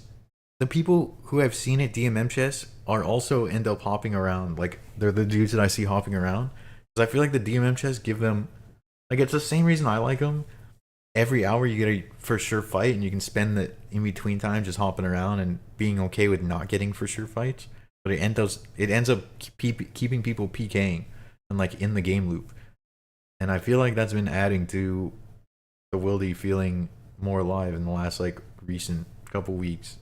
The people who have seen it DMM chess are also end up hopping around. Like, they're the dudes that I see hopping around. Because I feel like the DMM chess give them... Like, it's the same reason I like them. Every hour you get a for sure fight, and you can spend the in-between time just hopping around and being okay with not getting for sure fights. But it ends up keeping people PKing and, like, in the game loop. And I feel like that's been adding to the Wildy feeling more alive in the last, like, recent couple weeks.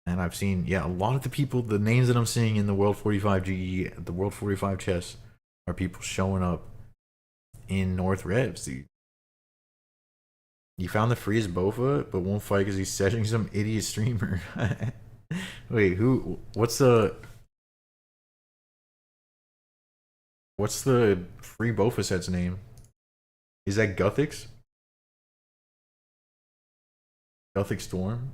And I've seen, yeah, a lot of the people, the names that I'm seeing in the World 45 GE, the World 45 chess, are people showing up in North Revs, dude. You found the freest Bofa, but won't fight because he's setting some idiot streamer. Wait, who? What's the free Bofa set's name? Is that Guthix? Gothic Storm?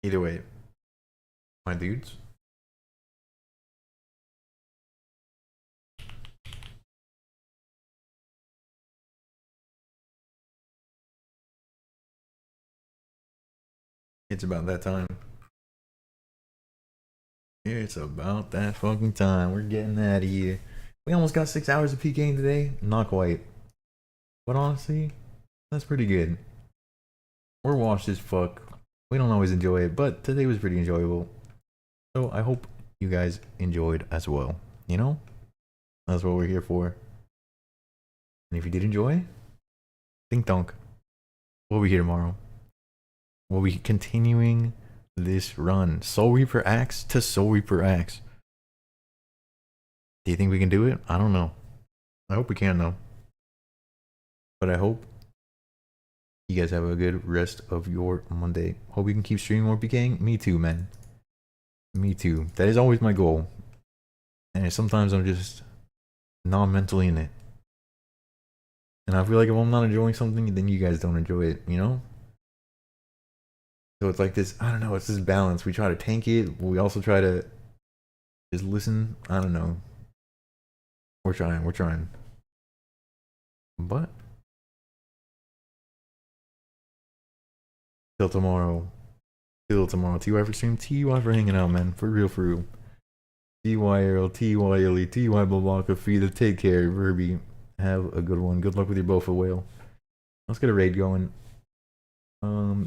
Either way, my dudes. It's about that time. It's about that fucking time. We're getting out of here. We almost got 6 hours of PKing today. Not quite. But honestly, that's pretty good. We're washed as fuck. We don't always enjoy it, but today was pretty enjoyable. So I hope you guys enjoyed as well. You know? That's what we're here for. And if you did enjoy, ding donk. We'll be here tomorrow. We'll be continuing this run. Soulreaper Axe to Soulreaper Axe. Do you think we can do it? I don't know. I hope we can though. But I hope you guys have a good rest of your Monday. Hope you can keep streaming more PKing. Me too, man. Me too. That is always my goal. And sometimes I'm just not mentally in it. And I feel like if I'm not enjoying something, then you guys don't enjoy it, you know? So it's like this, I don't know, it's this balance. We try to tank it, but we also try to just listen. I don't know. We're trying. But till tomorrow. TY for stream, TY for hanging out, man. For real, for real. TYRL, TYLE, TY Blabaka, Feeder, take care, Verby. Have a good one. Good luck with your Bofa whale. Let's get a raid going.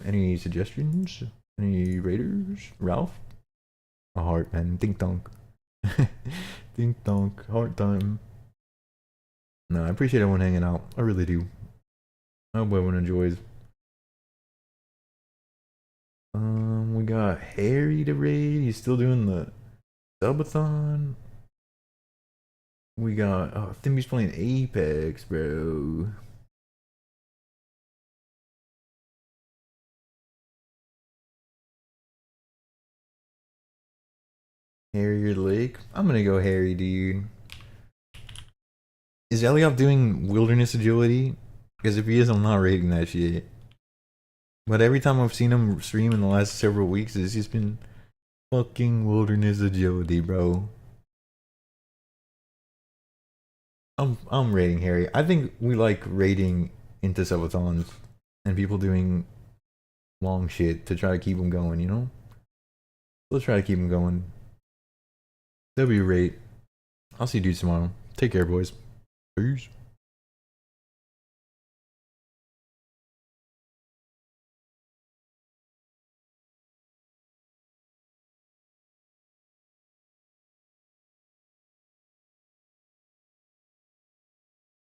Any suggestions? Any raiders? Ralph? A heart, man. Dink donk. Dink donk. Heart time. No, I appreciate everyone hanging out. I really do. I hope everyone enjoys. We got Harry to raid. He's still doing the subathon. We got Thimby's playing Apex, bro. Harrier Lake. I'm gonna go Harry, dude. Is Eliop doing wilderness agility? Because if he is, I'm not rating that shit. But every time I've seen him stream in the last several weeks, it's just been fucking wilderness agility, bro. I'm rating Harry. I think we like rating into subathons and people doing long shit to try to keep them going, you know? Let's try to keep them going. W rate. I'll see you dudes tomorrow. Take care, boys. Peace.